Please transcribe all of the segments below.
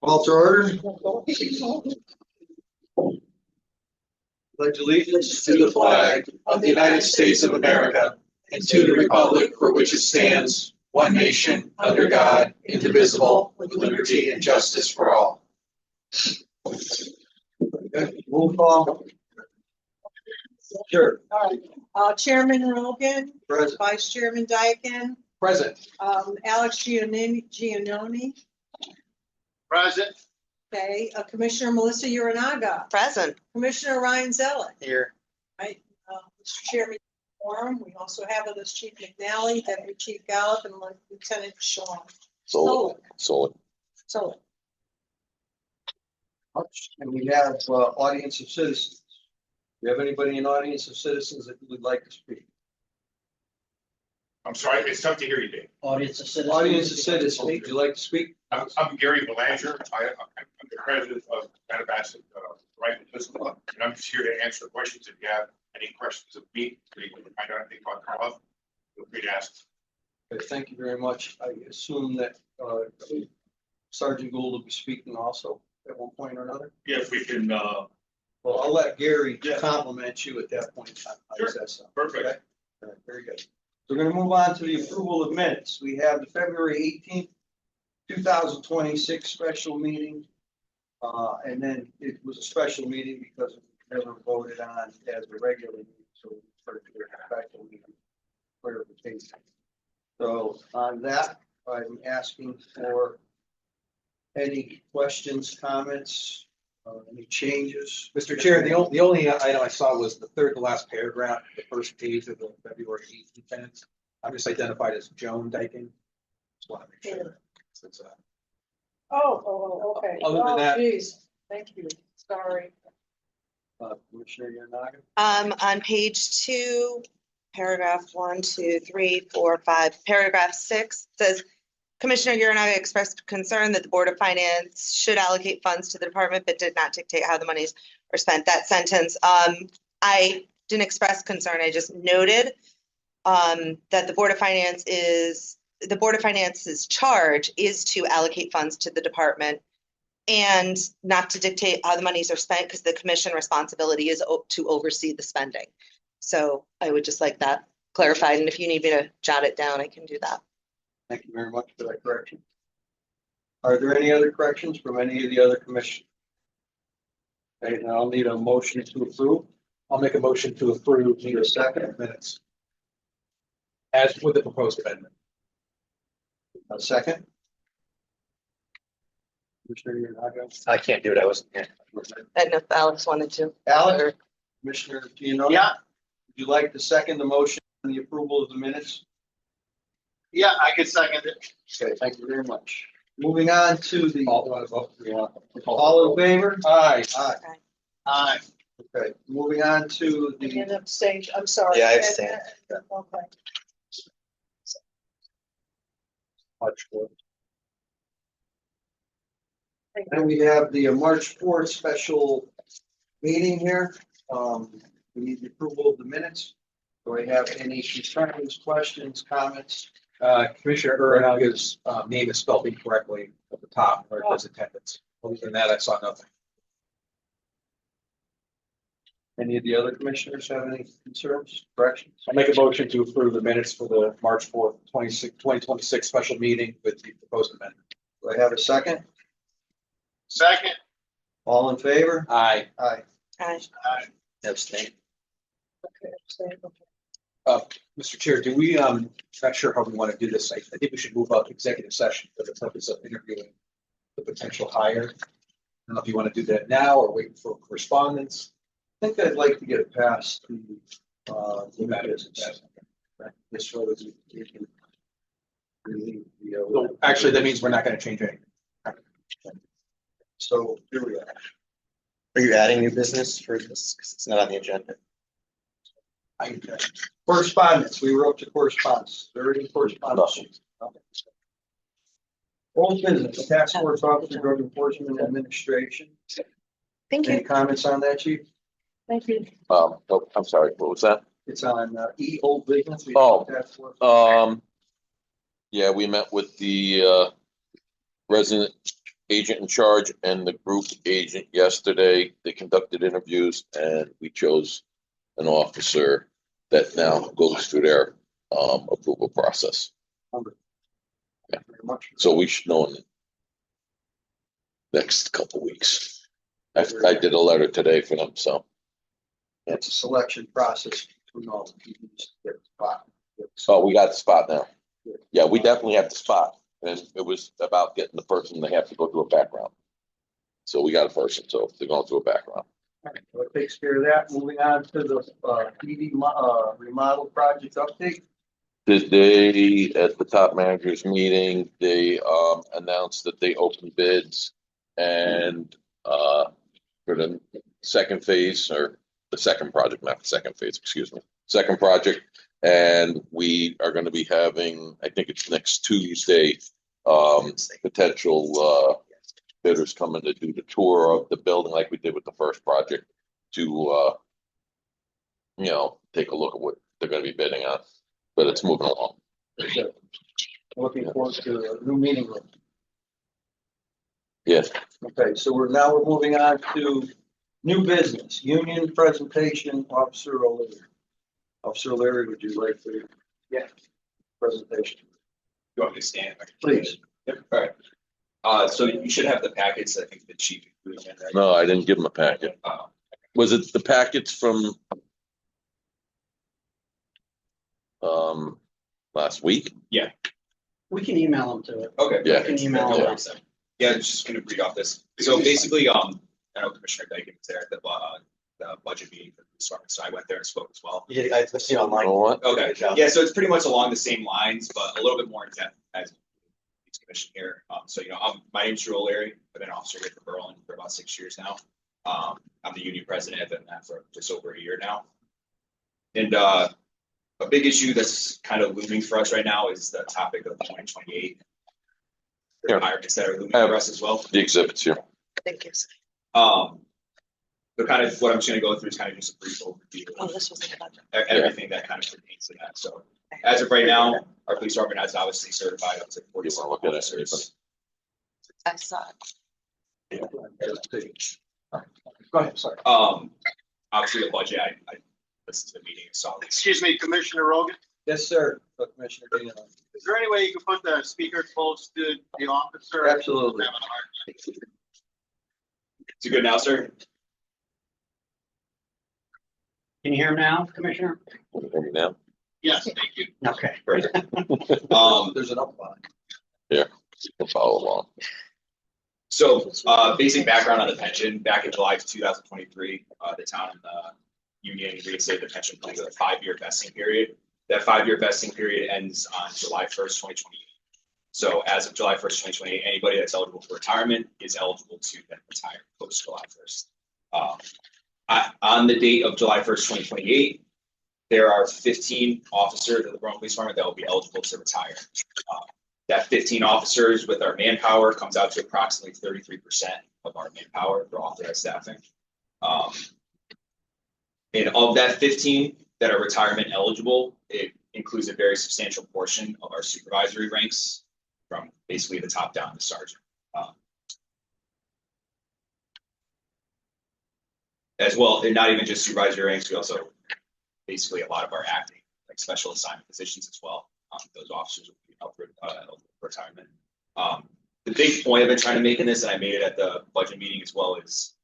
Call to order. Pledge allegiance to the flag of the United States of America and to the republic for which it stands, one nation, under God, indivisible, with liberty and justice for all. Roll call. Sure. All right. Chairman Rogan, Present. Vice Chairman Daikin, Present. Alex Giannoni. Present. Okay, Commissioner Melissa Uranaga, Present. Commissioner Ryan Zeller. Here. Right, Mr. Chairman, quorum. We also have with us Chief McNally, Deputy Chief Gallup, and Lieutenant Shawn. Solid. So, And we have audience of citizens. Do you have anybody in audience of citizens that would like to speak? I'm sorry, it's tough to hear you, Dave. Audience of citizens, would you like to speak? I'm Gary Belanger. I'm the president of Manabasset Right to Listen Club, and I'm just here to answer questions. If you have any questions of me, or you want to find out anything about Carl, feel free to ask. Okay, thank you very much. I assume that Sergeant Gould will be speaking also at one point or another. Yeah, if we can, Well, I'll let Gary Yeah. compliment you at that point in time. Sure. How's that sound? perfect. Okay. All right, very good. We're going to move on to the approval of minutes. We have the February 18th, 2026 special meeting. And then it was a special meeting because it was never voted on as a regular meeting, so we referred to it as a special meeting clarification. So on that, I'm asking for any questions, comments, any changes? Mr. Chair, the only item I saw was the third to last paragraph, the first page of the February 18th minutes. I'm just identified as Joan Dyken. Just want to make sure. It's, okay. Other than that- Geez, thank you. Sorry. Commissioner Yanaga? On page 2, paragraph 1, 2, 3, 4, 5, paragraph 6 says, Commissioner Uranaga expressed concern that the Board of Finance should allocate funds to the department, but did not dictate how the monies are spent. That sentence, I didn't express concern. I just noted that the Board of Finance's charge is to allocate funds to the department and not to dictate how the monies are spent, because the commission responsibility is to oversee the spending. So I would just like that clarified. And if you need me to jot it down, I can do that. Thank you very much for that correction. Are there any other corrections from any of the other commissioners? Okay, now I'll need a motion to approve. I'll make a motion to approve Need a second? minutes as with the proposed amendment. A second? Commissioner Yanaga? I can't do it. I wasn't here. I don't know if Alex wanted to. Alex? Commissioner Giannoni? Yeah. Would you like to second the motion on the approval of the minutes? Yeah, I could second it. Okay, thank you very much. Moving on to the, All all in favor? Aye. Aye. Aye. Okay, moving on to And the, abstain, I'm sorry. Yeah, I abstain. Okay. and we have the March 4th special meeting here. We need the approval of the minutes. Do I have any concerns, questions, comments? Commissioner Uranaga's name is spelled incorrectly at the top where it says attendance. Other than that, I saw nothing. Any of the other commissioners have any concerns, corrections? I'll make a motion to approve the minutes for the March 4th, 2026 special meeting with the proposed amendment. Do I have a second? Second. All in favor? Aye. Aye. Aye. Aye. Abstain. Okay, abstain, okay. Mr. Chair, do we, not sure how we want to do this. I think we should move up to executive session for the purpose of interviewing the potential hire. I don't know if you want to do that now or wait for correspondence. I think I'd like to get past the, You got it. this so that we can relieve the, So actually, that means we're not going to change anything. so here we are. Are you adding new business for this? Because it's not on the agenda. Correspondence, we were up to correspondence. Is there any correspondence? Okay. Old business, task force officer, drug enforcement administration. Thank Any you. comments on that, chief? Thank you. Oh, I'm sorry, what was that? It's on old business. We- Oh. task force. Yeah, we met with the resident agent in charge and the group agent yesterday. They conducted interviews and we chose an officer that now goes through their approval process. Very much. So we should know in the next couple weeks. I did a letter today for them, so. It's a selection process between all the people. So we got the spot now. Yeah, we definitely have the spot. And it was about getting the person, they have to go through a background. So we got a person, so they're going through a background. So it takes care of that. Moving on to the PD remodel project update. Today, at the top managers meeting, they announced that they opened bids and for the second phase, or the second project, not the second phase, excuse me, second project. And we are going to be having, I think it's next Tuesday, potential bidders coming to do the tour of the building like we did with the first project to, take a look at what they're going to be bidding on. But it's moving along. Looking forward to a new meeting room. Yes. Okay, so we're moving on to new business, union presentation, Officer O'Leary. Officer O'Leary, would you like to? Yeah. Presentation, You want me to stand? please. Yep, all right. So you should have the packets, I think the chief included in, right? No, I didn't give them a packet. Was it the packets from last week? We can email them to it. Okay. Yeah. We can email No them. worries then. Yeah, I'm just gonna read off this. So basically, I know Commissioner Bacon was there at the budget meeting for the department, so I went there and spoke as well. Yeah, I see You online. know what? Okay, Good job. yeah, so it's pretty much along the same lines, but a little bit more in depth as each commission here. So, my name's Drew O'Leary. I've been an officer here for Berlin for about 6 years now. I'm the union president. I've been that for just over a year now. And a big issue that's kind of looming for us right now is the topic of 2028. Yeah. Retirements that are looming for us as well. The exhibits here. Thank you. But kind of what I'm just gonna go through is kind of just a brief overview Oh, of this was in the budget. everything that kind of pertains to that. So as of right now, our police department has obviously certified up to 47 look at it, officers. I saw it. Go ahead, sorry. Obviously the budget, I listened to the meeting and saw this. Excuse me, Commissioner Rogan, Yes, sir. Commissioner Dana. is there any way you can put the speaker close to the officer? Absolutely. Is it good now, sir? Can you hear them now, Commissioner? Can you hear me now? Yes, thank you. Okay. There's an up on. You can follow along. So, basic background on the pension, back in July of 2023, the town and the union reinstated the pension plan with a 5-year vesting period. That 5-year vesting period ends on July 1st, 2028. So as of July 1st, 2028, anybody that's eligible for retirement is eligible to then retire post July 1st. On the date of July 1st, 2028, there are 15 officers of the Berlin Police Department that will be eligible to retire. That 15 officers with our manpower comes out to approximately 33% of our manpower for authorized staffing. And of that 15 that are retirement eligible, it includes a very substantial portion of our supervisory ranks from basically the top down to sergeant. As well, and not even just supervisory ranks, we also basically a lot of our acting, like special assignment positions as well. Those officers will be up for retirement. The big point I've been trying to make in this, and I made it at the budget meeting as well, is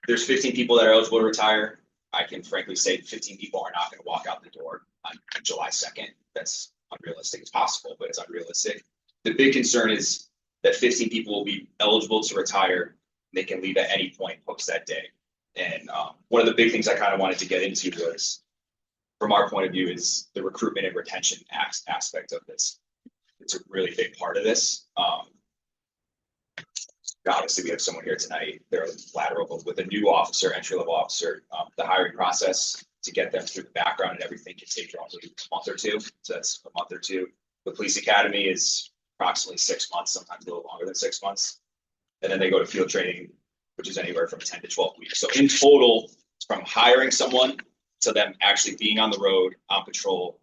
there's 15 people that are eligible to retire. I can frankly say 15 people are not going to walk out the door on July 2nd. That's unrealistic. It's possible, but it's unrealistic. The big concern is that 15 people will be eligible to retire. They can leave at any point post that day. And one of the big things I kind of wanted to get into was, from our point of view, is the recruitment and retention aspect of this. It's a really big part of this. Obviously, we have someone here tonight. They're lateral, but with a new officer, entry-level officer, the hiring process to get them through the background and everything can take roughly a month or two. So that's a month or two. The police academy is approximately 6 months, sometimes a little longer than 6 months. And then they go to field training, which is anywhere from 10 to 12 weeks. So in total, from hiring someone to them actually being on the road, on patrol,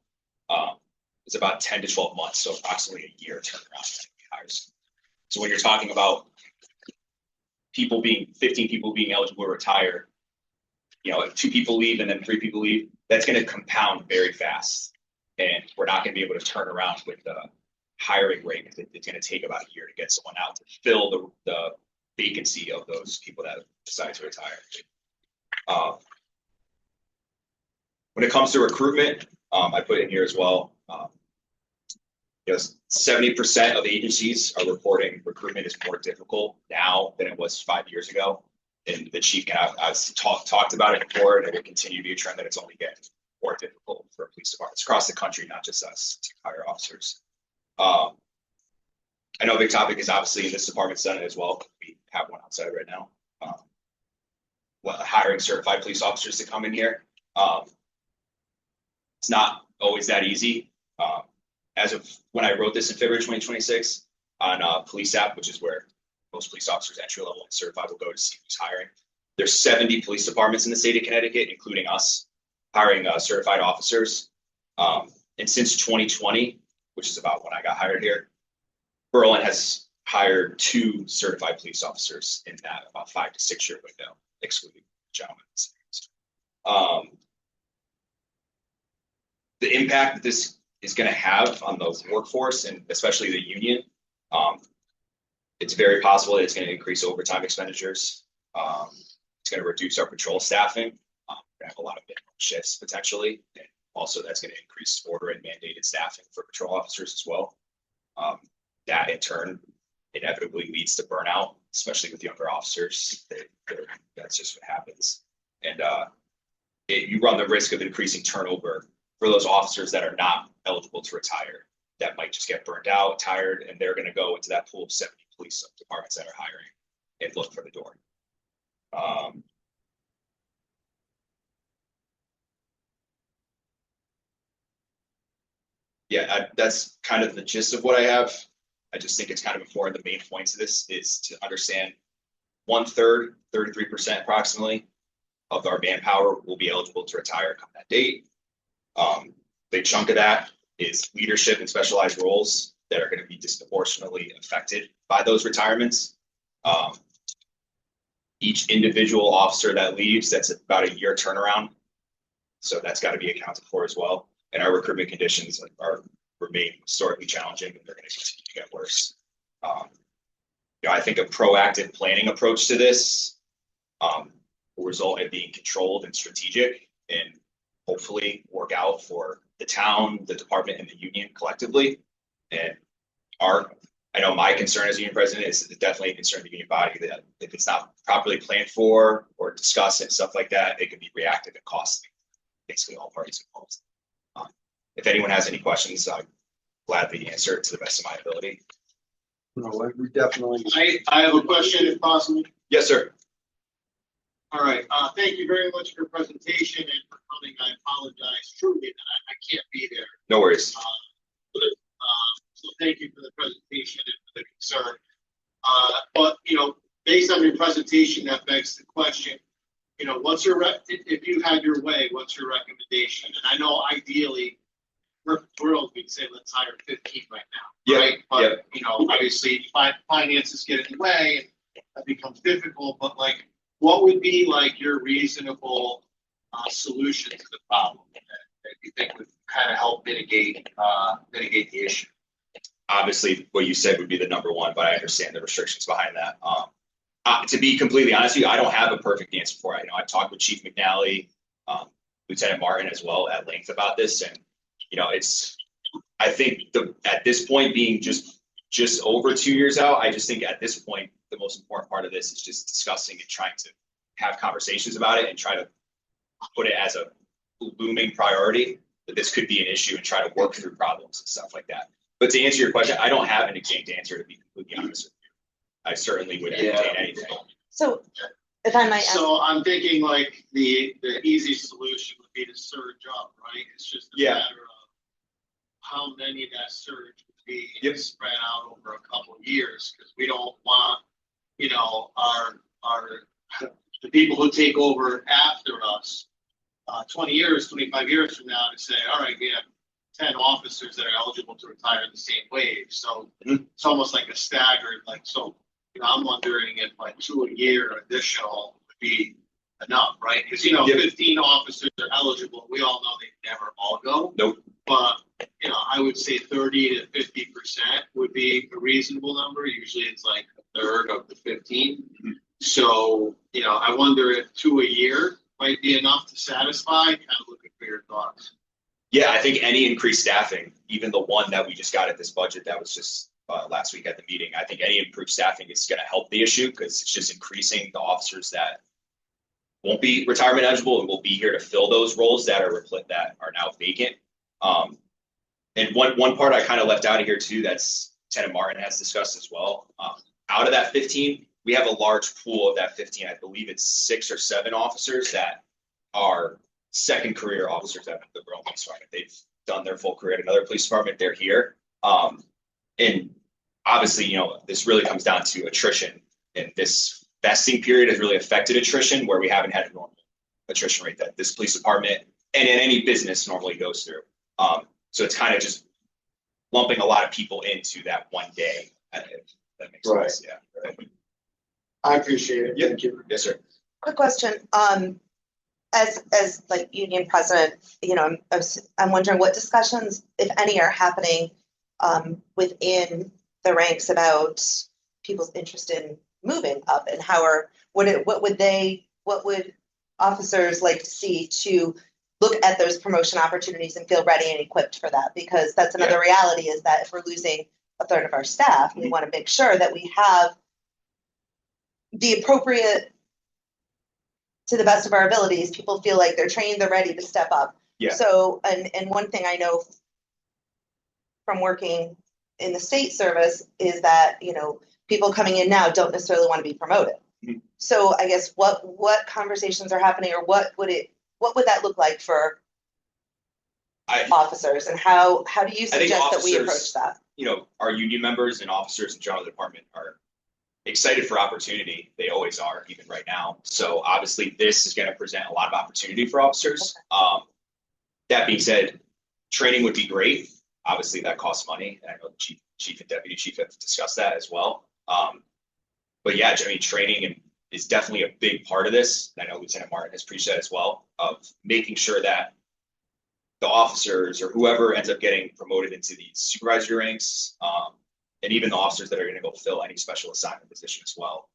it's about 10 to 12 months. So approximately a year turnaround when we hire someone. So when you're talking about 15 people being eligible to retire, 2 people leave and then 3 people leave, that's going to compound very fast. And we're not going to be able to turn around with the hiring rate. It's going to take about a year to get someone out to fill the vacancy of those people that decide to retire. When it comes to recruitment, I put in here as well. 70% of agencies are reporting recruitment is more difficult now than it was 5 years ago. And the chief I've talked about it before, and it will continue to be a trend that it's only getting more difficult for police departments across the country, not just us, to hire officers. I know a big topic is obviously in this department's done it as well. We have one outside right now. Hiring certified police officers to come in here. It's not always that easy. As of when I wrote this in February 2026 on Police App, which is where most police officers entry level and certified will go to see who's hiring. There's 70 police departments in the state of Connecticut, including us, hiring certified officers. And since 2020, which is about when I got hired here, Berlin has hired 2 certified police officers in that about 5 to 6 year window, excluding gentlemen. The impact that this is going to have on the workforce and especially the union, it's very possible that it's going to increase overtime expenditures. It's going to reduce our patrol staffing. We're going to have a lot of minimum shifts potentially. And also that's going to increase order and mandated staffing for patrol officers as well. That in turn inevitably leads to burnout, especially with younger officers. That's just what happens. And you run the risk of increasing turnover for those officers that are not eligible to retire, that might just get burned out, tired, and they're going to go into that pool of 70 police departments that are hiring and look for the door. That's kind of the gist of what I have. I just think it's kind of important. The main points of this is to understand 1/3, 33% approximately of our manpower will be eligible to retire come that date. Big chunk of that is leadership and specialized roles that are going to be disproportionately affected by those retirements. Each individual officer that leaves, that's about a year turnaround. So that's got to be accounted for as well. And our recruitment conditions remain historically challenging, and they're going to continue to get worse. I think a proactive planning approach to this will result in being controlled and strategic, and hopefully work out for the town, the department, and the union collectively. And I know my concern as union president is definitely a concern of the union body that if it's not properly planned for or discussed and stuff like that, it can be reactive and costly, basically all parties involved. If anyone has any questions, I'd gladly answer it to the best of my ability. No, we definitely. I have a question if possible. Yes, sir. All right, thank you very much for your presentation and for coming. I apologize truly that I can't be there. No worries. So thank you for the presentation and for the concern. But, based on your presentation, that begs the question, what's if you had your way, what's your recommendation? And I know ideally, perfect world, we'd say let's hire 15 right now, right? But, obviously finances get in the way and that becomes difficult, but what would be your reasonable solution to the problem that you think would kind of help mitigate the issue? Obviously, what you said would be the number one, but I understand the restrictions behind that. To be completely honest with you, I don't have a perfect answer for it. I've talked with Chief McNally, Lieutenant Martin as well at length about this, and I think at this point being just over 2 years out, I just think at this point the most important part of this is just discussing and trying to have conversations about it and try to put it as a looming priority that this could be an issue and try to work through problems and stuff like that. But to answer your question, I don't have an exact answer, to be completely honest with you. I certainly would entertain anything. So if I might ask. So I'm thinking the easy solution would be to surge up, right? It's just a matter of how many that surge would be spread out over a couple of years, because we don't want, the people who take over after us 20 years, 25 years from now to say, all right, we have 10 officers that are eligible to retire in the same wave. So Mhm. it's almost like a staggered, like, so, I'm wondering if like 2 a year additional would be enough, right? Because, Yeah. 15 officers are eligible. We all know they never all go. Nope. But, I would say 30 to 50% would be a reasonable number. Usually it's like a third of the 15. Mhm. So, I wonder if 2 a year might be enough to satisfy, kind of looking for your thoughts. Yeah, I think any increased staffing, even the one that we just got at this budget that was just last week at the meeting, I think any improved staffing is going to help the issue because it's just increasing the officers that won't be retirement eligible and will be here to fill those roles that are now vacant. And one part I kind of left out of here too, that's Lieutenant Martin has discussed as well. Out of that 15, we have a large pool of that 15. I believe it's 6 or 7 officers that are second career officers at the Berlin Police Department. They've done their full career at another police department. They're here. And obviously, this really comes down to attrition. And this vesting period has really affected attrition where we haven't had a normal attrition rate that this police department and in any business normally goes through. So it's kind of just lumping a lot of people into that one day. If that makes Right. sense. Yeah. I appreciate it. Yeah. Thank you. Yes, sir. Quick question, as like union president, I'm wondering what discussions, if any, are happening within the ranks about people's interest in moving up and what would officers like to see to look at those promotion opportunities and feel ready and equipped for that? Because that's another reality, is that if we're losing a third of our staff, we want to make sure that we have the appropriate, to the best of our abilities, people feel like they're trained, they're ready to step up. Yeah. So, and one thing I know from working in the state service is that, people coming in now don't necessarily want to be promoted. Mhm. So I guess what conversations are happening, or what would that look like for officers, and how do you think suggest that we officers- approach that? Our union members and officers in general department are excited for opportunity. They always are, even right now. So obviously this is going to present a lot of opportunity for officers. That being said, training would be great. Obviously that costs money. And I know the chief and deputy chief have discussed that as well. But yeah, training is definitely a big part of this. I know Lieutenant Martin has preached that as well, of making sure that the officers or whoever ends up getting promoted into these supervisory ranks, and even the officers that are going to go fill any special assignment position as well,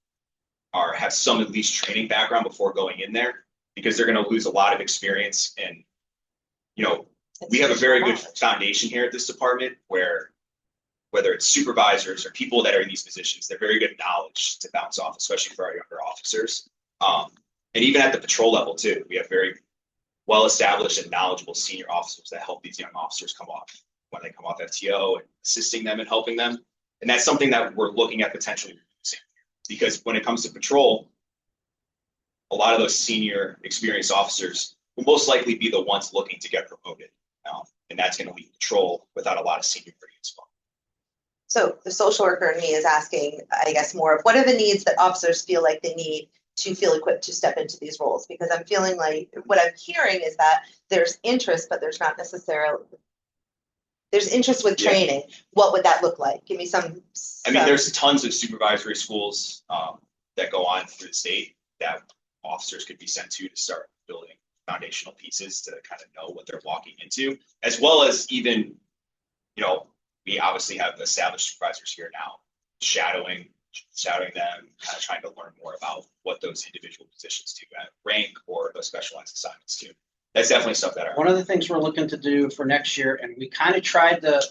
have some at least training background before going in there, because they're going to lose a lot of experience. And, we have a very good foundation here at this department where, whether it's supervisors or people that are in these positions, they're very good knowledge to bounce off, especially for our younger officers. And even at the patrol level too, we have very well-established and knowledgeable senior officers that help these young officers come off when they come off FTO, and assisting them and helping them. And that's something that we're looking at potentially using, because when it comes to patrol, a lot of those senior experienced officers will most likely be the ones looking to get promoted. And that's going to leave patrol without a lot of seniority as well. So the social worker in me is asking, I guess, more of what are the needs that officers feel like they need to feel equipped to step into these roles? Because I'm feeling like what I'm hearing is that there's interest, but there's not necessarily, there's interest with training. What would that look like? Give me some. There's tons of supervisory schools that go on through the state that officers could be sent to start building foundational pieces to kind of know what they're walking into, as well as even, we obviously have established supervisors here now, shadowing them, kind of trying to learn more about what those individual positions do at rank or those specialized assignments do. That's definitely stuff that One of the things we're looking to do for next year, and we kind of tried to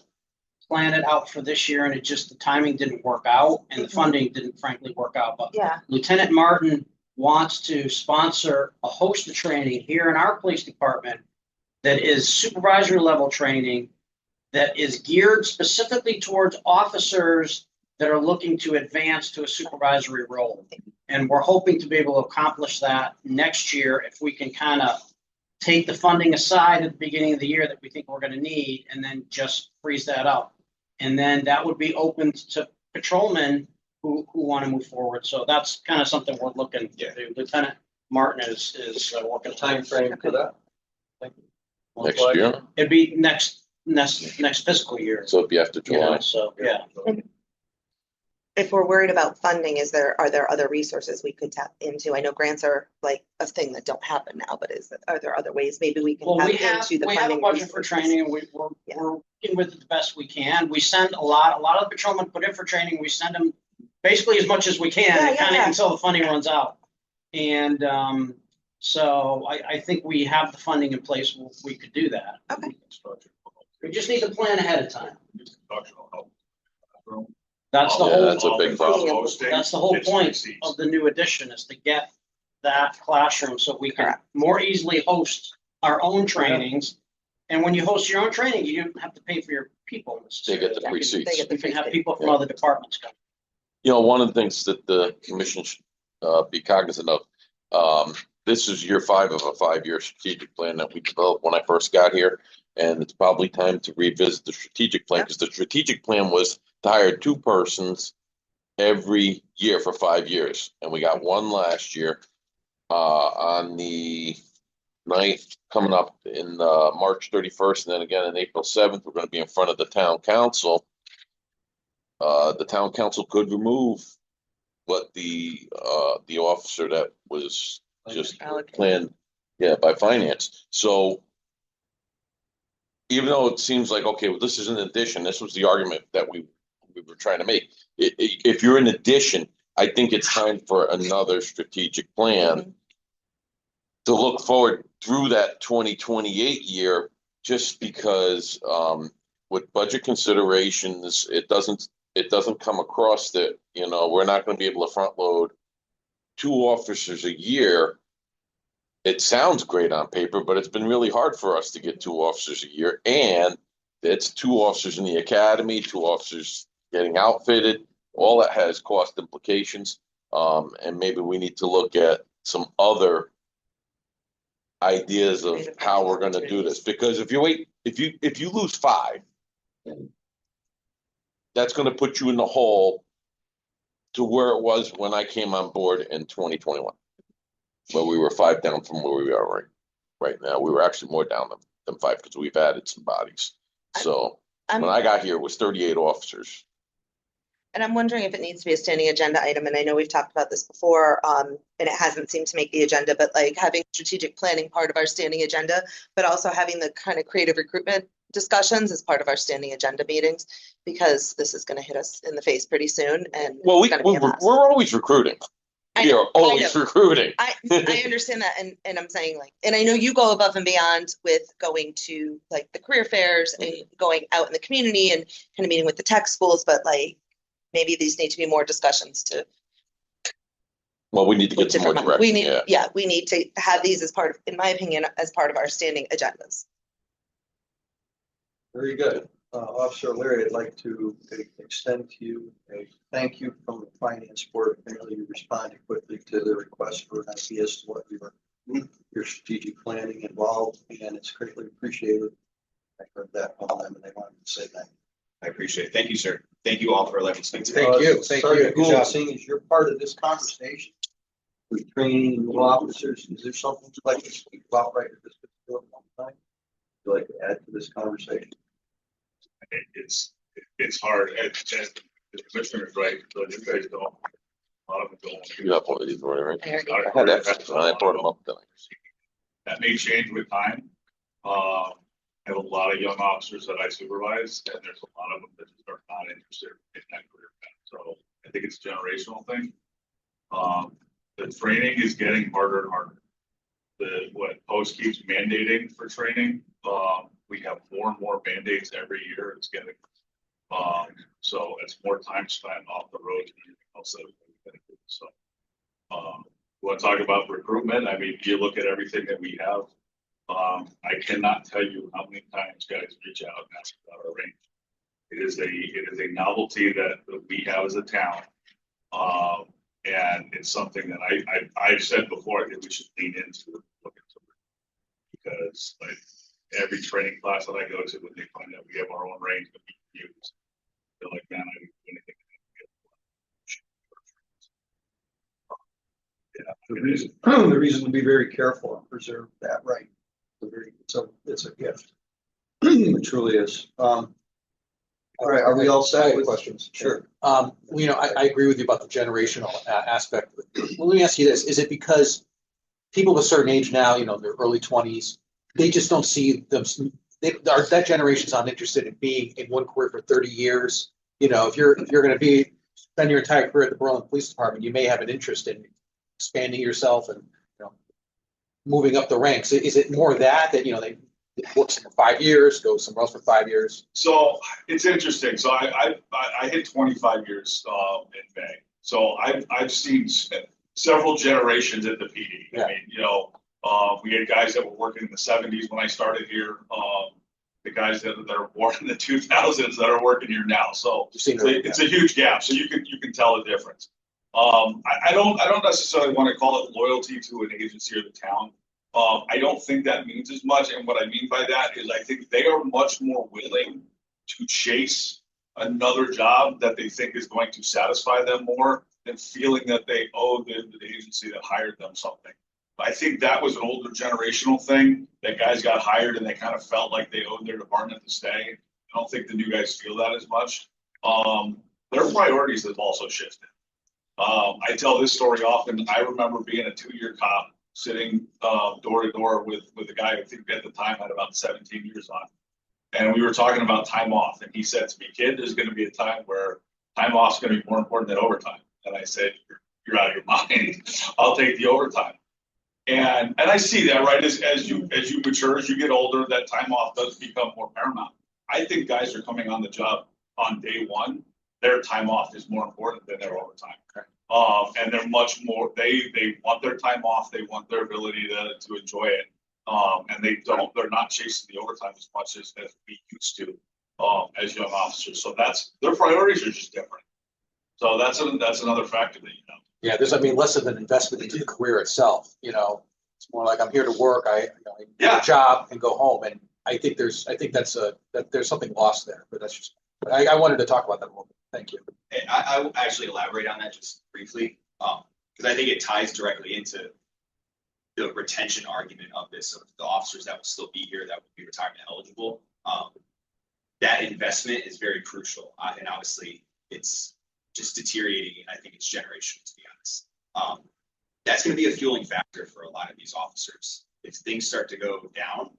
plan it out for this year, and the timing didn't work out, and the funding didn't frankly work out. But Lieutenant Martin wants to sponsor a host of training here in our police department that is supervisory level training that is geared specifically towards officers that are looking to advance to a supervisory role. And we're hoping to be able to accomplish that next year if we can kind of take the funding aside at the beginning of the year that we think we're going to need, and then just freeze that up. And then that would be open to patrolmen who want to move forward. So that's kind of something we're looking to do. Lieutenant Martin is working. Time frame for that? Next year? It'd be next next fiscal year. So it'd be after You know, July. so, yeah. If we're worried about funding, are there other resources we could tap into? I know grants are like a thing that don't happen now, but are there other ways maybe we can Well, tap we have, into the we have a funding? budget for resources? training and we're working with it the best we can. We send a lot of the patrolmen put in for training. We send them basically as much as we can, Yeah, kind of yeah. until the funding runs out. And, so I think we have the funding in place. We could do that. Okay. We just need to plan ahead of time. Instructional help. That's the Yeah, whole, that's a big problem. Hosting, that's the whole it's point receipts. of the new addition is to get that classroom so we can Correct. more easily host our own trainings. And when you host your own training, you don't have to pay for your people. They get the Yeah, free they seats. get the You can free have seat. people from Yeah. other departments come. You know, one of the things that the commission should be cognizant of, this is year 5 of a 5-year strategic plan that we developed when I first got here. And it's probably time to revisit the strategic plan, because the strategic plan was to hire 2 persons every year for 5 years. And we got 1 last year, on the 9th, coming up in March 31st, and then again on April 7th, we're going to be in front of the town council. The town council could remove what the officer that was just Allocated. planned, by finance. So even though it seems like, okay, well, this is an addition, this was the argument that we were trying to make. If you're in addition, I think it's time for another strategic plan to look forward through that 2028 year, just because with budget considerations, it doesn't come across that, we're not going to be able to front load 2 officers a year. It sounds great on paper, but it's been really hard for us to get 2 officers a year. And it's 2 officers in the academy, 2 officers getting outfitted. All that has cost implications. And maybe we need to look at some other ideas of how we're going to do this. Because if you lose 5, that's going to put you in the hole to where it was when I came on board in 2021, where we were 5 down from where we are right now. We were actually more down than 5 because we've added some bodies. So when I got here, it was 38 officers. And I'm wondering if it needs to be a standing agenda item, and I know we've talked about this before, and it hasn't seemed to make the agenda, but like having strategic planning part of our standing agenda, but also having the kind of creative recruitment discussions as part of our standing agenda meetings, because this is going to hit us in the face pretty soon. And Well, it's gonna be a mess. we're always recruiting. We are always recruiting. I understand that, and I'm saying and I know you go above and beyond with going to like the career fairs and going out in the community and kind of meeting with the tech schools, but like maybe these need to be more discussions to. Well, we need to get some more direction. We need to have these as part of, in my opinion, as part of our standing agendas. Very good. Officer O'Leary, I'd like to extend to you a thank you from the finance board. Apparently you responded quickly to the request for an idea as to what your strategic planning involved, and it's greatly appreciated. I heard that from them and they wanted to say that. I appreciate it. Thank you, sir. Thank you all for letting me speak today. Thank you. Thank Sergeant you. Good Gould, job. seeing as you're part of this conversation with training new officers, is there something you'd like to speak about right at this particular time? Would you like to add to this conversation? It's hard, and the commissioner is right, but you guys don't. A lot of them don't. You have one of these, right? I already- I had extra, I brought them up tonight. That may change with time. I have a lot of young officers that I supervise, and there's a lot of them that just are not interested in that career path. So I think it's a generational thing. The training is getting harder and harder. What Post keeps mandating for training, we have more and more mandates every year. It's getting, so it's more time spent off the road and everything else that we're gonna do. So, we want to talk about recruitment. I mean, you look at everything that we have. I cannot tell you how many times guys reach out and ask about our range. It is a novelty that we have as a town. And it's something that I've said before, I think we should lean into, look into it. Because like every training class that I go to, when they find out we have our own range that we can use, they're like, man, I didn't do anything. The reason to be very careful and preserve that right. It's a gift. It truly is. All right, are we all I set have with? questions? Sure. You know, I agree with you about the generational aspect. Well, let me ask you this. Is it because people of a certain age now, you know, their early 20s, they just don't see them, that generation's not interested in being in one career for 30 years. You know, if you're going to spend your entire career at the Berlin Police Department, you may have an interest in expanding yourself and, you know, moving up the ranks. Is it more that, you know, they work for 5 years, go somewhere else for 5 years? So it's interesting. So I hit 25 years in May. So I've seen several generations at the PD. Yeah. I mean, you know, we had guys that were working in the 70s when I started here. The guys that are born in the 2000s that are working here now. So it's a huge gap. So you can tell the difference. I don't necessarily want to call it loyalty to an agency or the town. I don't think that means as much. And what I mean by that is I think they are much more willing to chase another job that they think is going to satisfy them more than feeling that they owe the agency that hired them something. I think that was an older generational thing, that guys got hired and they kind of felt like they owed their department to stay. I don't think the new guys feel that as much. Their priorities have also shifted. I tell this story often. I remember being a 2-year cop sitting door to door with a guy I think at the time had about 17 years on. And we were talking about time off. And he said to me, kid, there's going to be a time where time off is going to be more important than overtime. And I said, you're out of your mind. I'll take the overtime. And I see that, right? As you mature, as you get older, that time off does become more paramount. I think guys are coming on the job on day one. Their time off is more important than their overtime. And they're much more, they want their time off. They want their ability to enjoy it. And they're not chasing the overtime as much as we used to as young officers. So their priorities are just different. So that's another factor that you know. Yeah, there's, I mean, less of an investment into the career itself, you know. It's more like I'm here to work, I get a job and go home. And I think there's something lost there, but that's just, I wanted to talk about that a little bit. Thank you. And I will actually elaborate on that just briefly, because I think it ties directly into the retention argument of this, of the officers that will still be here, that will be retirement eligible. That investment is very crucial, and obviously it's just deteriorating, and I think it's generational, to be honest. That's going to be a fueling factor for a lot of these officers. If things start to go down,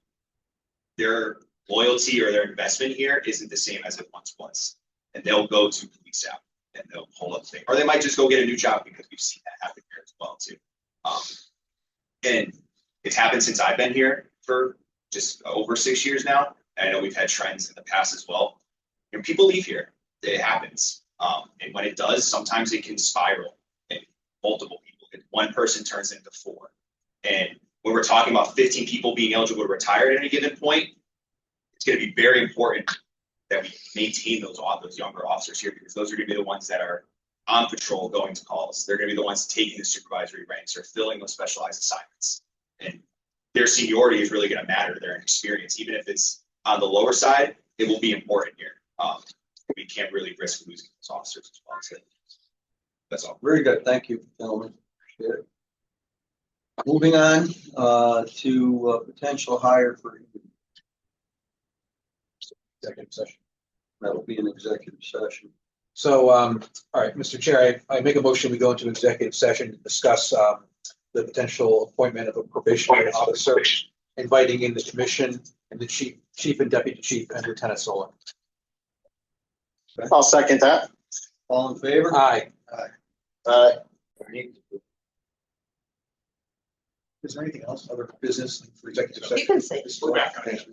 their loyalty or their investment here isn't the same as it once was. And they'll go to police out and they'll pull up things, or they might just go get a new job, because we've seen that happen here as well too. And it's happened since I've been here for just over 6 years now. And I know we've had trends in the past as well. And people leave here, it happens. And when it does, sometimes it can spiral, and multiple people, and one person turns into 4. And when we're talking about 15 people being eligible to retire at any given point, it's going to be very important that we maintain those younger officers here, because those are going to be the ones that are on patrol, going to calls. They're going to be the ones taking the supervisory ranks or filling those specialized assignments. And their seniority is really going to matter, their experience. Even if it's on the lower side, it will be important here. We can't really risk losing those officers as well. So that's all. Very good. Thank you, gentlemen. Appreciate it. Moving on to potential hire for Executive session. that'll be an executive session. So, all right, Mr. Chair, I make a motion, we go into executive session to discuss the potential appointment of a probationary officer, inviting in the commission and the chief and deputy chief and Lieutenant Solar. I'll second that. All in favor? Aye. Is there anything else, other business for executive session? You can say. We're back on it.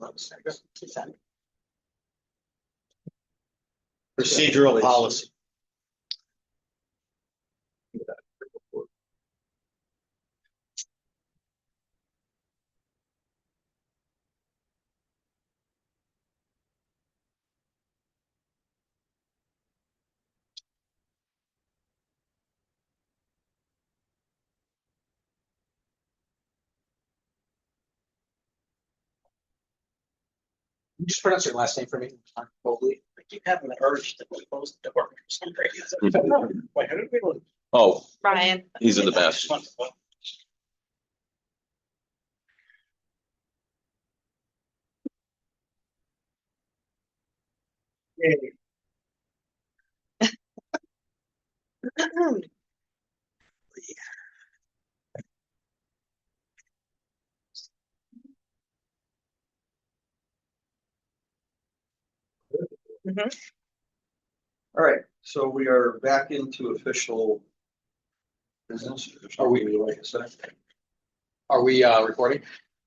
Procedural policy. Can you just pronounce your last name for me? Hopefully. I keep having the urge to close the door for some reason. Wait, how did we look? Oh, Ryan. he's in the best. All right, so we are back into official business. Are we- Like I said? Are we recording?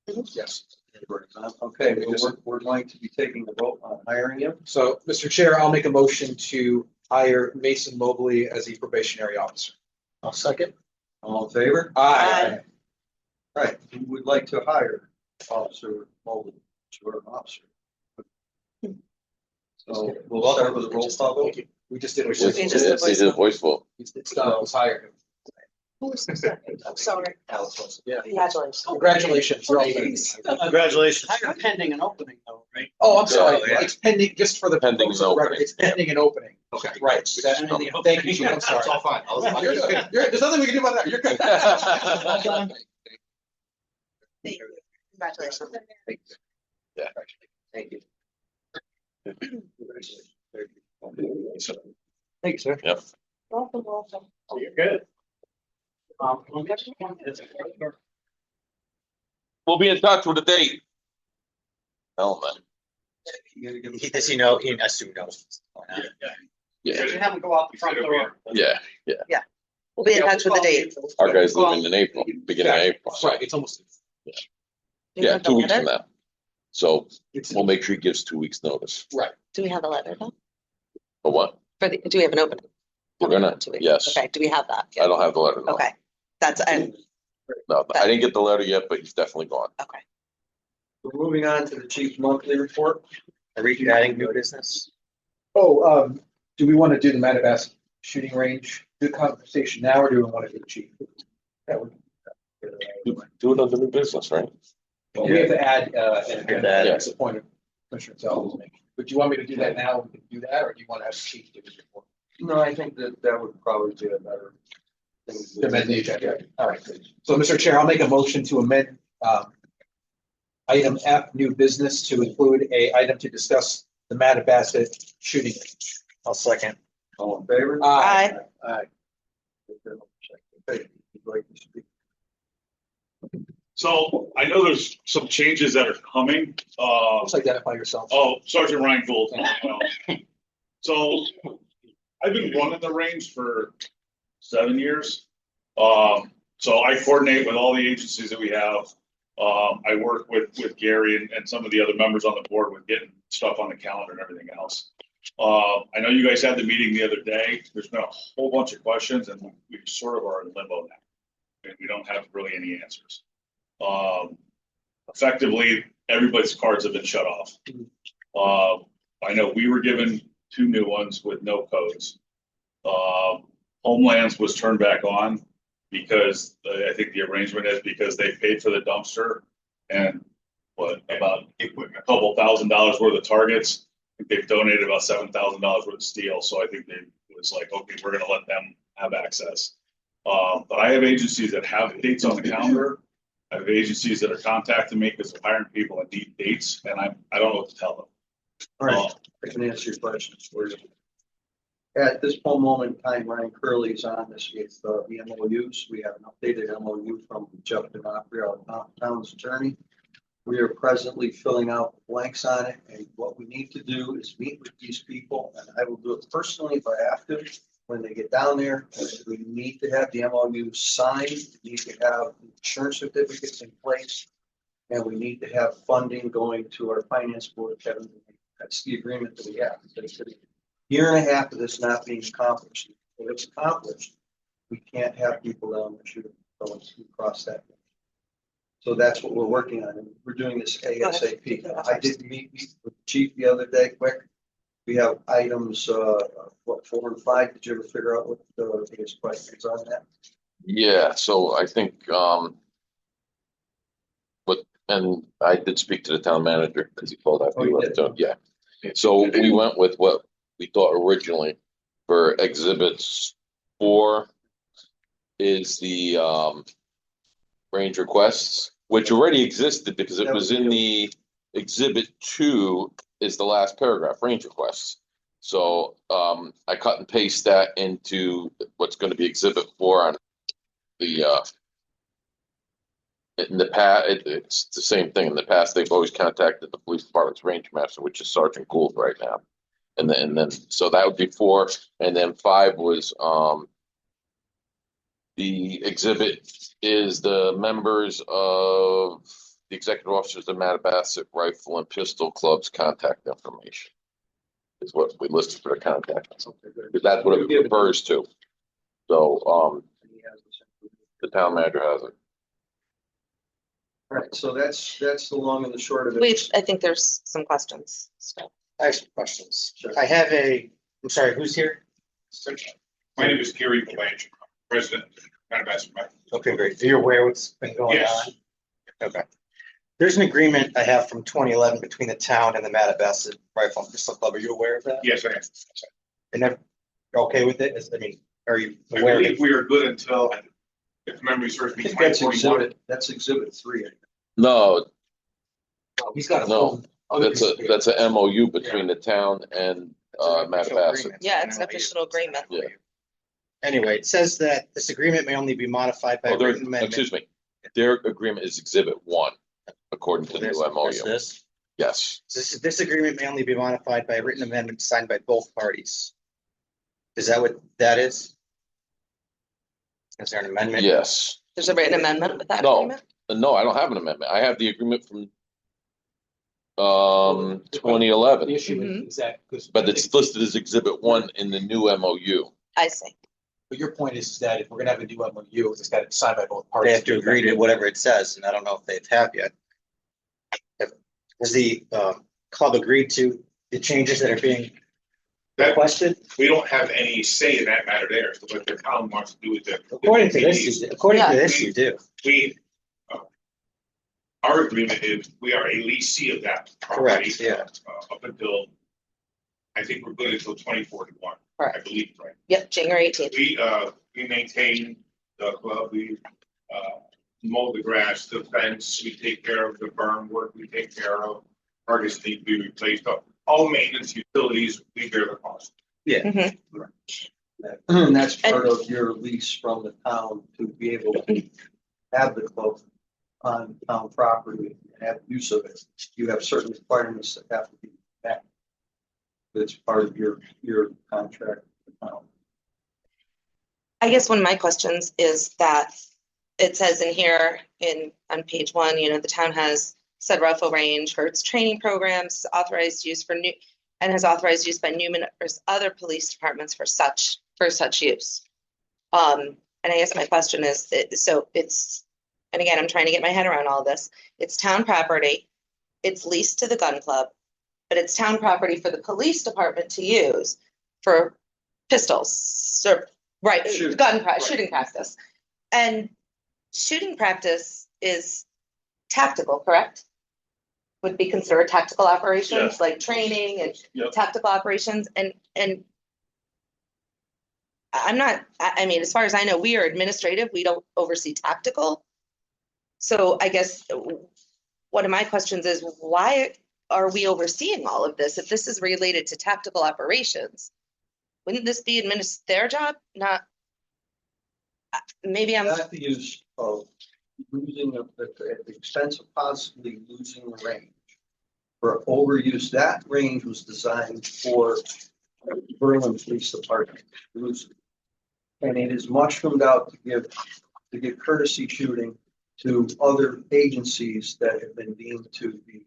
Yes. Okay, we're going to be taking the vote on hiring him. So, Mr. Chair, I'll make a motion to hire Mason Mobley as the probationary officer. I'll second. All in favor? Aye. All right, who would like to hire Officer Mulder, short officer? So we'll start with a roll call vote. We just did a Yes, just yes, did they did a voice vote. It's done, it was hired. Who's the second? I'm sorry. Yeah. Congratulations. Congratulations. You're all Please. Congratulations. Hire pending an opening though, right? Oh, I'm sorry. Yeah. It's pending, just for the. Pending an for the record, opening. It's pending an opening. Okay. Right. That- Pending the Thank you, Chief. I'm sorry. It's all fine. You're good. There's nothing we can do about that. You're good. Congratulations. Yeah. Thank you. Thank you, sir. Yep. Welcome, welcome. So you're good. We'll be in touch with a date. Hell, man. You gotta give him- Does he know? He assumed knows. Yeah, You have them go out the front door. yeah. We'll be in touch with the date. Our guy's leaving in April, beginning of April. So, Right, it's almost. Do you yeah, have the 2 weeks letter? from now. So It's, we'll make sure he gives 2 weeks notice. Do we have the letter though? For what? Do we have an opening? We're gonna, 2 weeks. yes. Okay, do we have that? I don't have the letter. No. Okay, that's, and, No, I didn't get the letter yet, but he's definitely gone. okay. We're moving on to the chief's monthly report. Are we adding new business? do we want to do the Manabas shooting range, do conversation now, or do we want to do the chief? That would. Do it under new business, right? Well, we have to add, Yeah. that's the point of Commissioner Gonzalez making. But do you want me to do that now? We can do that, or do you want to have the chief do his report? No, I think that would probably be a better thing. to do. Amend the agenda. All right. So, Mr. Chair, I'll make a motion to amend item F, new business, to include a item to discuss the Mattabesset shooting range. I'll second. All in favor? Aye. Aye. Okay, you'd like to speak? So I know there's some changes that are coming. Just identify yourself. Oh, Sergeant Ryan Gould. So I've been running the range for 7 years. So I coordinate with all the agencies that we have. I work with Gary and some of the other members on the board with getting stuff on the calendar and everything else. I know you guys had the meeting the other day. There's been a whole bunch of questions and we sort of are in limbo now. And we don't have really any answers. Effectively, everybody's cards have been shut off. I know we were given 2 new ones with no codes. Homelands was turned back on because I think the arrangement is because they paid for the dumpster and about a couple $1,000s worth of targets. I think they've donated about $7,000 worth of steel. So I think it was like, okay, we're gonna let them have access. But I have agencies that have dates on the calendar. I have agencies that are contacting me because they're hiring people and need dates, and I don't know what to tell them. All right, I can answer your questions for you. At this moment in time, Ryan Curley is on this with the MOUs. We have an updated MOU from Jeff DeMaffia, our town's attorney. We are presently filling out blanks on it, and what we need to do is meet with these people, and I will do it personally if I have to. When they get down there, we need to have the MOU signed, we need to have insurance certificates in place, and we need to have funding going to our finance board, Kevin. That's the agreement that we have. It's a year and a half of this not being accomplished. If it's accomplished, we can't have people down there shooting, going across that. So that's what we're working on, and we're doing this ASAP. I did meet with the chief the other day, quick. We have items, 4 and 5. Did you ever figure out what the biggest questions on that? Yeah, so I think, and I did speak to the town manager because he called after Oh, you you left, did? so, yeah. So we went with what we thought originally for exhibits 4 is the, range requests, which already existed because it was in the exhibit 2 is the last paragraph, range requests. So, I cut and paste that into what's gonna be exhibit 4 on the, in the past, it's the same thing. In the past, they've always contacted the police department's range master, which is Sergeant Gould right now. And then, so that would be 4, and then 5 was, the exhibit is the members of the executive officers of Matabassett Rifle and Pistol Club's contact information. Is what we listed for the contact, because that's what it refers to. So, the town manager has it. All right, so that's the long and the short of it. I think there's some questions. So. I have some questions. Sure. I have I'm sorry, who's here? My name is Gary Blanchard, president of Matabassett Rifle. Okay, great. So you're aware what's been going Yes. on? Okay. There's an agreement I have from 2011 between the town and the Matabassett Rifle and Pistol Club. Are you aware of that? Yes, I am. And they're okay with it? I mean, are you I aware of believe it? we are good until, if memory serves I me, think that's 2041. that's exhibit 3. No, He's got a No, full. other that's a, piece of that's a MOU between the town and, It's an official Matabassett. agreement. Yeah, it's an official agreement. Yeah. Anyway, it says that this agreement may only be modified by Oh, there, written amendment. excuse me, their agreement is exhibit 1, according to the There's new MOU. this. Yes, This agreement may only be modified by a written amendment signed by both parties. Is that what that is? Is there an amendment? yes. There's a written amendment with that No. agreement? No, I don't have an amendment. I have the agreement from 2011, The issue Mhm. is that, because. but it's listed as exhibit 1 in the new MOU. I see. But your point is that if we're gonna have a new MOU, it's got to be signed by both They parties. have to agree to whatever it says, and I don't know if they have yet. Has the club agreed to the changes that are being That, requested? we don't have any say in that matter there, so what the town wants to do with it. According to this, you do. We, our agreement is, we are a leasee of that property. Correct, yeah. Up until, I think we're good until 2041, I Correct. believe, right? Yep, January 18th. We maintain the club, we, mow the grass, the fence, we take care of the burn work, we take care of. Targets need to be replaced, all maintenance utilities, we bear the cost. Mhm. And that's part of your lease from the town to be able to have the club on town property and have use of it. You have certain requirements that have to be met. That's part of your contract with the town. I guess one of my questions is that it says in here on page 1, the town has said rifle range for its training programs, authorized use and has authorized use by numerous other police departments for such use. And I guess my question is, and again, I'm trying to get my head around all this. It's town property. It's leased to the gun club, but it's town property for the police department to use for pistols, or Shooting. shooting practice. And shooting practice is tactical, correct? Would be considered tactical operations, Yes. like training and Yep. tactical operations, and I mean, as far as I know, we are administrative, we don't oversee tactical. So I guess one of my questions is, why are we overseeing all of this if this is related to tactical operations? Wouldn't this be their job? Not, maybe I'm, Not the use of losing at the expense of possibly losing the range. For overuse, that range was designed for Berlin Police Department use. And it is mushroomed out to give courtesy shooting to other agencies that have been deemed to be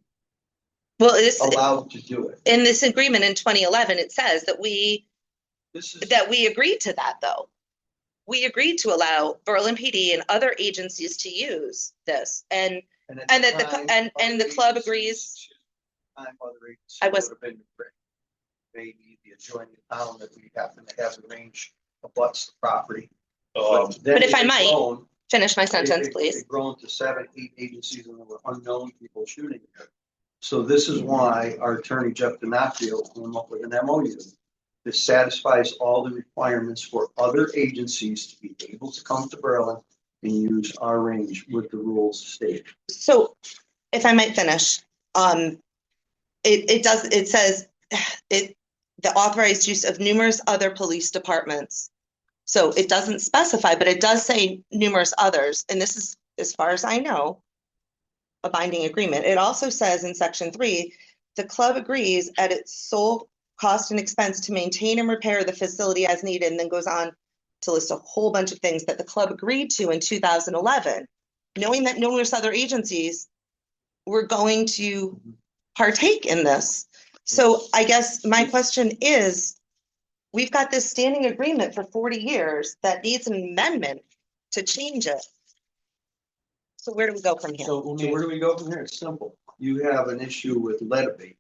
well, allowed to do it. in this agreement in 2011, it says that we This is. agreed to that, though. We agreed to allow Berlin PD and other agencies to use this, and at that the time, and the other club agencies- agrees. Time other agencies I was- would have been maybe the adjoining town that we happen to have the range abuts the property. Then But if I it might, grown- Finish my sentence, it- please. It grown to 7, 8 agencies and there were unknown people shooting it. So this is why our attorney Jeff D'Onofrio came up with an MOU. That satisfies all the requirements for other agencies to be able to come to Berlin and use our range with the rules stated. So if I might finish, it says the authorized use of numerous other police departments. So it doesn't specify, but it does say numerous others, and this is, as far as I know, a binding agreement. It also says in section 3, the club agrees at its sole cost and expense to maintain and repair the facility as needed, and then goes on to list a whole bunch of things that the club agreed to in 2011, knowing that numerous other agencies were going to partake in this. So I guess my question is, we've got this standing agreement for 40 years that needs an amendment to change it. So where do we go from here? So where do we go from here? It's simple. You have an issue with lead abatement.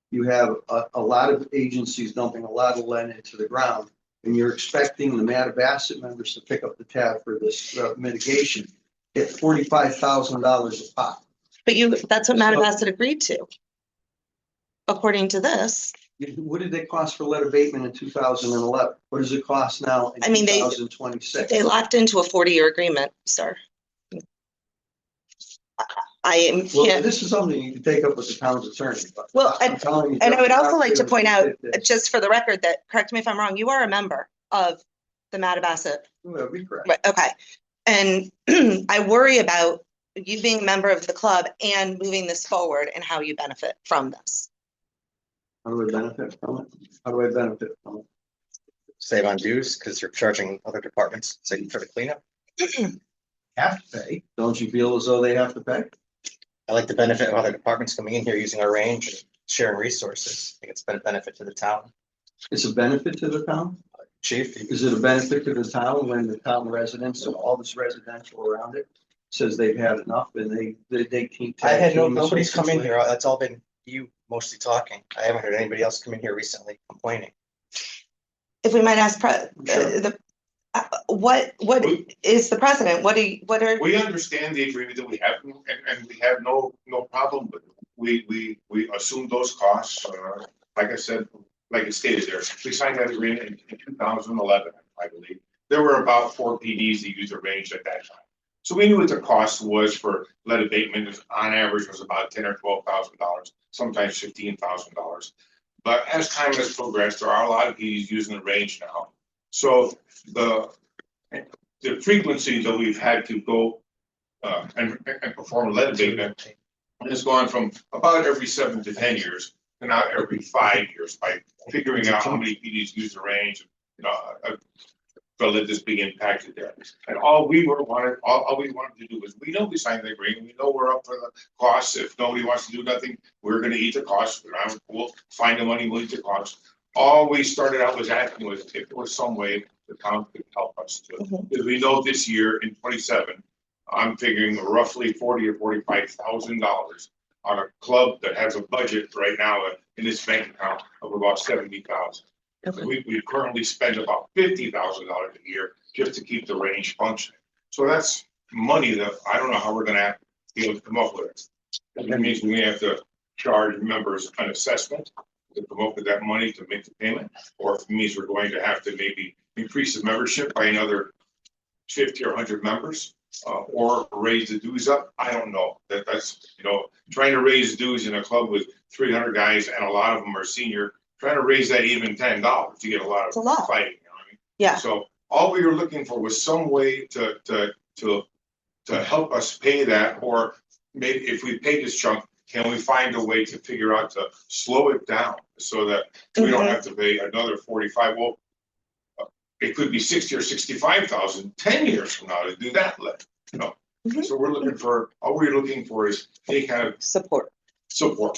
You have a lot of agencies dumping a lot of lead into the ground, and you're expecting the Mattabesett members to pick up the tab for this mitigation at $45,000 a pop. But that's what Mattabesett agreed to. According to this, What did it cost for lead abatement in 2011? What does it cost now in I mean, 2026? they locked into a 40-year agreement, sir. I am, Well, this is something you can take up with the town's attorney. But Well, I'm telling you, and I would also like to point out, that- just for the record, that, correct me if I'm wrong, you are a member of the Mattabesett. Well, be correct. Right, okay. And I worry about you being a member of the club and moving this forward and how you benefit from this. How do I benefit from it? How do I benefit from it? Save on dues because you're charging other departments, say for the cleanup. Have to pay. Don't you feel as though they have to pay? I like the benefit of other departments coming in here using our range and sharing resources. I think it's been a benefit to the town. It's a benefit to the town? Chief, Is it a benefit to the town when the town residents, so all this residential around it, says they've had enough and they can't? I had nobody's come in here. That's all been you mostly talking. I haven't heard anybody else come in here recently complaining. If we might ask, Sure. what is the precedent? What are? We understand the agreement that we have, and we have no problem with it. We assume those costs, like I said, like it stated there, we signed that agreement in 2011, I believe. There were about 4 PDs that used the range at that time. So we knew what the cost was for lead abatement, on average was about $10,000 or $12,000, sometimes $15,000. But as time has progressed, there are a lot of PDs using the range now. So the frequency that we've had to go and perform lead abatement has gone from about every 7 to 10 years to now every 5 years by figuring out how many PDs use the range, so let this be impacted there. And all we wanted to do was, we know we signed the agreement, we know we're up for the costs. If nobody wants to do nothing, we're gonna eat the costs. We'll find the money, we'll eat the costs. All we started out was asking was if there was some way the town could help us to, because we know this year in 27, I'm figuring roughly $40,000 or $45,000 on a club that has a budget right now in its bank account of about $70,000. Okay. We currently spend about $50,000 a year just to keep the range functioning. So that's money that I don't know how we're gonna be able to come up with. That means we may have to charge members an assessment to come up with that money to make the payment, or if it means we're going to have to maybe increase the membership by another 50 or 100 members, or raise the dues up. I don't know. That's trying to raise dues in a club with 300 guys and a lot of them are senior. Trying to raise that even $10, you get a lot of fighting. You know what I mean? Yeah. So all we were looking for was some way to help us pay that, or maybe if we pay this chunk, can we find a way to figure out to slow it down so that we don't have to pay another 45? Well, it could be 60 or 65,000 10 years from now to do that. So we're looking for, all we're looking for is any kind of support,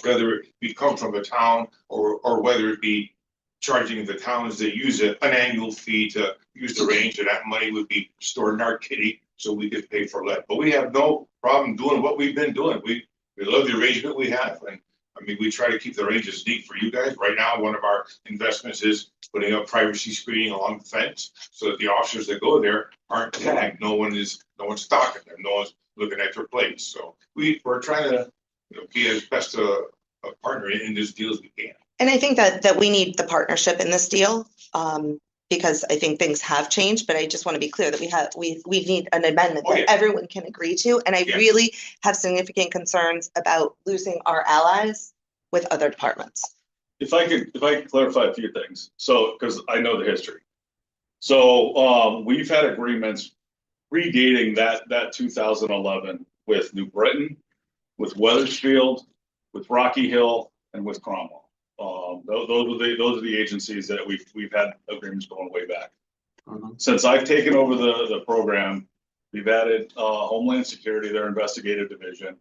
whether it be come from the town or whether it be charging the towns that use it an annual fee to use the range, and that money would be stored in our kitty so we could pay for lead. But we have no problem doing what we've been doing. We love the arrangement we have, and I mean, we try to keep the ranges neat for you guys. Right now, one of our investments is putting up privacy screening along the fence so that the officers that go there aren't tagged. No one's stalking them. No one's looking at their plates. So we're trying to be as best a partner in this deal as we can. and I think that we need the partnership in this deal, because I think things have changed, but I just want to be clear that we need an amendment that everyone can agree to, and I really have significant concerns about losing our allies with other departments. if I could clarify a few things, so, because I know the history. So, we've had agreements predating that 2011 with New Britain, with Weathersfield, with Rocky Hill, and with Cromwell. Those are the agencies that we've had agreements going way back. Since I've taken over the program, we've added Homeland Security, their investigative division,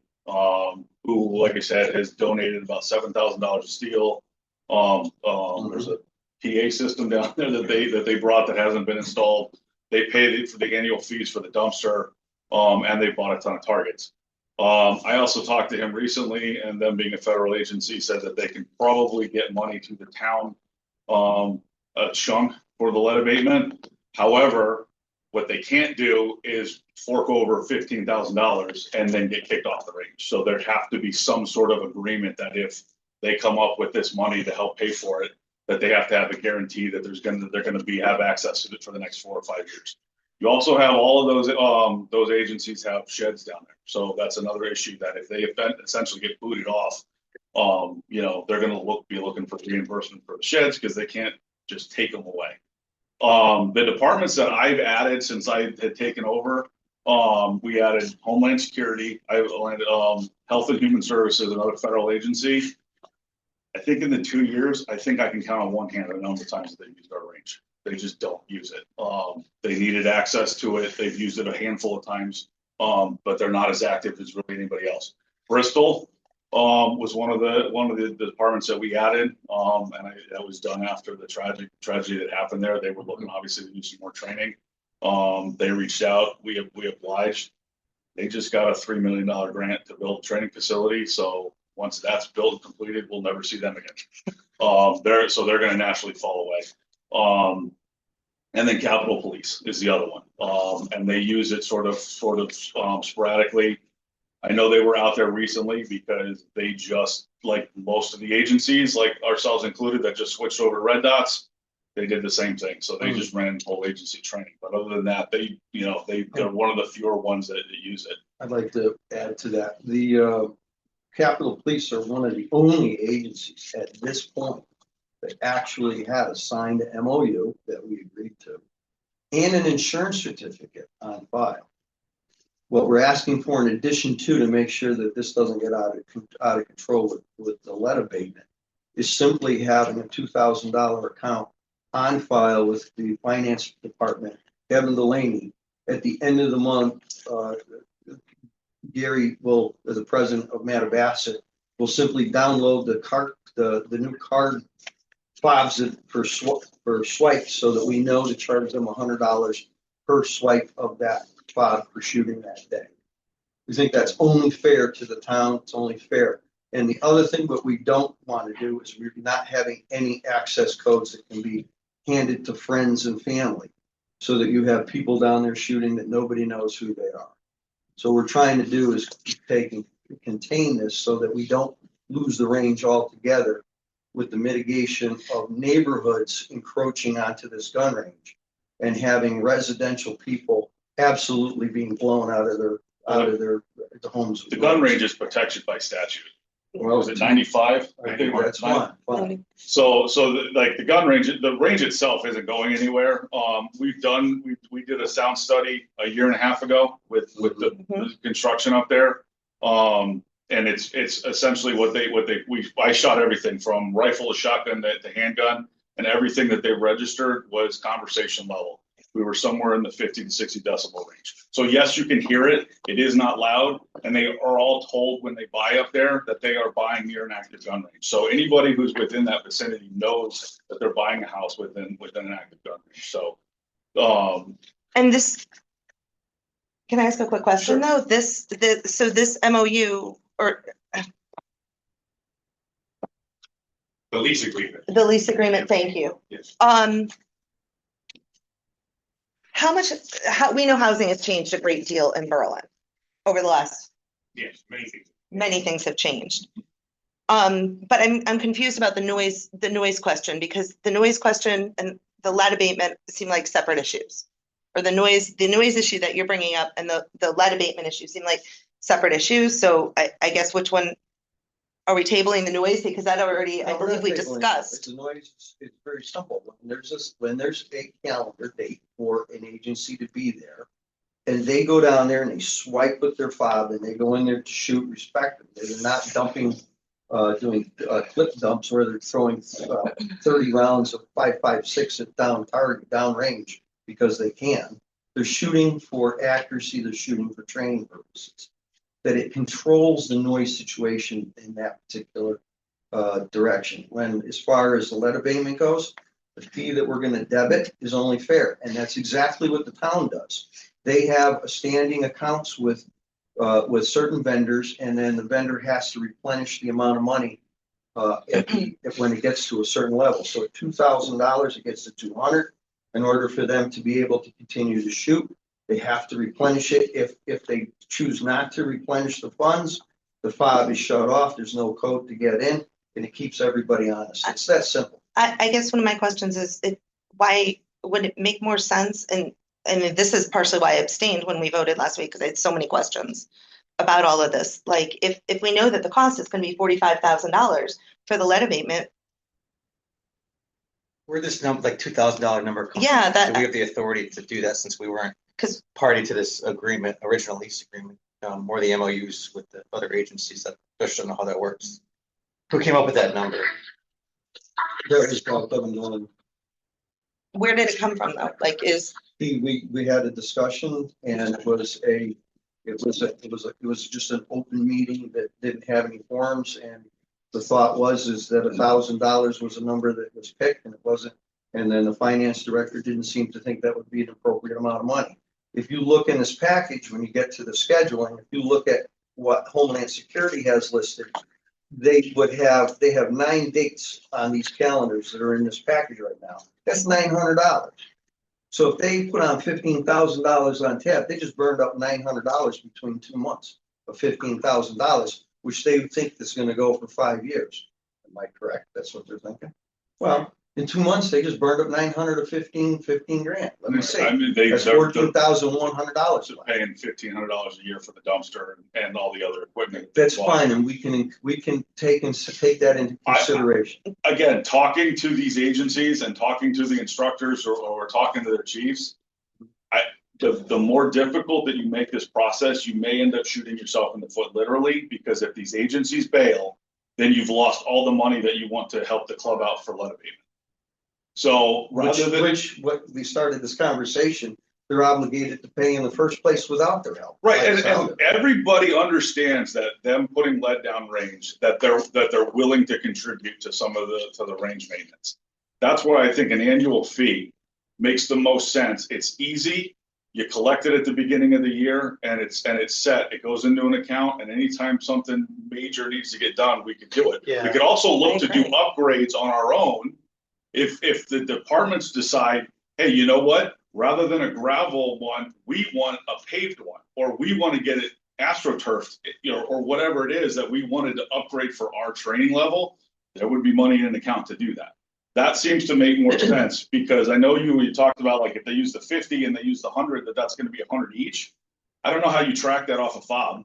who, like I said, has donated about $7,000 of steel. There's a PA system down there that they brought that hasn't been installed. They paid for the annual fees for the dumpster, and they bought a ton of targets. I also talked to him recently, and them being a federal agency said that they can probably get money to the town, a chunk for the lead abatement. However, what they can't do is fork over $15,000 and then get kicked off the range. So there have to be some sort of agreement that if they come up with this money to help pay for it, that they have to have a guarantee that they're going to have access to it for the next 4 or 5 years. You also have all of those agencies have sheds down there. So that's another issue, that if they essentially get booted off, they're going to be looking for reimbursement for the sheds because they can't just take them away. The departments that I've added since I had taken over, we added Homeland Security, Health and Human Services, another federal agency. I think in the 2 years, I think I can count on one hand the number of times that they've used our range. They just don't use it. They needed access to it. They've used it a handful of times, but they're not as active as really anybody else. Bristol was one of the departments that we added, and that was done after the tragedy that happened there. They were looking obviously to do some more training. They reached out. We obliged. They just got a $3 million grant to build a training facility. So once that's built and completed, we'll never see them again. They're going to naturally fall away. And then Capitol Police is the other one, and they use it sort of sporadically. I know they were out there recently because they just, like most of the agencies, like ourselves included, that just switched over to Red Dots. They did the same thing, so they just ran whole agency training. But other than that, they're one of the fewer ones that use it. I'd like to add to that. The Capitol Police are one of the only agencies at this point that actually had a signed MOU that we agreed to and an insurance certificate on file. What we're asking for in addition to make sure that this doesn't get out of control with the lead abatement is simply having a $2,000 account on file with the finance department. Kevin Delaney, at the end of the month, Gary will, as the president of Mattabesett, will simply download the new card fobs for swipes so that we know to charge them $100 per swipe of that fob for shooting that day. We think that's only fair to the town. It's only fair. And the other thing what we don't want to do is we're not having any access codes that can be handed to friends and family so that you have people down there shooting that nobody knows who they are. So what we're trying to do is contain this so that we don't lose the range altogether with the mitigation of neighborhoods encroaching onto this gun range and having residential people absolutely being blown out of their homes. The gun range is protected by statute. Well, Was it 95? I think that's fine. So the gun range, the range itself isn't going anywhere. We did a sound study a year and a half ago with the construction up there. And it's essentially I shot everything from rifle to shotgun to handgun, and everything that they registered was conversation level. We were somewhere in the 50 to 60 decibel range. So yes, you can hear it. It is not loud, and they are all told when they buy up there that they are buying near an active gun range. So anybody who's within that vicinity knows that they're buying a house within an active gun range. So, and this, can I ask a quick question Sure. though? So this MOU or the lease agreement. the lease agreement, thank you. Yes. How we know housing has changed a great deal in Berlin over the last, Yes, many things. many things have changed. But I'm confused about the noise question, because the noise question and the lead abatement seem like separate issues. Or the noise issue that you're bringing up and the lead abatement issue seem like separate issues. So I guess which one Are we tabling the noise? Because that already, I No, we're believe not we tabling it. discussed. The noise, it's very simple. When there's a calendar date for an agency to be there, and they go down there and they swipe with their fob and they go in there to shoot respectively. They're not dumping, doing clip dumps where they're throwing 30 rounds of 5.56 at down target, down range because they can. They're shooting for accuracy. They're shooting for training purposes. That it controls the noise situation in that particular direction. When, as far as the lead abatement goes, the fee that we're going to debit is only fair, and that's exactly what the town does. They have a standing accounts with certain vendors, and then the vendor has to replenish the amount of money when it gets to a certain level. So at $2,000, it gets to 200. In order for them to be able to continue to shoot, they have to replenish it. If they choose not to replenish the funds, the fob is shut off. There's no code to get in, and it keeps everybody honest. It's that simple. I guess one of my questions is, why would it make more sense? And this is partially why I abstained when we voted last week, because I had so many questions about all of this. Like, if we know that the cost is going to be $45,000 for the lead abatement. Where this number, like $2,000 number comes Yeah, from? that- Do we have the authority to do that since we weren't 'Cause- party to this agreement, original lease agreement, or the MOUs with the other agencies that just don't know how that works? Who came up with that number? There is no code on. Where did it come from though? Like, We had a discussion, and it was just an open meeting that didn't have any forms, and the thought is that $1,000 was a number that was picked, and it wasn't. And then the finance director didn't seem to think that would be an appropriate amount of money. If you look in this package, when you get to the scheduling, if you look at what Homeland Security has listed, they have 9 dates on these calendars that are in this package right now. That's $900. So if they put on $15,000 on tap, they just burned up $900 between 2 months of $15,000, which they think is going to go for 5 years. Am I correct? That's what they're thinking. Well, in 2 months, they just burned up 900 of 15 grand. Let me see. I mean, That's they're $14,100. paying $1,500 a year for the dumpster and all the other equipment. That's fine, and we can take that into consideration. Again, talking to these agencies and talking to the instructors or talking to their chiefs, the more difficult that you make this process, you may end up shooting yourself in the foot literally, because if these agencies bail, then you've lost all the money that you want to help the club out for lead abatement. So What we started this conversation, they're obligated to pay in the first place without their help. right, and everybody understands that them putting lead down range, that they're willing to contribute to some of the range maintenance. That's why I think an annual fee makes the most sense. It's easy. You collect it at the beginning of the year, and it's set. It goes into an account, and anytime something major needs to get done, we can do it. Yeah. We could also look to do upgrades on our own. If the departments decide, hey, you know what? Rather than a gravel one, we want a paved one, or we want to get it astroturfed, or whatever it is that we wanted to upgrade for our training level, there would be money in an account to do that. That seems to make more sense, because I know you talked about, like, if they use the 50 and they use the 100, that's going to be 100 each. I don't know how you track that off a fob.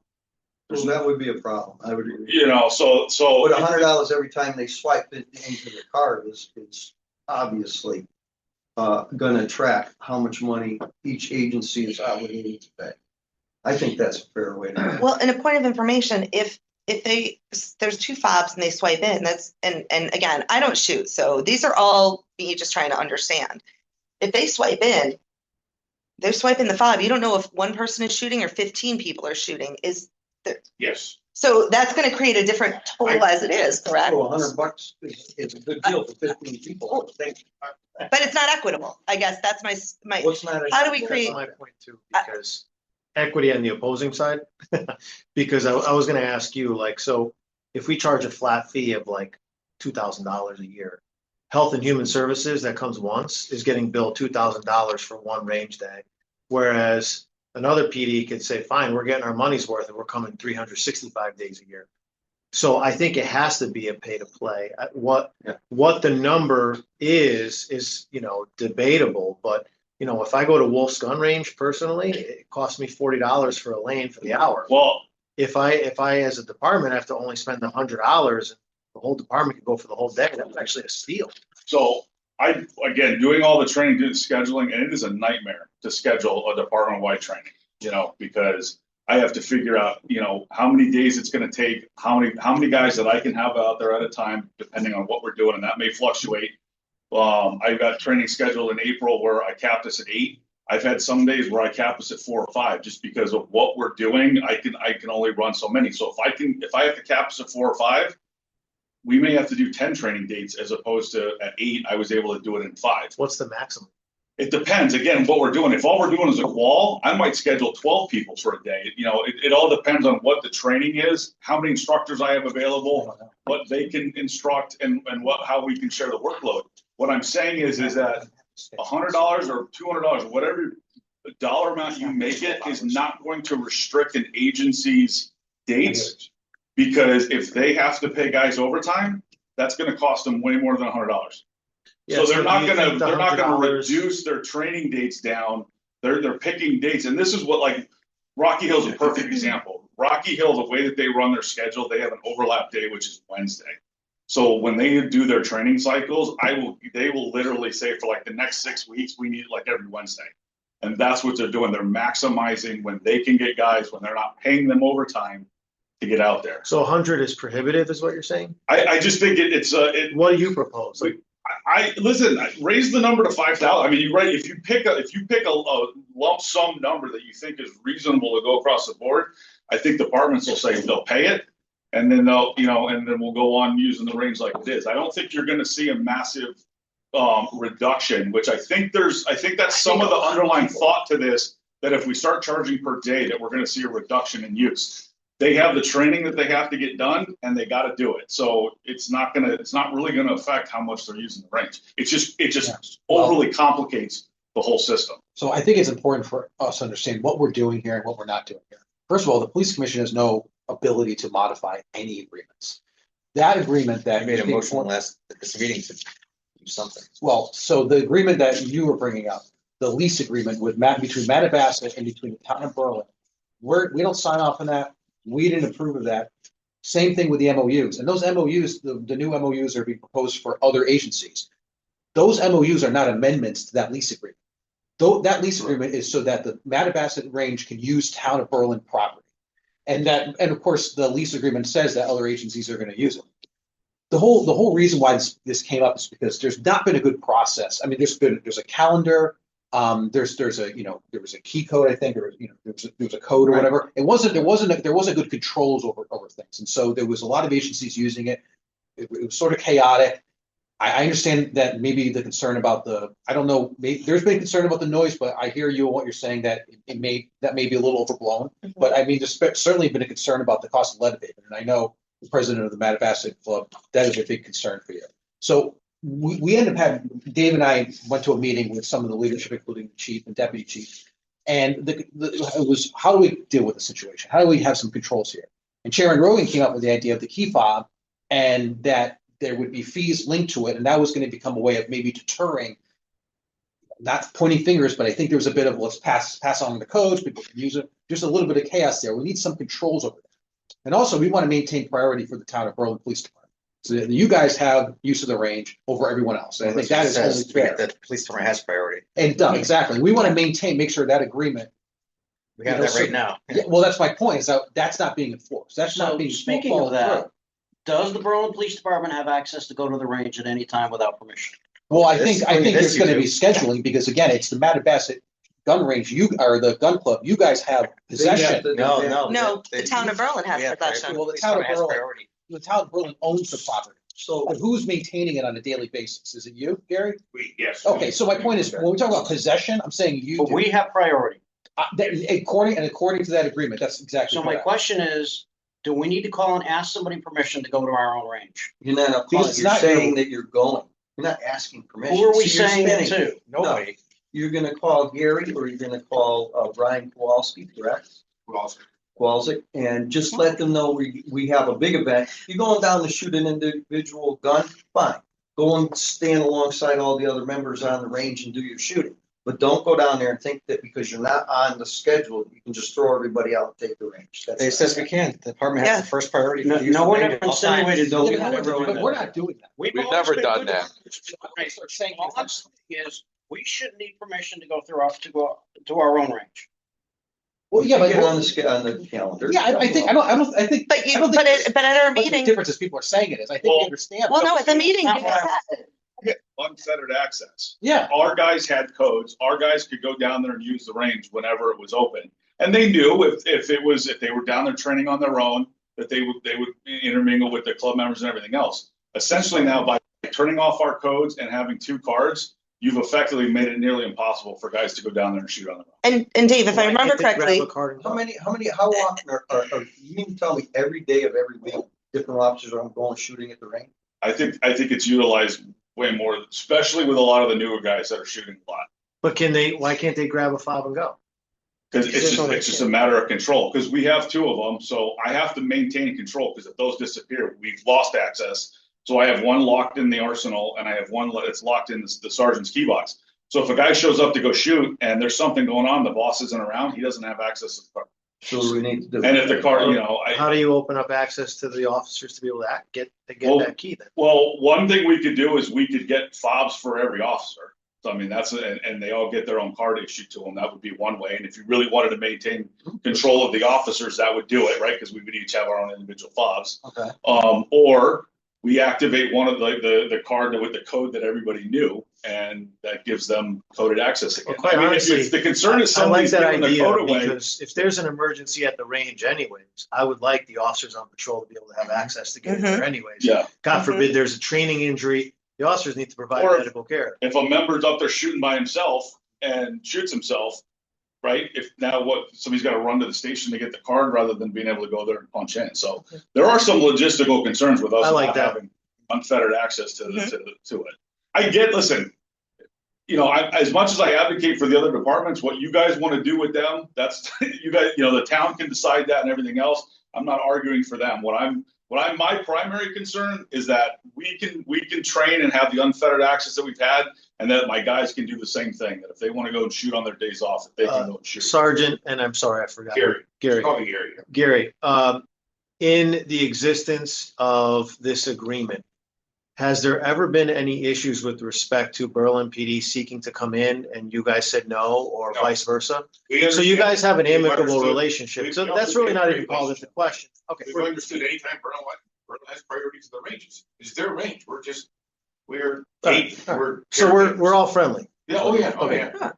Well, that would be a problem. I would agree. So But $100 every time they swipe it into the card is obviously going to track how much money each agency is obligated to pay. I think that's a fair way to. well, and a point of information, if there's 2 fobs and they swipe in, and again, I don't shoot, so these are all me just trying to understand. If they swipe in, they're swiping the fob. You don't know if one person is shooting or 15 people are shooting. Yes. So that's going to create a different total as it is, correct? So $100 is a good deal for 15 people. But it's not equitable. I guess that's my. What's not? How do we create? That's my point too, because equity on the opposing side. Because I was gonna ask you, like, so if we charge a flat fee of like $2,000 a year, Health and Human Services that comes once is getting billed $2,000 for one range day. Whereas another PD could say, fine, we're getting our money's worth and we're coming 365 days a year. So I think it has to be a pay to play. What the number is debatable, but if I go to Wolf's Gun Range personally, it costs me $40 for a lane for the hour. Well, if I, as a department, have to only spend $100, the whole department can go for the whole day, that's actually a steal. So again, doing all the training, doing scheduling, and it is a nightmare to schedule a department-wide training, because I have to figure out, how many days it's gonna take, how many guys that I can have out there at a time, depending on what we're doing, and that may fluctuate. I've got training scheduled in April where I capped us at 8. I've had some days where I cap us at 4 or 5, just because of what we're doing. I can only run so many. So if I have to cap us at 4 or 5, we may have to do 10 training dates as opposed to at 8, I was able to do it in 5. What's the maximum? It depends, again, what we're doing. If all we're doing is a qual, I might schedule 12 people for a day. It all depends on what the training is, how many instructors I have available, what they can instruct, and how we can share the workload. What I'm saying is that $100 or $200, whatever dollar amount you make it, is not going to restrict an agency's dates. Because if they have to pay guys overtime, that's gonna cost them way more than $100. Yeah, So they're not do you think the gonna $100 reduce their training dates down. They're picking dates, and this is what, like, Rocky Hill's a perfect example. Rocky Hill, the way that they run their schedule, they have an overlap day, which is Wednesday. So when they do their training cycles, they will literally say for like the next 6 weeks, we need it like every Wednesday. And that's what they're doing. They're maximizing when they can get guys, when they're not paying them overtime to get out there. So 100 is prohibitive, is what you're saying? I just think What do you propose? listen, raise the number to 5,000. I mean, if you pick a lump sum number that you think is reasonable to go across the board, I think departments will say they'll pay it. And then and then we'll go on using the range like it is. I don't think you're going to see a massive reduction, which I think that's some of the underlying thought to this, that if we start charging per day, that we're going to see a reduction in use. They have the training that they have to get done, and they got to do it. So it's not really going to affect how much they're using the range. It just overly complicates the whole system. So I think it's important for us to understand what we're doing here and what we're not doing here. First of all, the police commission has no ability to modify any agreements. That agreement that I made a motion last at this meeting to do something. Well, so the agreement that you were bringing up, the lease agreement between Matabassett and between the town of Berlin, we don't sign off on that. We didn't approve of that. Same thing with the MOUs. And those MOUs, the new MOUs are being proposed for other agencies. Those MOUs are not amendments to that lease agreement. Though that lease agreement is so that the Matabassett range can use town of Berlin property. And of course, the lease agreement says that other agencies are going to use it. The whole reason why this came up is because there's not been a good process. I mean, there's a calendar. There was a key code, I think, or there was a code or whatever. There wasn't good controls over things, and so there was a lot of agencies using it. It was sort of chaotic. I understand that maybe the concern about there's been concern about the noise, but I hear you on what you're saying, that may be a little overblown. Mm-hmm. But I mean, there's certainly been a concern about the cost of lead abatement, and I know the president of the Matabassett Club, that is a big concern for you. So we ended up Dave and I went to a meeting with some of the leadership, including the chief and deputy chief, and it was, how do we deal with the situation? How do we have some controls here? And Chairman Rogan came up with the idea of the key fob, and that there would be fees linked to it, and that was going to become a way of maybe deterring, not pointing fingers, but I think there was a bit of let's pass on the codes, people can use it. There's a little bit of chaos there. We need some controls over that. And also, we want to maintain priority for the town of Berlin Police Department. So that you guys have use of the range over everyone else. And I think that is only fair. That the police department has priority. And it does, exactly. We want to make sure that agreement. We have that right now. Yeah, well, that's my point, is that that's not being enforced. That's not being. Speaking of that, does the Berlin Police Department have access to go to the range at any time without permission? Well, I think there's going to be scheduling, because again, it's the Matabassett gun range, the gun club, you guys have possession. No, the town of Berlin has possession. Well, the town of Berlin owns the property. So who's maintaining it on a daily basis? Is it you, Gary? Yes. Okay, so my point is, when we talk about possession, I'm saying you But do. we have priority. According to that agreement, that's exactly So my correct. question is, do we need to call and ask somebody permission to go to our own range? You're not, Because you're saying that you're going. You're not asking permission. Who are we So you're saying it spinning. to? Nobody. You're gonna call Gary, or you're gonna call Brian Kowalski, correct? Kowalski, and just let them know we have a big event. You're going down to shoot an individual gun, fine. Go and stand alongside all the other members on the range and do your shooting. But don't go down there and think that because you're not on the schedule, you can just throw everybody out and take the range. That's It says we can. The department has the first priority. for No, the use no of one range ever at all times. insinuated though. But we're not doing that. We've never done that. All I'm saying is, we shouldn't need permission to go through our, to go to our own range. Well, yeah, but Get on the calendar. yeah, I think, I think. But I you, don't think but at our what the meeting, difference is people are saying it is. I think Well- they understand. well, no, at the meeting, you Not what said, Unfettered access. Yeah. Our guys had codes. Our guys could go down there and use the range whenever it was open. And they knew if they were down there training on their own, that they would intermingle with the club members and everything else. Essentially now, by turning off our codes and having 2 cards, you've effectively made it nearly impossible for guys to go down there and shoot on their own. and Dave, if I Why remember can't they grab correctly, a card and go? How often are, you mean to tell me every day of every week, different officers are going shooting at the range? I think it's utilized way more, especially with a lot of the newer guys that are shooting a lot. But why can't they grab a fob and go? Because it's just a matter of control, because we have 2 of them, so I have to maintain control, because if those disappear, we've lost access. So I have one locked in the arsenal, and I have one that's locked in the sergeant's key box. So if a guy shows up to go shoot, and there's something going on, the boss isn't around, he doesn't have access to the car. So we need to do. And if the car, How do you open up access to the officers to be able to get Well- that key then? Well, one thing we could do is we could get fobs for every officer. So I mean, and they all get their own card issued to them. That would be one way. And if you really wanted to maintain control of the officers, that would do it, right? Because we would each have our own individual fobs. Okay. Or we activate one of the card with the code that everybody knew, and that gives them coded access again. Well, quite I mean, honestly, if the concern is I like somebody's that giving the idea code away. because if there's an emergency at the range anyways, I would like the officers on patrol to be able to have access to get in there anyways. Yeah. God forbid there's a training injury, the officers need to provide Or- medical care. If a member's up there shooting by himself and shoots himself, right? If now somebody's got to run to the station to get the card rather than being able to go there and punch in. So there are some logistical concerns with us I like not that. having unfettered access to it. I get, listen, as much as I advocate for the other departments, what you guys want to do with them, that's you guys, the town can decide that and everything else. I'm not arguing for them. My primary concern is that we can train and have the unfettered access that we've had, and that my guys can do the same thing. That if they want to go and shoot on their days off, that they can go and shoot. Sergeant, and I'm sorry, I forgot. Gary. Call me Gary. Gary, in the existence of this agreement, has there ever been any issues with respect to Berlin PD seeking to come in and you guys said no, or No. vice versa? We So you understand. guys have an We've amicable understood. relationship. We've So that's really not even called into relationship. question. Okay. We've understood anytime Berlin has priority to the ranges. It's their range. We're Alright, we're. So we're all friendly. Yeah, oh yeah.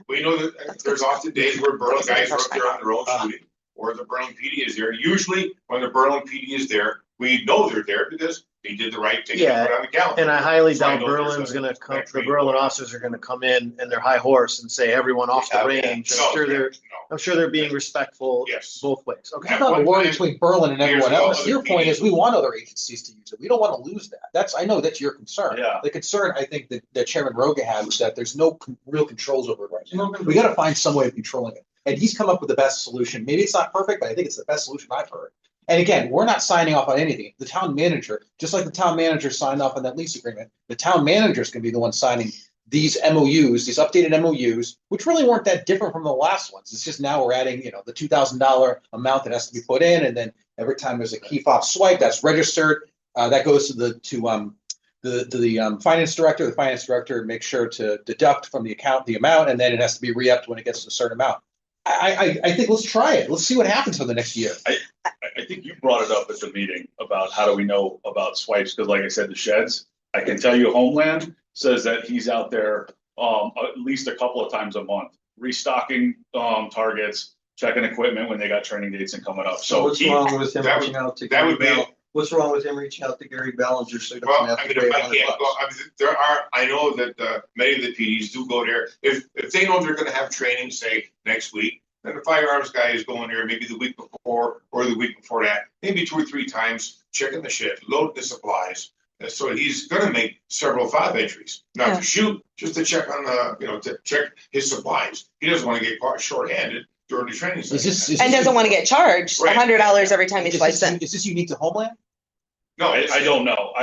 We know that there's often days where Berlin guys are up there on their own shooting, or the Berlin PD is there. Usually, when the Berlin PD is there, we know they're there because they did the right thing. Yeah, Put on the calendar. And I highly So I doubt know there's Berlin's a- gonna come, the training Berlin going on. officers are gonna come in their high horse and say, everyone off the Yeah, range. No, I'm no, sure they're being respectful yes. both ways. Okay. It's not a war One between Berlin and years everyone ago, else. other Your point PDs is we want other agencies to use it. We don't want to lose that. I know that's your concern. Yeah. The concern I think that Chairman Roga had was that there's no real controls over it right now. We got to find some way of controlling it. And he's come up with the best solution. Maybe it's not perfect, but I think it's the best solution I've heard. And again, we're not signing off on anything. The town manager, just like the town manager signed off on that lease agreement, the town manager is going to be the one signing these MOUs, these updated MOUs, which really weren't that different from the last ones. It's just now we're adding, the $2,000 amount that has to be put in, and then every time there's a key fob swipe, that's registered. That goes to the finance director. The finance director makes sure to deduct from the account the amount, and then it has to be re-upped when it gets to a certain amount. I think let's try it. Let's see what happens for the next year. I think you brought it up at the meeting about how do we know about swipes, because like I said, the sheds, I can tell you Homeland says that he's out there at least a couple of times a month, restocking targets, checking equipment when they got training dates and coming up. So what's wrong with him that would- reaching out to that Gary would be- Bell? What's wrong with him reaching out to Gary Bellinger so he doesn't Well, have I to mean, pay if I $100? can't go, I know that many of the PDs do go there. If they know they're gonna have training, say, next week, then the firearms guy is going there maybe the week before or the week before that, maybe 2 or 3 times, checking the shed, load the supplies. So he's gonna make several fob entries, not to shoot, just to check on to check his supplies. He doesn't wanna get caught shorthanded during the training session. and doesn't want to get charged Right. $100 every time he swipes in. Is this unique to Homeland? No, I don't know.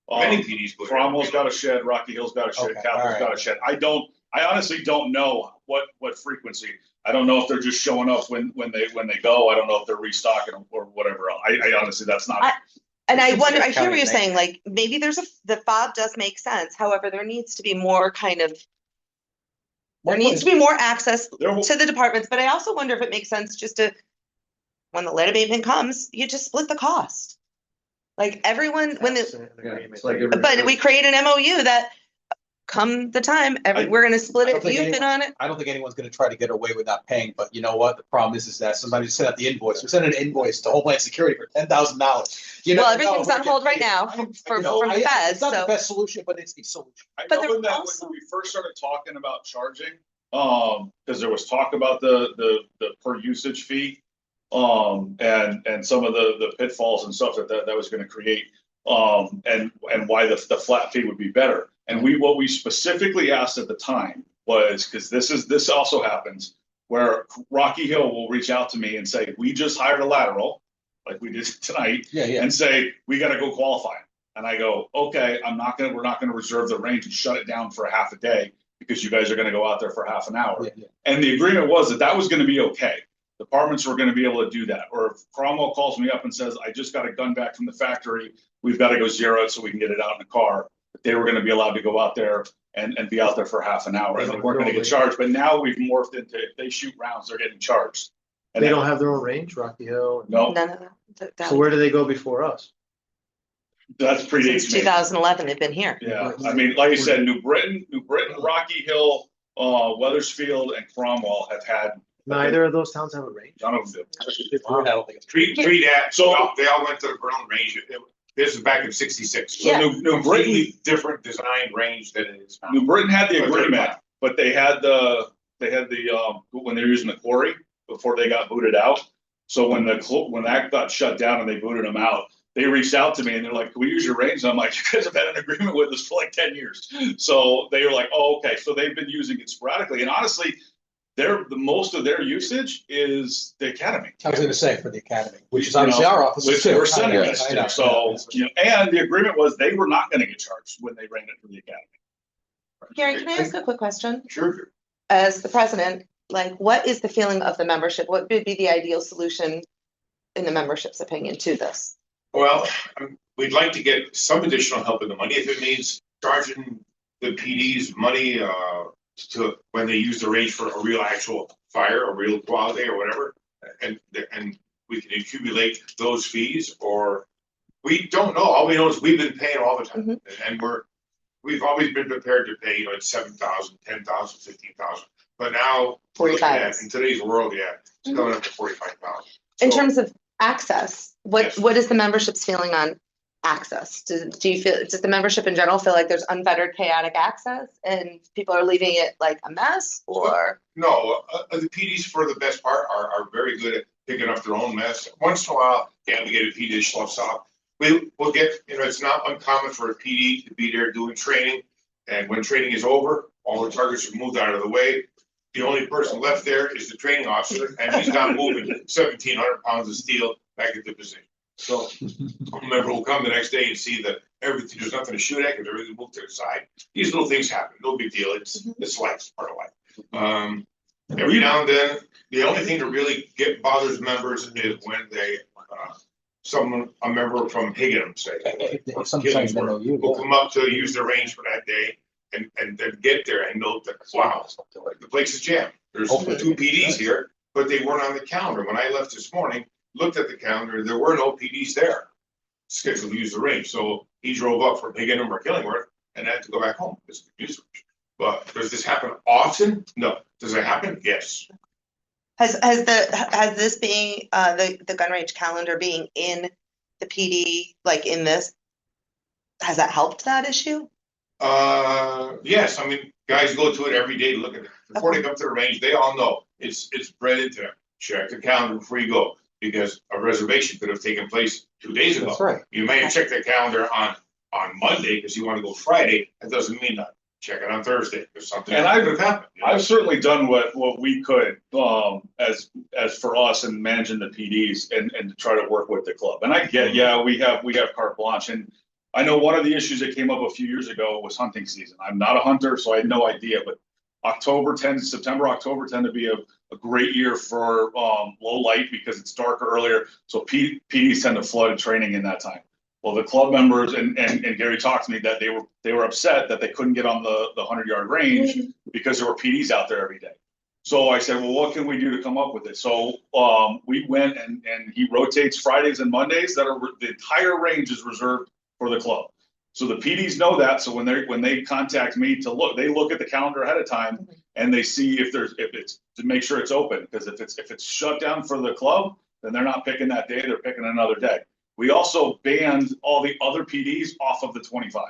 Many PDs go there. Cromwell's got a shed, Rocky Hill's got a shed, Okay, Capitol's alright. got a shed. I don't I honestly don't know what frequency. I don't know if they're just showing up when they go. I don't know if they're restocking or whatever else. I honestly, that's not. And I wonder, I hear County what you're thing. saying, like, maybe the fob does make sense. However, there needs to be more there needs to be more access to the departments, but I also wonder if it makes sense just to, when the lead abatement comes, you just split the cost. Like everyone, but we create an MOU that come the time, we're gonna split I it, don't think you've been on it. I don't think anyone's gonna try to get away with not paying, but you know what? The problem is that somebody sent out the invoice. We sent an invoice to Homeland Security for $10,000. Well, everything's on hold right now from the feds, It's not the so. best solution, but it's a solution. I But know they're when that, also- when we first started talking about charging, because there was talk about the per usage fee. And some of the pitfalls and stuff that was gonna create, and why the flat fee would be better. And what we specifically asked at the time was, because this also happens, where Rocky Hill will reach out to me and say, we just hired a lateral, like we did tonight, and say, we gotta go qualify. And I go, okay, we're not gonna reserve the range and shut it down for a half a day, because you guys are gonna go out there for half an hour. And the agreement was that was gonna be okay. Departments were gonna be able to do that. Or if Cromwell calls me up and says, I just got a gun back from the factory, we've gotta go zero it so we can get it out in the car. They were gonna be allowed to go out there and be out there for half an hour, and they weren't gonna get charged. But now we've morphed into, if they shoot rounds, they're getting charged. And They don't have their own range, Rocky Hill? No, None of that. So where do they go before us? that's predates Since me. 2011, they've been here. Yeah, I mean, like I said, New Britain, Rocky Hill, Weathersfield, and Cromwell have had. Neither of those towns have a range. None of them. I don't think it's. Three that, so they all went to the Berlin range. This is back in '66. So New Britain, Completely different design range than it is now. New Britain had the agreement, but they had when they were using the quarry before they got booted out. So when that got shut down and they booted them out, they reached out to me and they're like, can we use your range? And I'm like, you guys have had an agreement with us for like 10 years. So they were like, oh, okay. So they've been using it sporadically. And honestly, the most of their usage is the academy. I was gonna say for the academy, which is obviously our office too. We're sending I know, this I know. to. So, and the agreement was they were not gonna get charged when they ran it for the academy. Gary, can I ask a quick question? Sure. As the president, like, what is the feeling of the membership? What would be the ideal solution in the membership's opinion to this? Well, we'd like to get some additional help in the money if it means charging the PDs money to when they use the range for a real actual fire, a real quality or whatever, and we can accumulate those fees, or we don't know. All we know is we've been paying all the time, and we've always been prepared to pay, it's 7,000, 10,000, 15,000, but now 45. in today's world, it's going up to 45,000. In terms of access, what is the membership's feeling on access? Do you feel, does the membership in general feel like there's unfettered chaotic access and people are leaving it like a mess, or? No, the PDs for the best part are very good at picking up their own mess. Once in a while, we get a PD sloughs off. We'll get, it's not uncommon for a PD to be there doing training. And when training is over, all the targets are moved out of the way. The only person left there is the training officer, and he's not moving 1,700 pounds of steel back into position. So a member will come the next day and see that everything, there's nothing to shoot at because everything moved to the side. These little things happen, no big deal. It's life, part of life. Every now and then, the only thing that really bothers members is when they, a member from Higginham, say, Sometimes they know you. will come up to use the range for that day and then get there and note that, wow, the place is jammed. There's 2 PDs here, but they weren't on the calendar. When I left this morning, looked at the calendar, there were no PDs there scheduled to use the range. So he drove up from Higginham or Killingworth and had to go back home. But does this happen often? No. Does it happen? Yes. Has this being the gun range calendar being in the PD, like in this, has that helped that issue? Yes. I mean, guys go to it every day to look at it. Before they come to the range, they all know it's bred into them. Check the calendar before you go, because a reservation could have taken place 2 days ago. That's right. You may have checked the calendar on Monday because you want to go Friday. That doesn't mean that. Check it on Thursday if something And I could have happened. I've certainly done what we could, as for us and managing the PDs and to try to work with the club. And I get, we have carte blanche. And I know one of the issues that came up a few years ago was hunting season. I'm not a hunter, so I had no idea, but September, October tend to be a great year for low light because it's darker earlier. So PDs tend to flood training in that time. Well, the club members and Gary talked to me that they were upset that they couldn't get on the 100-yard range because there were PDs out there every day. So I said, well, what can we do to come up with it? So we went and he rotates Fridays and Mondays the entire range is reserved for the club. So the PDs know that. So when they contact me to look, they look at the calendar ahead of time and they see if it's to make sure it's open. Because if it's shut down for the club, then they're not picking that day, they're picking another day. We also banned all the other PDs off of the 25.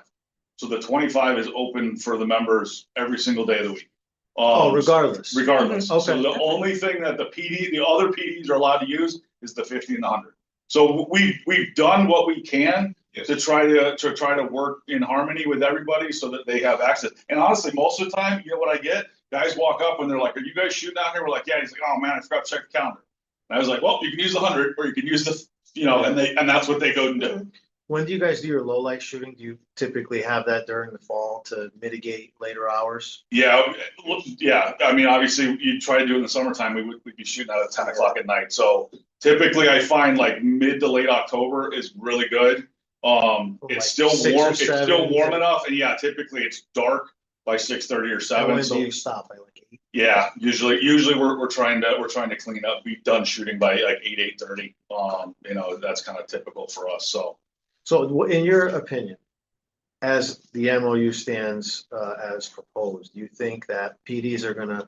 So the 25 is open for the members every single day of the week. Regardless. Regardless. Okay. So the only thing that the other PDs are allowed to use is the 50 and the 100. So we've done what we can to try to work in harmony with everybody so that they have access. And honestly, most of the time, you know what I get? Guys walk up and they're like, "Are you guys shooting out here?" We're like, "Yeah." He's like, "Oh man, I forgot to check the calendar." And I was like, "Well, you can use the 100 or you can use the, and that's what they go and do. When do you guys do your low light shooting? Do you typically have that during the fall to mitigate later hours? Yeah. I mean, obviously you try to do it in the summertime, we'd be shooting out at 10 o'clock at night. So typically I find like mid to late October is really good. It's still warm. It's still warm enough. And yeah, typically it's dark by 6:30 or 7. When do you stop? By like 8? Yeah, usually we're trying to clean up, be done shooting by like 8:30. That's kind of typical for us. So in your opinion, as the MOU stands as proposed, do you think that PDs are going to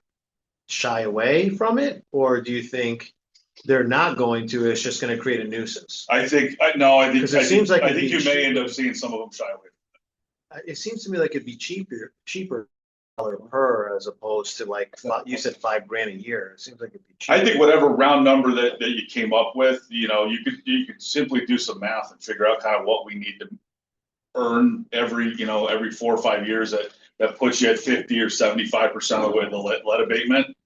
shy away from it? Or do you think they're not going to, it's just going to create a nuisance? I think you may end up seeing some of them shy away. It seems to me like it'd be cheaper per as opposed to like, you said $5,000 a year. It seems like it'd be cheaper. I think whatever round number that you came up with, you could simply do some math and figure out kind of what we need to earn every 4 or 5 years that puts you at 50 or 75% of the way the lead abatement,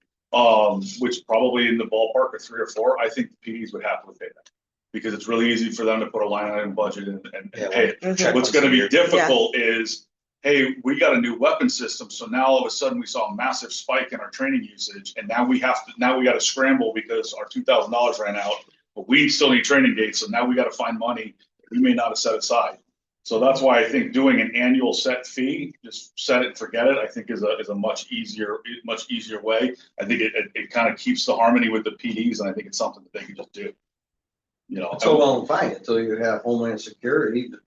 which probably in the ballpark of 3 or 4. I think the PDs would happily pay that because it's really easy for them to put a line item budget and pay it. What's going to be difficult is, hey, we got a new weapon system, so now all of a sudden we saw a massive spike in our training usage, and now we got to scramble because our $2,000 ran out, but we still need training dates, so now we got to find money we may not have set aside. So that's why I think doing an annual set fee, just set it and forget it, I think is a much easier way. I think it kind of keeps the harmony with the PDs, and I think it's something that they can just do. It's all well and fine until you have Homeland Security, the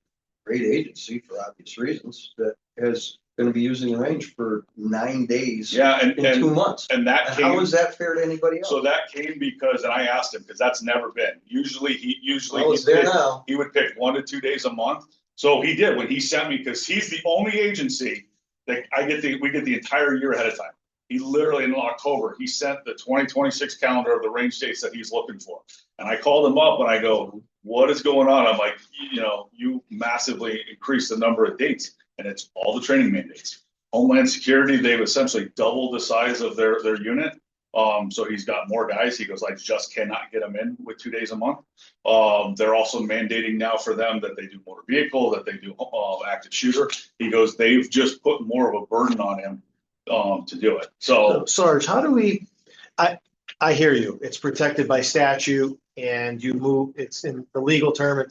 great agency for obvious reasons, that is going to be using the range for 9 days. Yeah, in 2 months. And how is that fair to anybody else? So that came because, and I asked him because that's never been. Usually he would pick 1 to 2 days a month. So he did when he sent me, because he's the only agency that we get the entire year ahead of time. He literally in October, he sent the 2026 calendar of the range dates that he's looking for. And I called him up and I go, "What is going on?" I'm like, you massively increased the number of dates, and it's all the training mandates. Homeland Security, they've essentially doubled the size of their unit. So he's got more guys. He goes, "I just cannot get them in with 2 days a month." They're also mandating now for them that they do motor vehicle, that they do active shooter. He goes, they've just put more of a burden on him to do it. So Sarge, how do we, I hear you. It's protected by statute and you move, it's in the legal term,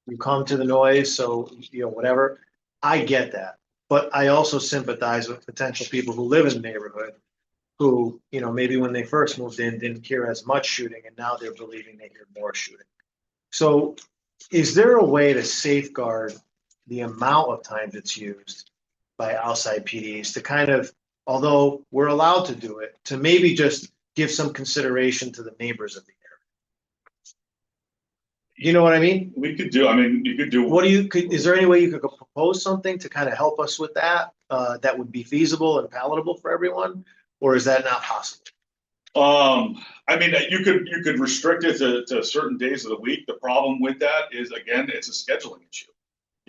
you come to the noise. So, whatever. I get that. But I also sympathize with potential people who live in the neighborhood who, maybe when they first moved in, didn't hear as much shooting and now they're believing they hear more shooting. So is there a way to safeguard the amount of times it's used by outside PDs to kind of, although we're allowed to do it, to maybe just give some consideration to the neighbors of the area? You know what I mean? you could do. Is there any way you could propose something to kind of help us with that, that would be feasible and palatable for everyone? Or is that not possible? You could restrict it to certain days of the week. The problem with that is, again, it's a scheduling issue.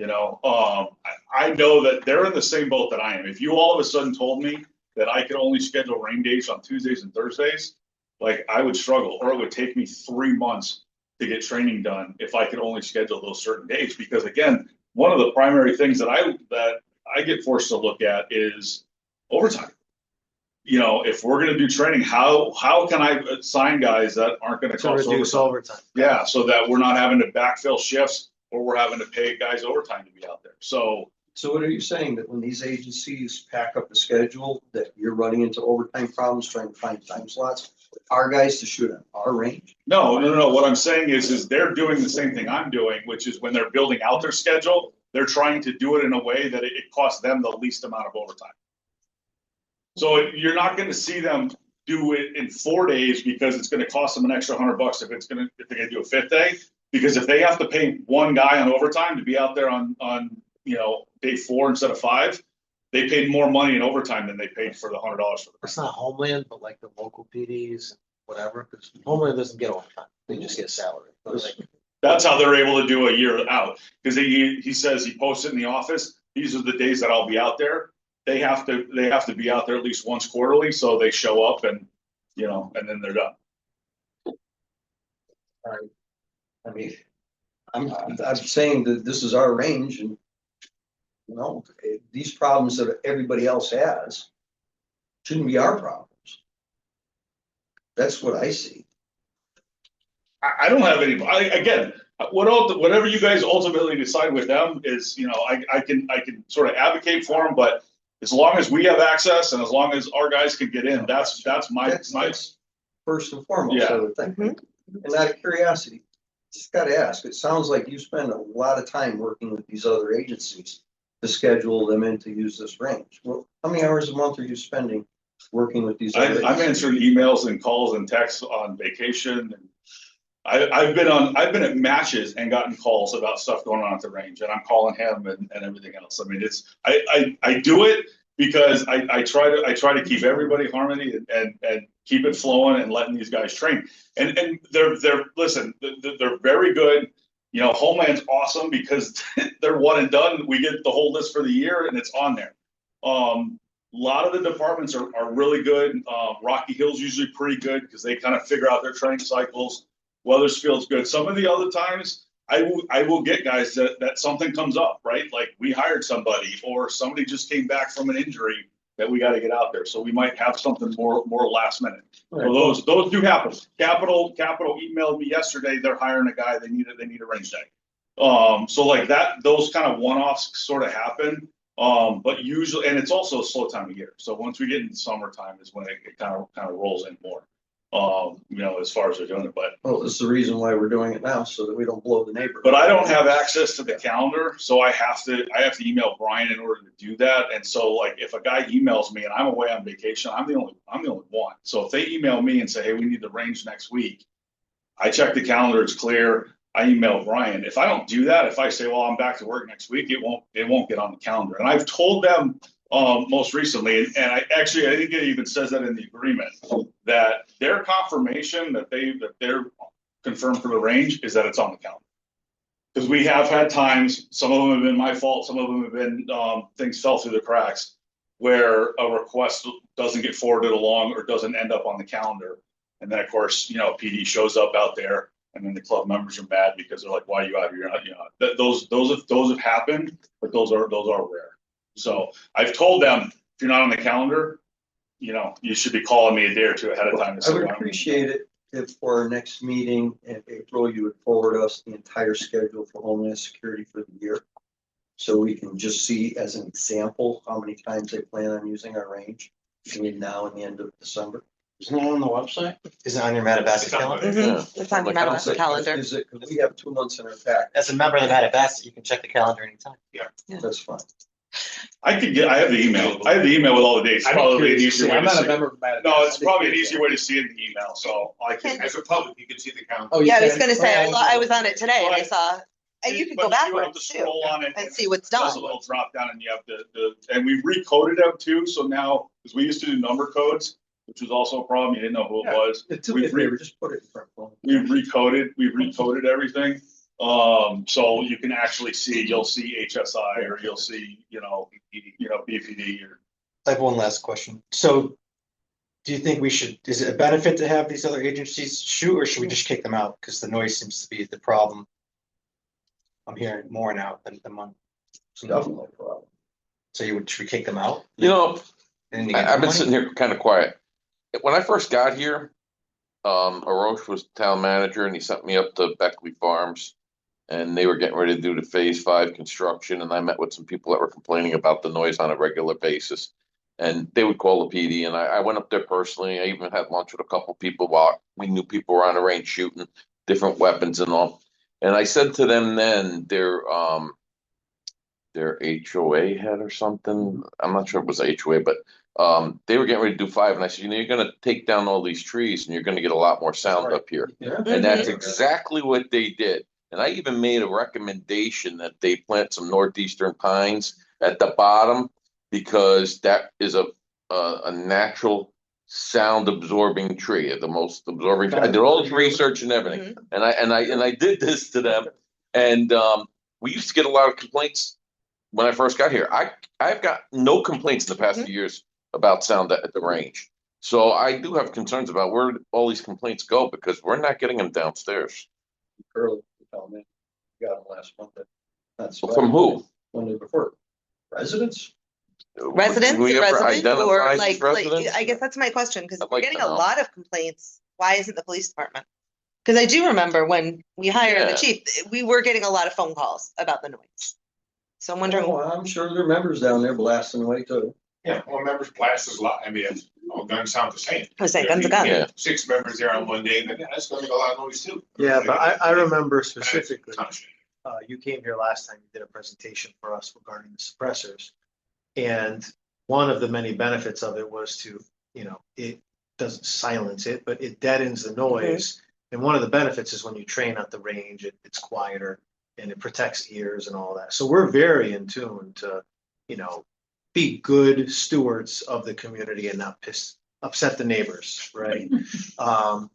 I know that they're in the same boat that I am. If you all of a sudden told me that I could only schedule rain days on Tuesdays and Thursdays, like I would struggle, or it would take me 3 months to get training done if I could only schedule those certain days. Because again, one of the primary things that I get forced to look at is overtime. you know, if we're gonna do training, how can I assign guys that aren't gonna To cost reduce overtime? overtime. Yeah, so that we're not having to backfill shifts or we're having to pay guys overtime to be out there. So So what are you saying, that when these agencies pack up the schedule, that you're running into overtime problems trying to find time slots? For our guys to shoot on our range? no. What I'm saying is they're doing the same thing I'm doing, which is when they're building out their schedule, they're trying to do it in a way that it costs them the least amount of overtime. So you're not gonna see them do it in 4 days because it's gonna cost them an extra $100 if they're gonna do a 5th day. Because if they have to pay one guy on overtime to be out there on day 4 instead of 5, they paid more money in overtime than they paid for the $100 for the. It's not Homeland, but like the local PDs, whatever, because Homeland doesn't get overtime, they just get salary. But like, That's how they're able to do a year out, because he says he posts it in the office. These are the days that I'll be out there. They have to be out there at least once quarterly, so they show up and and then they're done. I mean, I'm saying that this is our range, and these problems that everybody else has shouldn't be our problems. That's what I see. I don't have any. Again, whatever you guys ultimately decide with them is, I can sort of advocate for them, but as long as we have access and as long as our guys can get in, that's my first and foremost, I would think. And out of curiosity, just got to ask. It sounds like you spend a lot of time working with these other agencies to schedule them in to use this range. Well, how many hours a month are you spending working with these? I'm answering emails and calls and texts on vacation. And I've been at matches and gotten calls about stuff going on at the range, and I'm calling him and everything else. I mean, I do it because I try to keep everybody harmony and keep it flowing and letting these guys train. And they're very good. Homeland's awesome because they're one and done. We get the whole list for the year and it's on there. A lot of the departments are really good. Rocky Hill's usually pretty good because they kind of figure out their training cycles. Weathersfield's good. Some of the other times I will get guys that something comes up, right? Like we hired somebody or somebody just came back from an injury that we got to get out there. So we might have something more last minute. Right. So those do happen. Capital emailed me yesterday. They're hiring a guy. They need a range day. So like that, those kind of one-offs sort of happen. But usually, and it's also a slow time of year. So once we get into summertime is when it kind of rolls in more. As far as they're doing it, but this is the reason why we're doing it now, so that we don't blow the neighborhood. But I don't have access to the calendar, so I have to email Brian in order to do that. And so, like, if a guy emails me and I'm away on vacation, I'm the only one. So if they email me and say, "Hey, we need the range next week," I check the calendar; it's clear. I email Brian. If I don't do that, if I say, "Well, I'm back to work next week," it won't get on the calendar. And I've told them most recently, and I think it even says that in the agreement, that their confirmation that they're confirmed for the range is that it's on the calendar. Because we have had times, some of them have been my fault, some of them have been things fell through the cracks, where a request doesn't get forwarded along or doesn't end up on the calendar, and then of course PD shows up out there, and then the club members are mad because they're like, "Why are you out here?" Those have happened, but those are rare. So I've told them, if you're not on the calendar, you should be calling me a day or two ahead of time. I would appreciate it if for our next meeting in April, you would forward us the entire schedule for Homeland Security for the year. So we can just see as an example how many times they plan on using our range between now and the end of December. Isn't it on the website? Is it on your Mattabesset calendar? It's on the Mattabesset calendar. Is it, because we have 2 months in our pack. As a member of the Mattabesset, you can check the calendar anytime. Yeah. That's fine. I have the email. I have the email with all the dates. It's probably an easier way I'm to not a see. member of Mattabesset. No, it's probably an easier way to see it in the email. So I can. As a public, you can see the calendar. I was gonna say, I was on it today and I saw, and you can go But you have backwards to too scroll on it and see what's There's done. a little drop down, and you have and we've recoded them too. So now, because we used to do number codes, which was also a problem. You didn't know who it was. Do me a favor, just put it in front of We've recoded everything. So you can actually see, you'll see HSI or you'll see, BPD or. I have one last question. So do you think is it a benefit to have these other agencies shoot, or should we just kick them out? Because the noise seems to be the problem. I'm hearing more now than the month. Definitely a problem. So should we kick them out? And you get I've been money? sitting here kind of quiet. When I first got here, Arosh was town manager and he sent me up to Beckley Farms. And they were getting ready to do the phase 5 construction, and I met with some people that were complaining about the noise on a regular basis. And they would call the PD, and I went up there personally. I even had lunch with a couple people while we knew people were on the range shooting different weapons and all. And I said to them then, their HOA head or something. I'm not sure if it was HOA, but they were getting ready to do 5, and I said, you're going to take down all these trees, and you're going to get a lot more sound up here. And that's exactly what they did. And I even made a recommendation that they plant some northeastern pines at the bottom because that is a natural sound absorbing tree, the most absorbing. I did all this research and everything, and I did this to them. And we used to get a lot of complaints when I first got here. I've got no complaints in the past few years about sound at the range. So I do have concerns about where all these complaints go because we're not getting them downstairs. Early, me, got them last month. That's From who? When they prefer residents. Residents, We ever residents, or identify as like, residents? I guess that's my question, because I'd we're like getting to a know. lot of complaints. Why isn't the police department? Because I do remember when we hired the Yeah. chief, we were getting a lot of phone calls about the noise. So I'm wondering, Oh, I'm sure there are members down there blasting away too. Yeah, well, members blast is a lot. I mean, all guns sound the same. I was saying, guns are If you guns. get 6 members there on one day, then that's gonna make a lot of noise too. Yeah, but I remember specifically, Touch. you came here last time, you did a presentation for us regarding the suppressors. And one of the many benefits of it was to, it doesn't silence it, but it deadens the noise. And one of the benefits is when you train at the range, it's quieter and it protects ears and all that. So we're very in tune to, be good stewards of the community and not upset the neighbors, right? I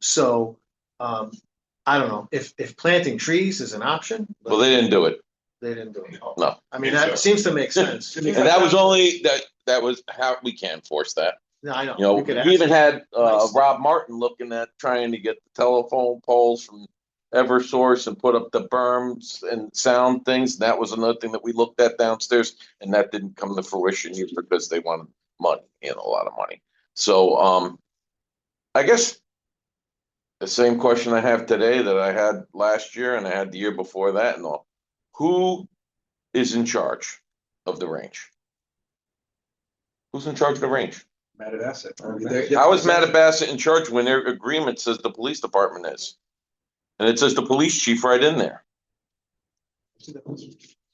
don't know if planting trees is an option. Well, they didn't do it. They didn't do it. No. I mean, that seems to make sense. And that was only that was how we can't force that. No, I know. You know, We could we even ask- had Nice. Rob Martin looking at trying to get the telephone poles from Eversource and put up the berms and sound things. That was another thing that we looked at downstairs, and that didn't come to fruition either because they wanted money, a lot of money. So I guess the same question I have today that I had last year and I had the year before that and all. Who is in charge of the range? Who's in charge of the range? Mattabesset. How is Mattabesset in charge when their agreement says the police department is? And it says the police chief right in there.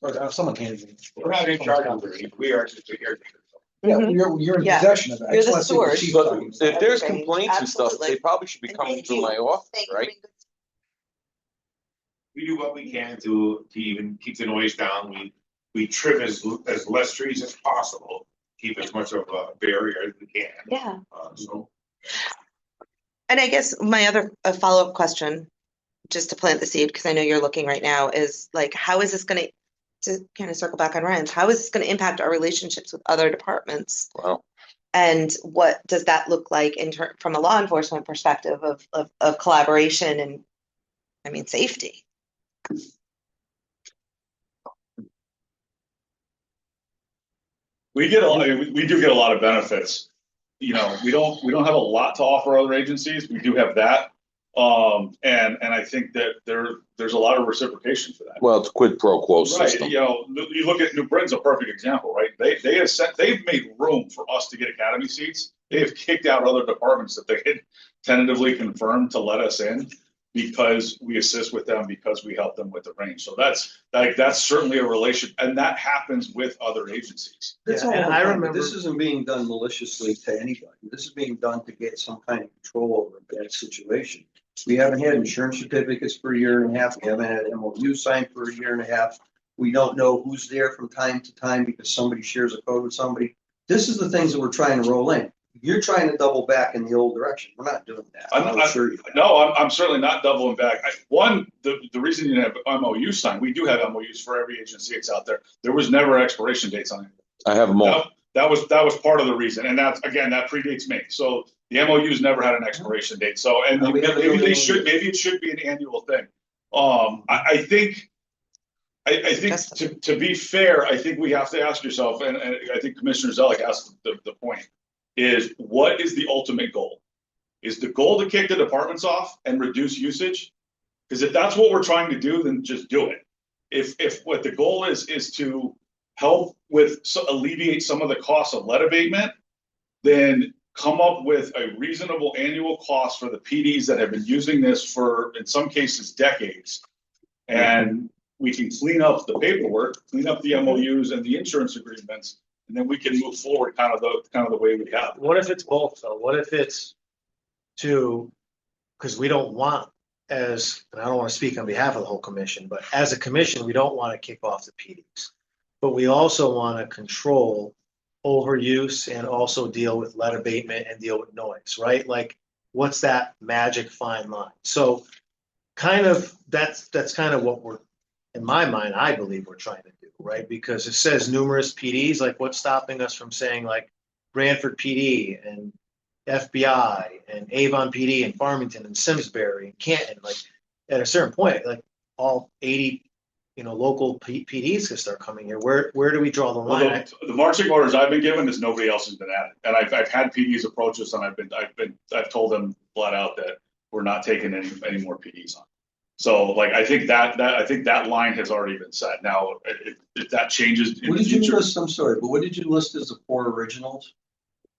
Or someone handed me. We're not in charge of it. We are just here. Yeah, you're in Yeah. possession of it. I You're just the wanna see what source. chief's But talking about. if there's Everything, complaints and stuff, absolutely. they probably should be coming through my office, right? We do what we can to even keep the noise down. We trim as less trees as possible, keep as much of a barrier as we can. Yeah. So And I guess my other follow-up question, just to plant the seed, because I know you're looking right now, is like, how is this going to kind of circle back on Ryan's, how is this going to impact our relationships with other departments? Well, And what does that look like from a law enforcement perspective of collaboration and, I mean, safety? We do get a lot of benefits. You know, we don't have a lot to offer other agencies. We do have that. And I think that there's a lot of reciprocation for that. well, it's quid pro quo Right, system. you know, you look at New Britain's a perfect example, right? They've made room for us to get academy seats. They have kicked out other departments that they had tentatively confirmed to let us in because we assist with them, because we help them with the range. So that's certainly a relation, and that happens with other agencies. That's Yeah, all and I'm I saying, remember- this isn't being done maliciously to anybody. This is being done to get some kind of control over a bad situation. We haven't had insurance certificates for a year and a half. We haven't had MOU signed for a year and a half. We don't know who's there from time to time because somebody shares a code with somebody. This is the things that we're trying to roll in. You're trying to double back in the old direction. We're not doing that. I'll assure you that. No, I'm certainly not doubling back. The reason you didn't have MOU signed, we do have MOUs for every agency that's out there. There was never expiration dates on it. I have them all. That was part of the reason, and that predates me. So the MOUs never had an expiration date. So, and No, we have maybe no maybe MOUs. it should be an annual thing. I think to be fair, I think we have to ask yourself, and I think Commissioner Zelik asked the point. is what is the ultimate goal? Is the goal to kick the departments off and reduce usage? Because if that's what we're trying to do, then just do it. If what the goal is to help with alleviate some of the costs of lead abatement, then come up with a reasonable annual cost for the PDs that have been using this for, in some cases, decades. And we can clean up the paperwork, clean up the MOUs and the insurance agreements, and then we can move forward kind of the way we have. What if it's both though? What if it's because we don't want, and I don't want to speak on behalf of the whole commission, but as a commission, we don't want to kick off the PDs. But we also want to control overuse and also deal with lead abatement and deal with noise, right? Like, what's that magic fine line? So kind of that's kind of what we're, in my mind, I believe we're trying to do, right? Because it says numerous PDs, like what's stopping us from saying like Branford PD and FBI and Avon PD and Farmington and Simsbury and Canton, like at a certain point, like all 80, local PDs can start coming here. Where do we draw the line? Well, the marching orders I've been given is nobody else has been at it. And I've had PDs approach us and I've told them flat out that we're not taking any more PDs on. So like, I think that line has already been set. Now, if that changes. What did you list? I'm sorry, but what did you list as the 4 originals?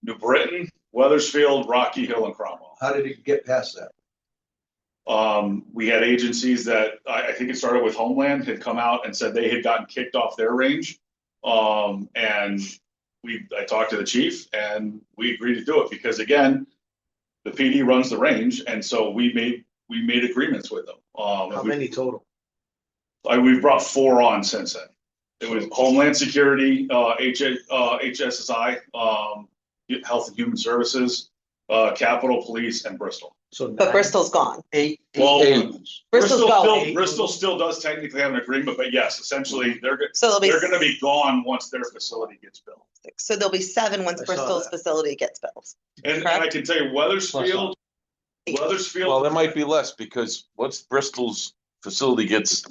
New Britain, Weathersfield, Rocky Hill, and Cromwell. How did it get past that? We had agencies that I think it started with Homeland had come out and said they had gotten kicked off their range. And I talked to the chief and we agreed to do it because again, the PD runs the range. And so we made agreements with them. How many total? We've brought 4 on since then. It was Homeland Security, HSSI, Health and Human Services, Capitol Police, and Bristol. So But Bristol's gone. 8 Well, agents. Bristol's going. Bristol still does technically have an agreement, but yes, essentially So they're gonna be gone once their facility gets built. So there'll be 7 once I saw Bristol's that. facility gets built. And Correct. I can tell you Weathersfield, Well, there might be less because once Bristol's facility gets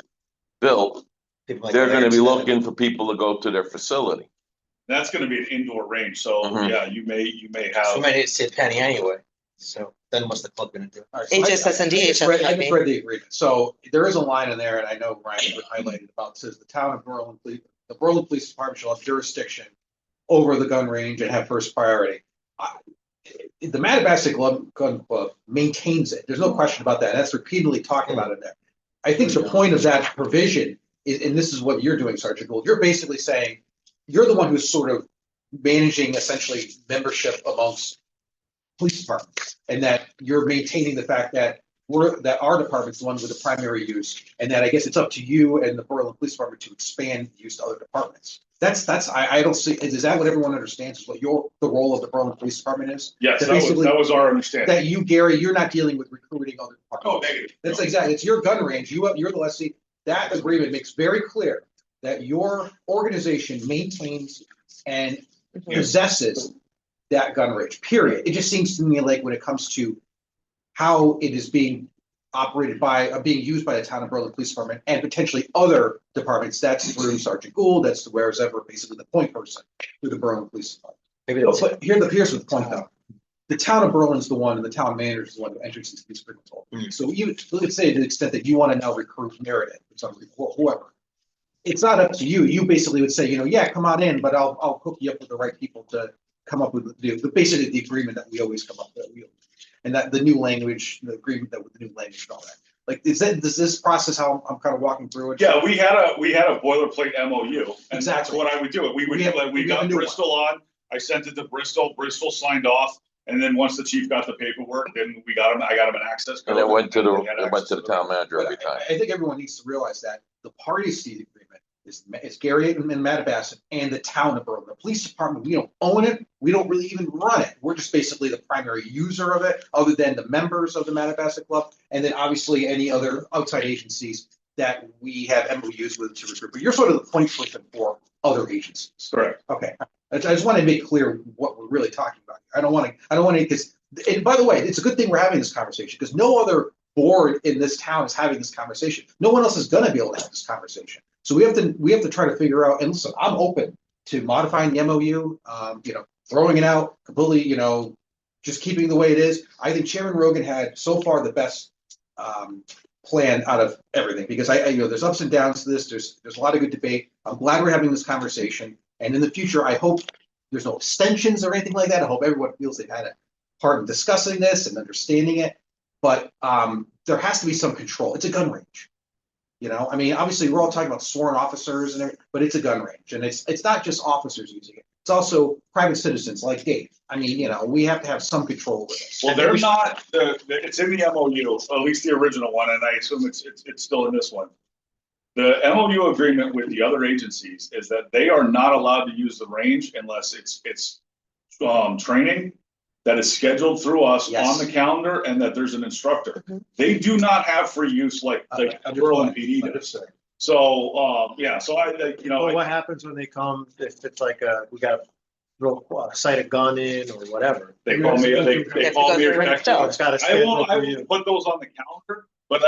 built, they're gonna be looking for people to go to their facility. that's gonna be an indoor range, so Mhm. yeah, you may So have. we might need to say penny anyway. So then what's the club gonna do? All right, so I HSS and just read- I DHS. just read the agreement. So there is a line in there, and I know Ryan would highlight it about, says the town of Berlin, the Berlin Police Department shall have jurisdiction over the gun range and have first priority. The Mattabasic Gun Club maintains it. There's no question about that. That's repeatedly talked about in there. I think the point of that provision is, and this is what you're doing, Sergeant Gould, you're basically saying, you're the one who's sort of managing essentially membership amongst police departments, and that you're maintaining the fact that our department's the one with the primary use, and that I guess it's up to you and the Berlin Police Department to expand use to other departments. I don't see, is that what everyone understands is what the role of the Berlin Police Department is? Yes, That that basically- was our understanding. That you, Gary, you're not dealing with recruiting other Oh, departments. negative. That's No. exactly, it's your gun range, you're the lessee. That agreement makes very clear that your organization maintains and possesses that gun range, period. It just seems to me like when it comes to how it is being operated being used by the town of Berlin Police Department and potentially other departments, that's through Sergeant Gould, that's where's ever basically the point person through the Berlin Police Department. Maybe No, that's but here's the point though. The town of Berlin's the one, and the town manager is the one who enters into these agreements. So you, let's say to the extent that you want to now recruit Meredith or somebody, whoever. It's not up to you. You basically would say, yeah, come on in, but I'll hook you up with the right people to come up with basically the agreement that we always come up with. And that the new language, the agreement that with the new language and all that. Like, is this process how I'm kind of walking through it? Yeah, we had a boilerplate MOU, and that's Exactly. what I would do. We We have got a new one. Bristol on, I sent it to Bristol, Bristol signed off, and then once the chief got the paperwork, then I got him an access code. And it went to and they had access the town manager every But time. I think everyone needs to realize that the parties to the agreement is Gary and Mattabasic and the town of Berlin. The police department, we don't own it. We don't really even run it. We're just basically the primary user of it, other than the members of the Mattabasic Club, and then obviously any other outside agencies that we have MOUs with to recruit. But you're sort of the point person for other agencies. Correct. Okay. I just want to make clear what we're really talking about. I don't want to, because, and by the way, it's a good thing we're having this conversation because no other board in this town is having this conversation. No one else is going to be able to have this conversation. So we have to try to figure out, and listen, I'm open to modifying the MOU, throwing it out completely, you know, just keeping it the way it is. I think Chairman Rogan had so far the best plan out of everything, because you know, there's ups and downs to this. There's a lot of good debate. I'm glad we're having this conversation. And in the future, I hope there's no extensions or anything like that. I hope everyone feels they've had a part in discussing this and understanding it. But there has to be some control. It's a gun range. You know, I mean, obviously we're all talking about sworn officers and everything, but it's a gun range, and it's not just officers using it. It's also private citizens like Dave. I mean, you know, we have to have some control over this. Well, they're not, it's in the MOU, at least the original one, and I assume it's still in this one. The MOU agreement with the other agencies is that they are not allowed to use the range unless it's training that is scheduled through us Yes. on the calendar, and that there's an instructor. They do not have free use like Berlin PD does. Understood. So, yeah, so you know. Well, what happens when they come, if it's like we got sight a gun in or whatever? They call me, they call me or text me. It's gotta I stay won't for you. put those on the calendar, but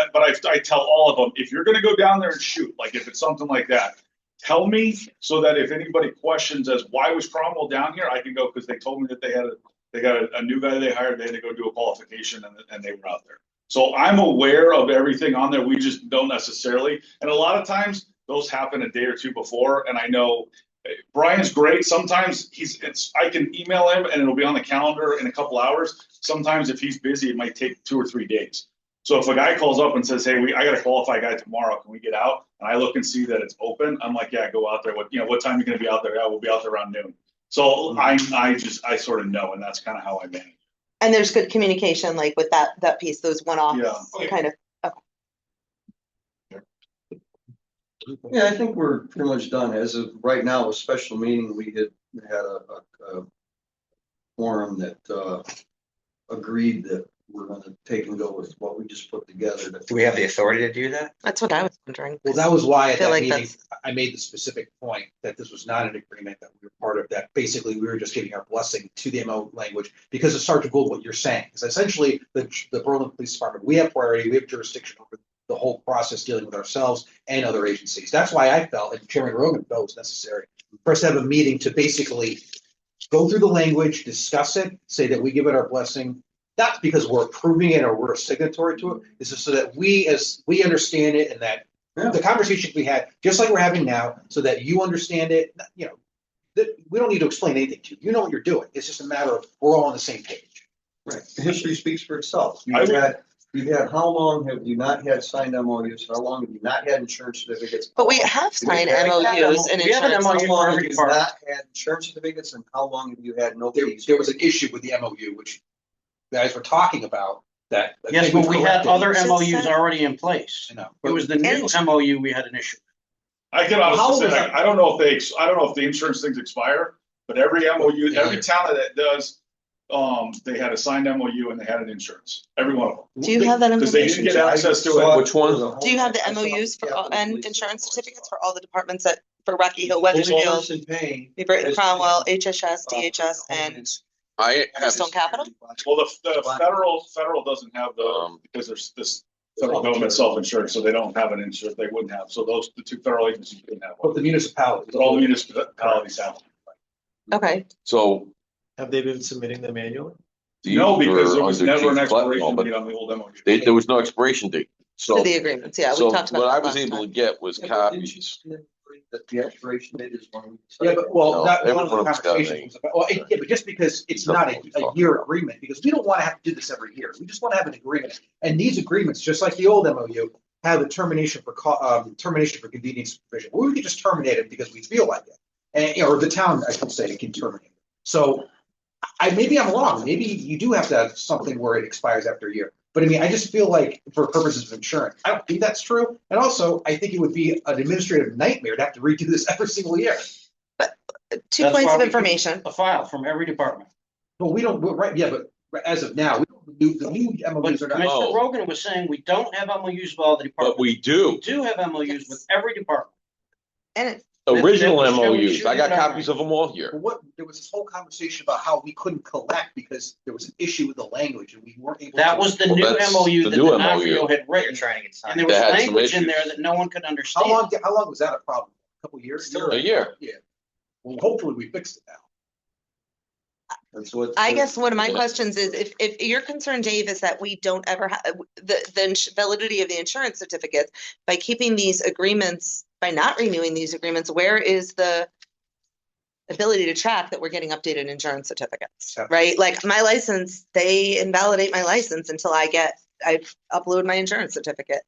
I tell all of them, if you're gonna go down there and shoot, like if it's something like that, tell me so that if anybody questions as why was Cromwell down here, I can go, because they told me that they got a new guy they hired, they had to go do a qualification, and they were out there. So I'm aware of everything on there. We just don't necessarily, and a lot of times those happen a day or two before. And I know Brian's great. Sometimes I can email him and it'll be on the calendar in a couple hours. Sometimes if he's busy, it might take 2 or 3 days. So if a guy calls up and says, hey, I got a qualified guy tomorrow, can we get out? And I look and see that it's open, I'm like, yeah, go out there. What time are you gonna be out there? Yeah, we'll be out there around noon. So I sort of know, and that's kind of how I manage. And there's good communication, like with that piece, those one-off Yeah. kind of. Yeah, I think we're pretty much done. As of right now, a special meeting, we had a forum that agreed that we're gonna take and go with what we just put together. Do we have the authority to do that? That's what I was wondering. Well, that was why at feel that like meeting, I made the specific point that this was not an agreement, that we were part of that. Basically, we were just giving our blessing to the MO language, because it's Sergeant Gould, what you're saying is essentially the Berlin Police Department, we have priority, we have jurisdiction over the whole process dealing with ourselves and other agencies. That's why I felt, and Chairman Rogan felt it was necessary for us to have a meeting to basically go through the language, discuss it, say that we give it our blessing. Not because we're approving it or we're a signatory to it. This is so that we understand it, and that the conversation we had, just like we're having now, so that you understand it. You know, that we don't need to explain anything to you. You know what you're doing. It's just a matter of we're all on the same page. Right. History speaks for itself. I would- You've had, how long have you not had signed MOUs? How long have you not had insurance certificates? But we have signed MOUs and We have an insurance. MOU How for long every have you department. not had insurance certificates, and how long have you had no There fees? was an issue with the MOU, which you guys were talking about. That I Yes, think but we've we had corrected. other Since MOUs then- already in place. I know. It was the new MOU we had an issue. I can How honestly was say, that? I don't know if the insurance things expire, but every MOU, every town that does, they had a signed MOU and they had an insurance, every one of them. Do you have that Because they information? didn't get access to it. Which one? Do you have the MOUs for and insurance certificates for all the departments for Rocky Hill, Weathersfield, Fullness and Payne. New Britain, Cromwell, HHS, DHS, and I have, Keystone Capital? Well, the federal doesn't have because there's this federal government self-insured, so they don't have an insurance, they wouldn't have. So the 2 federal agencies didn't have But one. the municipalities. But all the municipalities have. Okay, so Have they been submitting them annually? these No, because there are was under never an Chief Clinton, expiration but date on the old MOU. there was no expiration date. So, for the agreements, yeah, we so talked about what I that was last able to time. get was Yeah, but didn't you copies. agree that the expiration date is when we. Yeah, but well, No, that one of the everyone's got conversations was about, well, yeah, but just because it's not a year agreement, because we don't want to have to do this every year. We just want to have an agreement. And these agreements, just like the old MOU, have a termination for convenience provision. Well, we can just terminate it because we feel like it. And, or the town, I should say, can terminate it. So maybe I'm wrong. Maybe you do have to have something where it expires after a year. But I mean, I just feel like for purposes of insurance, I don't think that's true. And also, I think it would be an administrative nightmare to have to redo this every single year. 2 That's points why of we information. A file from every department. But we don't, right, yeah, but as of now, the new But MOUs are not. Commissioner Oh. Rogan was saying we don't have MOUs with all the But departments. we do. We do have MOUs with every department. And it- Original That was MOUs. I got shooting copies of them all here. But there was this whole conversation about how we couldn't collect because there was an issue with the language and we weren't able to. That was the Well, new that's MOU the that new D'Onofrio MOU. had written. Trying to get And there signed. was They had some language in issues. there that no one could understand. How long was that a problem? A couple years? A year. Yeah. Well, hopefully we fixed it now. That's what. I guess one of my Yeah. questions is if your concern, Dave, is that we don't ever have the validity of the insurance certificates by keeping these agreements, by not renewing these agreements, where is the ability to track that we're getting updated insurance certificates, right? Like my license, they invalidate my license until I upload my insurance certificate.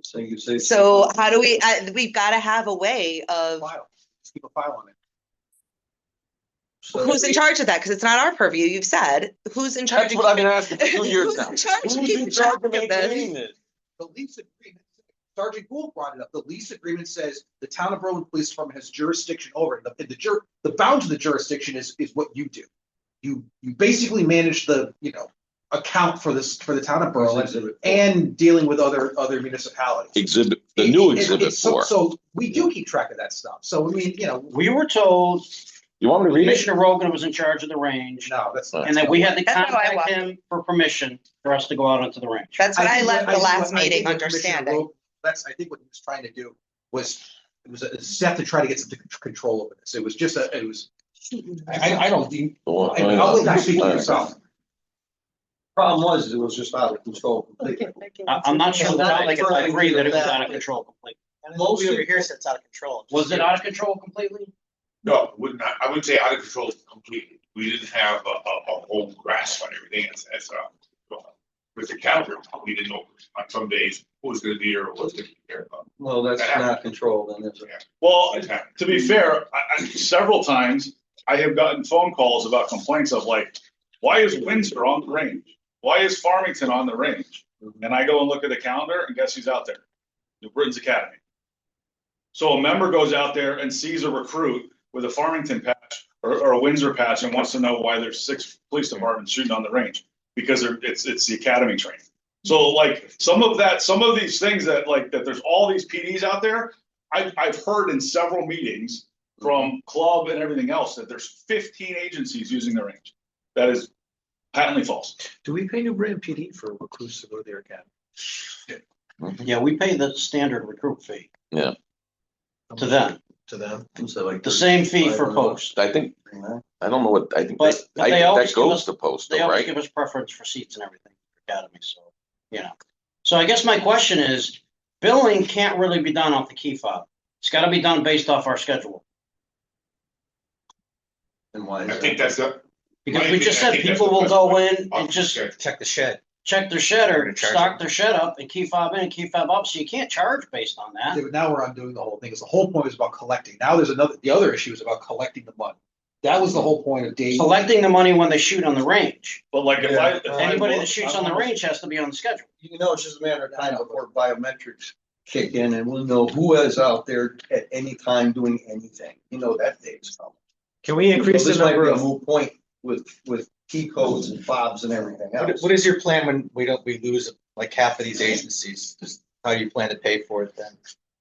So you say. So how do we've got to have a way of, File. Just keep a file on it. So- who's in charge of that? Because it's not our purview, you've said. Who's in charge? That's of what I've been keeping- asking for 2 years Who's now. in charge of Who's keeping in charge of track of this? maintaining this? The lease agreement, Sergeant Gould brought it up. The lease agreement says the town of Berlin Police Department has jurisdiction over it. The bounds of the jurisdiction is what you do. You basically manage the, account for the town of Berlin and dealing with other municipalities. Exhibit, the new It- exhibit it's so- 4. So we do keep track of that stuff. So I mean, We were told You want me to read it? Commissioner Rogan was in charge of the range no, that's not. and that we had to That's how I contact walk. him for permission for us to go out onto the range. That's what I think left what- the think last what- I think meeting what Commissioner understanding. Rogan- I think what he was trying to do was, it was a step to try to get some control over this. It was just I don't, Well, I'll let you speak for all right. yourself. Problem was, it was just out of control completely. I'm not sure that I agree that it was out of control completely. And then we over here said it's out of control. Was it out of control completely? No, would not, I wouldn't say out of control completely. We didn't have a whole grasp on everything with the calendar. We didn't know on some days who was gonna be here or was gonna be here. Well, that's not control then, is it? Well, to be fair, several times I have gotten phone calls about complaints of like, why is Windsor on the range? Why is Farmington on the range? And I go and look at the calendar and guess who's out there? New Britain's Academy. So a member goes out there and sees a recruit with a Farmington patch or a Windsor patch and wants to know why there's 6 police departments shooting on the range, because it's the academy training. So like some of these things that there's all these PDs out there, I've heard in several meetings from club and everything else that there's 15 agencies using the range. That is patently false. Do we pay New Britain PD for recruits to go to their academy? Yeah, we pay the standard recruit fee Yeah, to them, To them? So like the same fee for post. I think, I don't know what, I think But that, I they think always that give goes us- to post, They though, always right? give us preference for seats and everything for academy, so, So I guess my question is, billing can't really be done off the key fob. It's gotta be done based off our schedule. And why? I think that's a. Because we just I said think that's people the will go best in way. and just Okay. Check the shed. check their shed They're or gonna charge stock their shed up and key fob in and key fob up, so you can't charge based on that. Yeah, but now we're undoing the whole thing. Because the whole point was about collecting. Now there's the other issue is about collecting the money. That was the whole point of Dave. Collecting the money when they shoot on the range. But like if Yeah. if I Anybody look- that shoots on the range has to be on the schedule. You know, it's just a matter of time before biometrics kick in and we'll know who is out there at any time doing anything. You know, that day is coming. Can we increase the This might number be a of, moot point with key codes and fobs and everything else. What is your plan when we lose like half of these agencies? How do you plan to pay for it then?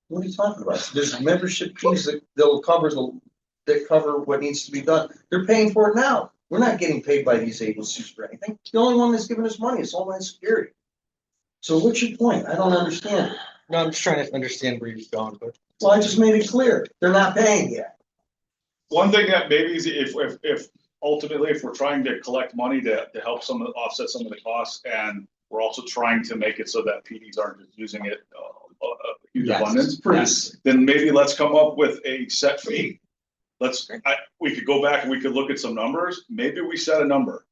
What are you talking about? There's membership fees that cover what needs to be done. They're paying for it now. We're not getting paid by these agencies for anything. The only one that's giving us money is Homeland Security. So what's your point? I don't understand. No, I'm just trying to understand where you're going, but. Well, I just made it clear. They're not paying yet. One thing that maybe is if ultimately, if we're trying to collect money to help offset some of the costs, and we're also trying to make it so that PDs aren't just using it huge Yes. abundance, Yes. then maybe let's come up with a set fee. We could go back and we could look at some numbers. Maybe we set a number.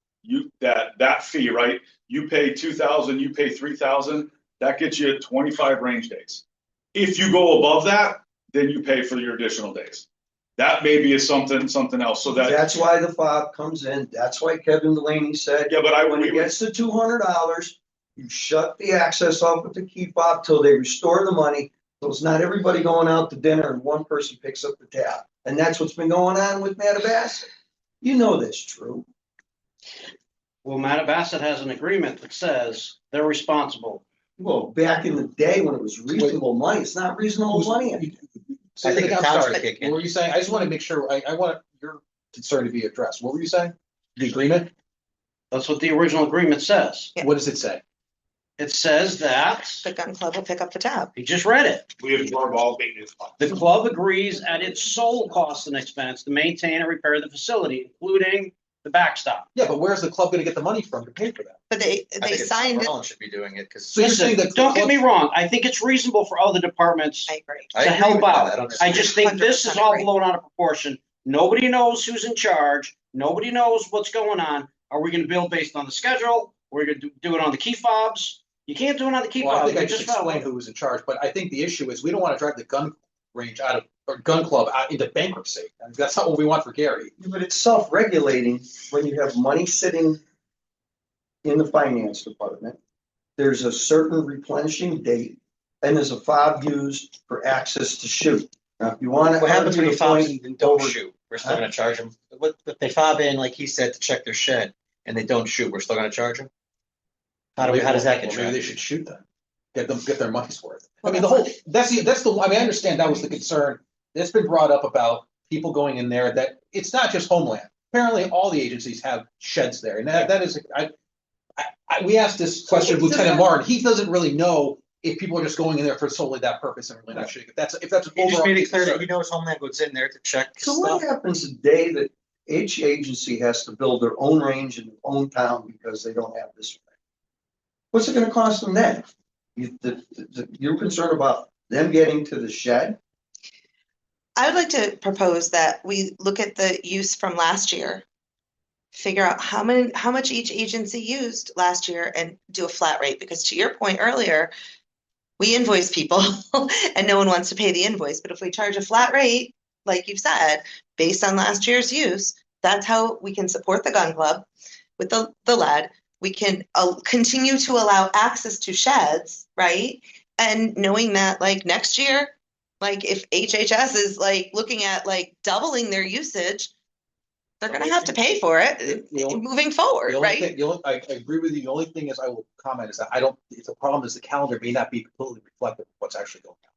That fee, right? You pay 2,000, you pay 3,000, that gets you 25 range days. If you go above that, then you pay for your additional days. That maybe is something else, so that, That's why the fob comes in. That's why Kevin Delaney said, yeah, but when it gets to $200, you shut the access off with the key fob till they restore the money. So it's not everybody going out to dinner and one person picks up the tab. And that's what's been going on with Matabassett. You know that's true. Well, Matabassett has an agreement that says they're responsible. Well, back in the day when it was reasonable money, it's not reasonable money anymore. So I think I'm the town's sorry, gonna kick in. what were you saying? I just want to make sure, I want your concern to be addressed. What were you saying? The agreement? That's what the original agreement says. Yeah. What does it say? It says that, The gun club will pick up the tab. he just read it. We absorb all maintenance costs. The club agrees at its sole cost and expense to maintain and repair the facility, including the backstop. Yeah, but where's the club gonna get the money from to pay for that? But I they think it's signed it. Rollins should be doing it, because. So you're saying Listen, that. don't get me wrong, I think it's reasonable for other departments I agree. to help out. I just think this is 100% all agree. blown out of proportion. Nobody knows who's in charge. Nobody knows what's going on. Are we gonna bill based on the schedule? We're gonna do it on the key fobs? You can't do it on the key Well, I fobs. think I We just just found explained who was in charge, but I think the issue is we don't want to drive the gun range out of, or gun club out into bankruptcy. And that's not what we want for Gary. But it's self-regulating when you have money sitting in the finance department. There's a certain replenishing date and there's a fob used for access to shoot. Now, if you want to. What happens when you fob point and don't shoot? We're still gonna charge them. What, if they fob in, like he said, to check their shed and they don't shoot, we're still gonna charge them? How does that get Well, maybe they tracked? should shoot them. Get their money's worth. I mean, that's the, I mean, I understand that was the concern. That's been brought up about people going in there, that it's not just Homeland. Apparently, all the agencies have sheds there, and that is, we asked this question of Lieutenant Martin. He doesn't really know if people are just going in there for solely that purpose and really not shooting. If that's an He just overall made it clear that concern. he knows Homeland goes in there to check So what stuff. happens the day that each agency has to build their own range in their own town because they don't have this? What's it gonna cost them then? You're concerned about them getting to the shed? I would like to propose that we look at the use from last year, figure out how much each agency used last year and do a flat rate, because to your point earlier, we invoice people and no one wants to pay the invoice, but if we charge a flat rate, like you've said, based on last year's use, that's how we can support the gun club with the lead. We can continue to allow access to sheds, right? And knowing that like next year, like if HHS is like looking at like doubling their usage, they're gonna have to pay for it moving forward, right? I agree with you. The only thing is I will comment is that it's a problem is the calendar may not be completely reflective of what's actually going on.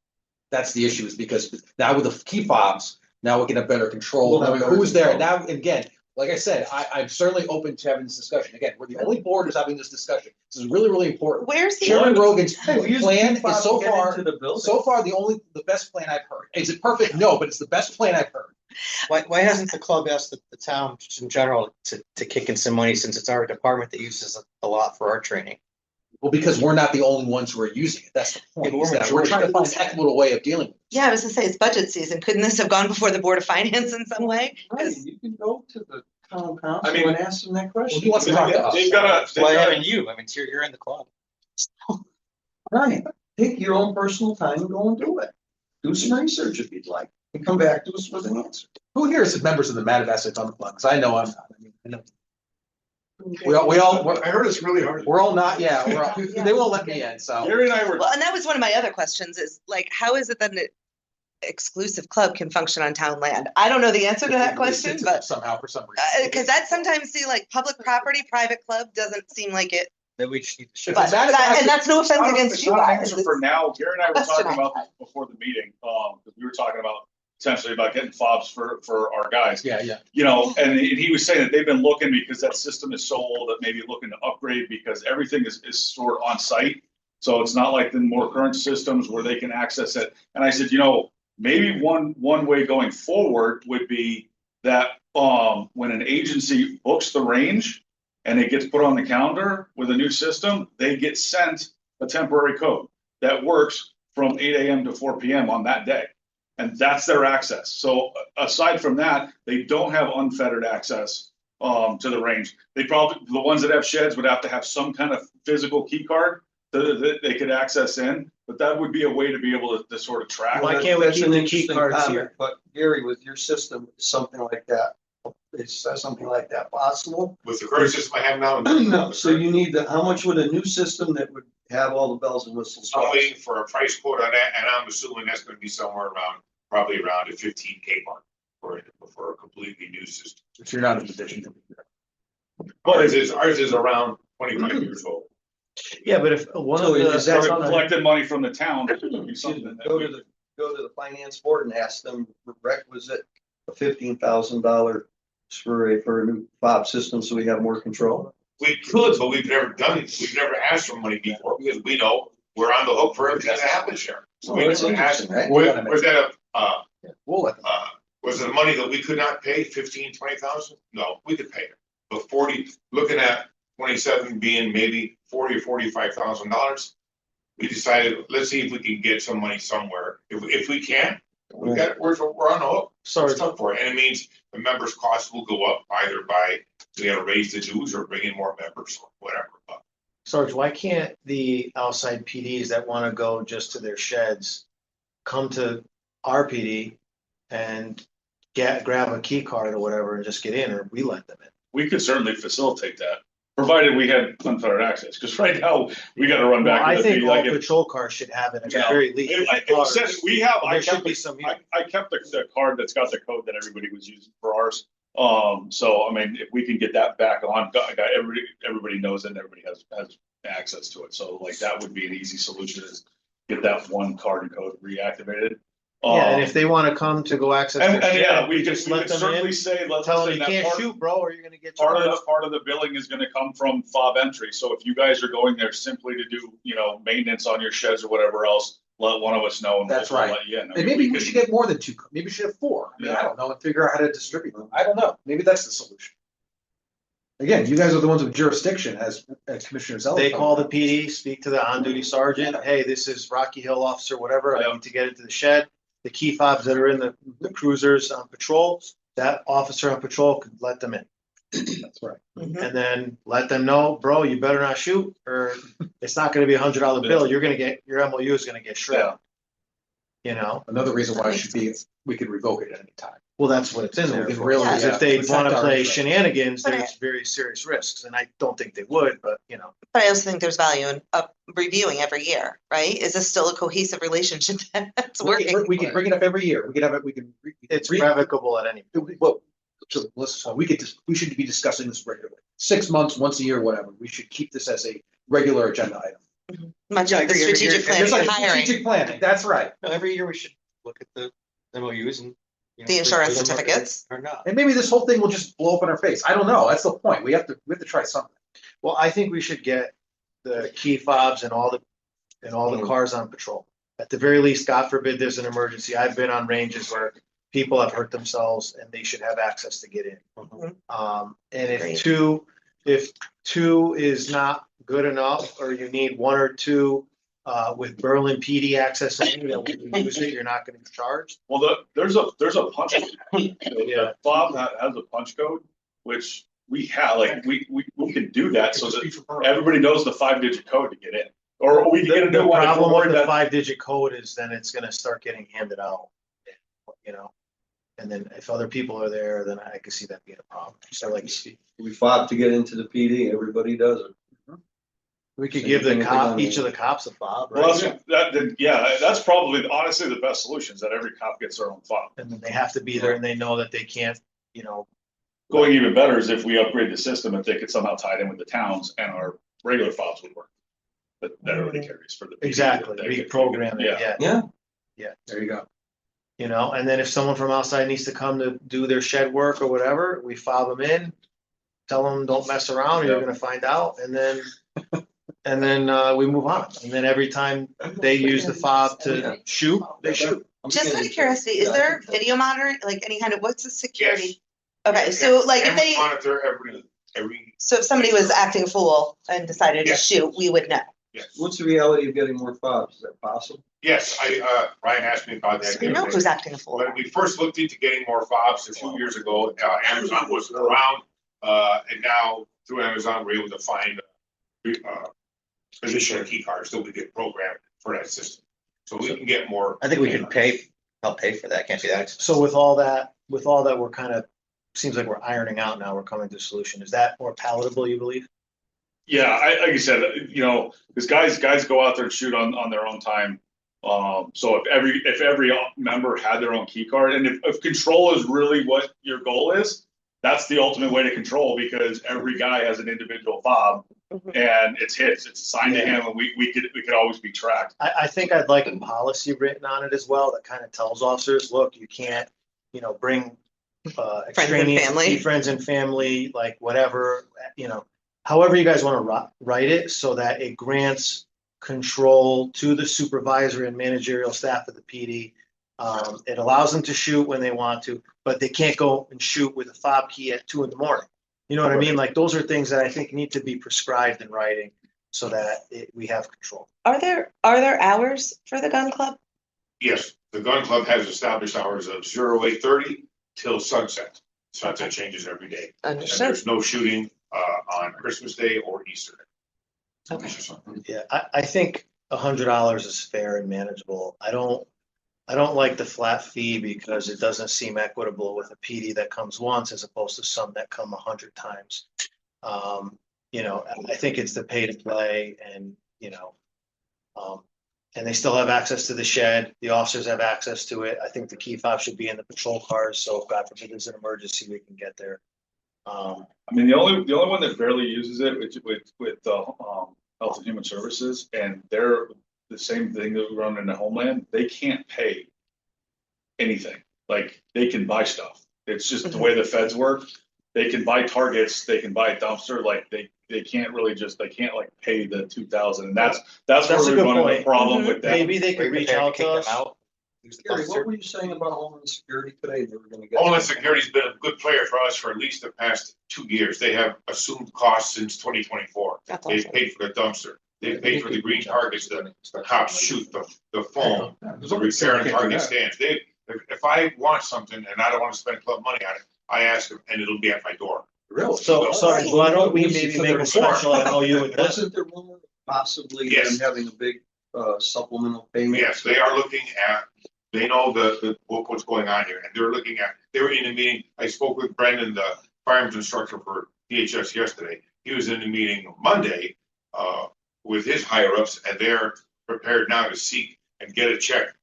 That's the issue, is because now with the key fobs, now we can have better control. We'll have Knowing better who's there. control. Now, again, like I said, I'm certainly open to having this discussion. Again, we're the only board who's having this discussion. This is really, really important. Where's the Chairman Rogan's Hey, we use plan the is so to get far, into the building. so far, the best plan I've heard. Is it perfect? No, but it's the best plan I've heard. Why hasn't the club asked the town just in general to kick in some money, since it's our department that uses a lot for our training? Well, because we're not the only ones who are using it. That's the point. Yeah, but we're is that we're trying to find an majority. equitable way of dealing with it. Yeah, I was gonna say it's budget season. Couldn't this have gone before the Board of Finance in some way? Right, you can go to the town council I mean- and ask them that Well, question. he wants to talk to us. They've got Why a, haven't you? I mean, you're in the club. Right, take your own personal time and go and do it. Do some research if you'd like, and come back to us with an answer. Who here is members of the Madawaska Gun Club? Because I know I'm not. I mean, I know. We're I heard it's really hard. all not, yeah, they won't let me in, so. Gary and I were, Well, and that was one of my other questions is like, how is it that an exclusive club can function on town land? I don't know the answer to that question, but Somehow, for some reason. because that sometimes see like public property, private club doesn't seem like it. Maybe we just need to show. But and that's no offense against it's you not an guys. answer for now. Gary and I were Question talking I about had. this before the meeting, because we were talking about potentially about getting fobs for our guys. Yeah, yeah. You know, and he was saying that they've been looking because that system is so old that maybe looking to upgrade because everything is stored on site. So it's not like the more current systems where they can access it. And I said, you know, maybe one way going forward would be that when an agency books the range and it gets put on the calendar with a new system, they get sent a temporary code that works from 8 a.m. to 4 p.m. on that day. And that's their access. So aside from that, they don't have unfettered access to the range. They probably, the ones that have sheds would have to have some kind of physical key card that they could access in, but that would be a way to be able to sort of track. Why can't we That's keep an the key interesting cards comment, here? But Gary, with your system, is something like that, is something like that possible? With the current system I have now. No, so you need how much would a new system that would have all the bells and whistles I'm cost? waiting for a price quote on that, and I'm assuming that's gonna be somewhere around, probably around the 15K mark for a completely new system. If you're not in a position to. Ours is around 25 years old. Yeah, but if one So of is that the, something- Collected money from the town would be something that Go to the finance board and ask them requisite a $15,000 for a new fob system so we have more control. We could, but we've never done it. We've never asked for money before because we know we're on the hook for everything that happens here. So we That's never asked, interesting, right? was that We'll let them. was it money that we could not pay, 15, 20,000? No, we could pay it. But 40, looking at 27 being maybe 40 or $45,000. We decided, let's see if we can get some money somewhere. If we can, we're on the hook. Sorry, Stuff for it, and it means the members' costs will go up either by, we gotta raise the dues or bring in more members or whatever. But Sarge, why can't the outside PDs that want to go just to their sheds come to our PD and grab a key card or whatever and just get in, or we let them in? We could certainly facilitate that, provided we had unfettered access, because right now, we gotta run Well, back. I to the think all like if- patrol cars should have it at the Yeah. very least. It says, we have, There should be some here. I kept the card that's got the code that everybody was using for ours. So I mean, if we can get that back on, everybody knows it and everybody has access to it. So like that would be an easy solution, is get that one card and code reactivated. Yeah, and if they want to come to go access. And their yeah, shed, we just could let them certainly in. say, let's Tell say them you that can't part- shoot, bro, or you're gonna get Part charged. of the billing is gonna come from fob entry, so if you guys are going there simply to do, maintenance on your sheds or whatever else, let one of us know and That's we'll right. let you in. I And mean, maybe we could- should get more than two, maybe we should have four. I mean, I Yeah. don't know, and figure out how to distribute them. I don't know. Maybe that's the solution. Again, you guys are the ones with jurisdiction as Commissioner Zeller. They call the PD, speak to the on-duty sergeant, hey, this is Rocky Hill officer, whatever, I need to get into the shed. The key fobs that are in the cruisers on patrol, that officer on patrol could let them in. That's right. Mhm. And then let them know, bro, you better not shoot, or it's not gonna be $100 bill, you're gonna get, your MOU is gonna get shredded. You know, Another reason why it should be, we could revoke it at any time. well, that's what it's in So we there can for. really, Because yeah, if they protect wanna our play interests. shenanigans, But there's very serious risks, and I don't think they would, but But I also think there's value in reviewing every year, right? Is this still a cohesive relationship that's working? We can bring it up every year. We could have it, we can. it's revocable at any. Well, so we should be discussing this regularly. 6 months, once a year, whatever. We should keep this as a regular agenda item. Much like the every year- strategic plan Just for like hiring, strategic planning, that's right. No, every year we should look at the MOUs and. the insurance certificates. Or not. And maybe this whole thing will just blow up in our face. I don't know. That's the point. We have to try something. Well, I think we should get the key fobs and all the cars on patrol. At the very least, God forbid there's an emergency. I've been on ranges where people have hurt themselves and they should have access to get in. And Agreed. if two is not good enough, or you need one or two with Berlin PD access only, that when you use it, you're not gonna be charged. Well, there's a punch. Yeah. Bob has a punch code, which we have, like, we can do that so that everybody knows the 5-digit code to get in. Or we can get a The new one if we're problem worried with the that. 5-digit code is then it's gonna start getting handed out, and then if other people are there, then I could see that being a problem. So like, We fob to get into the PD, everybody does it. we could So give you the think cop, on each the- of the cops a fob, Well, right? that's probably honestly the best solution, is that every cop gets their own fob. And then they have to be there and they know that they can't, Going even better is if we upgrade the system, if they could somehow tie it in with the towns and our regular fobs would work. That everybody carries for the. PD. exactly, They get- reprogram it, Yeah. yeah. There you go. And then if someone from outside needs to come to do their shed work or whatever, we fob them in. Tell them, don't mess around, or you're gonna find out, and then we move on. And then every time they use the fob to shoot, they shoot. Just out of curiosity, is there video monitoring, like any kind of, what's the security? Okay, so like if Cameras they, monitor every, so if somebody was acting a fool and decided to Yes. shoot, we would know. yes, What's the reality of getting more fobs? Is that possible? yes, Ryan asked me about that. So we know who's acting a fool. When we first looked into getting more fobs a few years ago, Amazon wasn't around, and now through Amazon, we're able to find position key cards that we get programmed for that system. So we can get more. I think we can help pay for that, can't do that. So with all that, we're kind of, seems like we're ironing out now, we're coming to a solution. Is that more palatable, you believe? Yeah, like you said, because guys go out there and shoot on their own time. So if every member had their own key card, and if control is really what your goal is, that's the ultimate way to control, because every guy has an individual fob and it's his, it's assigned to him, and we could always be tracked. I think I'd like a policy written on it as well that kind of tells officers, look, you can't, bring extraneous family. friends and family, like whatever, however you guys want to write it so that it grants control to the supervisor and managerial staff of the PD. It allows them to shoot when they want to, but they can't go and shoot with a fob key at 2 a.m. You know what I mean? Like, those are things that I think need to be prescribed in writing so that we have control. Are there hours for the gun club? Yes, the gun club has established hours of 08:30 till sunset. Sunset changes every day. And Understood. there's no shooting on Christmas Day or Easter Day. Okay. Yeah, I think $100 is fair and manageable. I don't like the flat fee because it doesn't seem equitable with a PD that comes once as opposed to some that come 100 times. You know, I think it's the pay to play and, you know, and they still have access to the shed. The officers have access to it. I think the key fob should be in the patrol cars. So if God forbid there's an emergency, we can get there. I mean, the only one that barely uses it with Health and Human Services, and they're the same thing that we run in the Homeland. They can't pay anything. Like, they can buy stuff. It's just the way the feds work. They can buy targets, they can buy a dumpster, like they can't really just, they can't like pay the 2,000. And that's That's where a we're good running the point. problem with that. Maybe they could reach out to us. Gary, what were you saying about Homeland Security today? They were gonna get. Homeland Security's been a good player for us for at least the past 2 years. They have assumed costs since 2024. That's They've awesome. paid for the dumpster. They've paid for the green targets, the cops shoot, the foam, the repair and target stands. If I want something and I don't want to spend club money on it, I ask them and it'll be at my door. Really? So, sorry, why don't we maybe make a special MOU with them? Wasn't there rumor possibly them Yes. having a big supplemental payment? Yes, they are looking at, they know what's going on here, and they're looking at, they were in a meeting, I spoke with Brendan, the firearms instructor for DHS yesterday. He was in the meeting Monday, with his higher ups, and they're prepared now to seek and get a check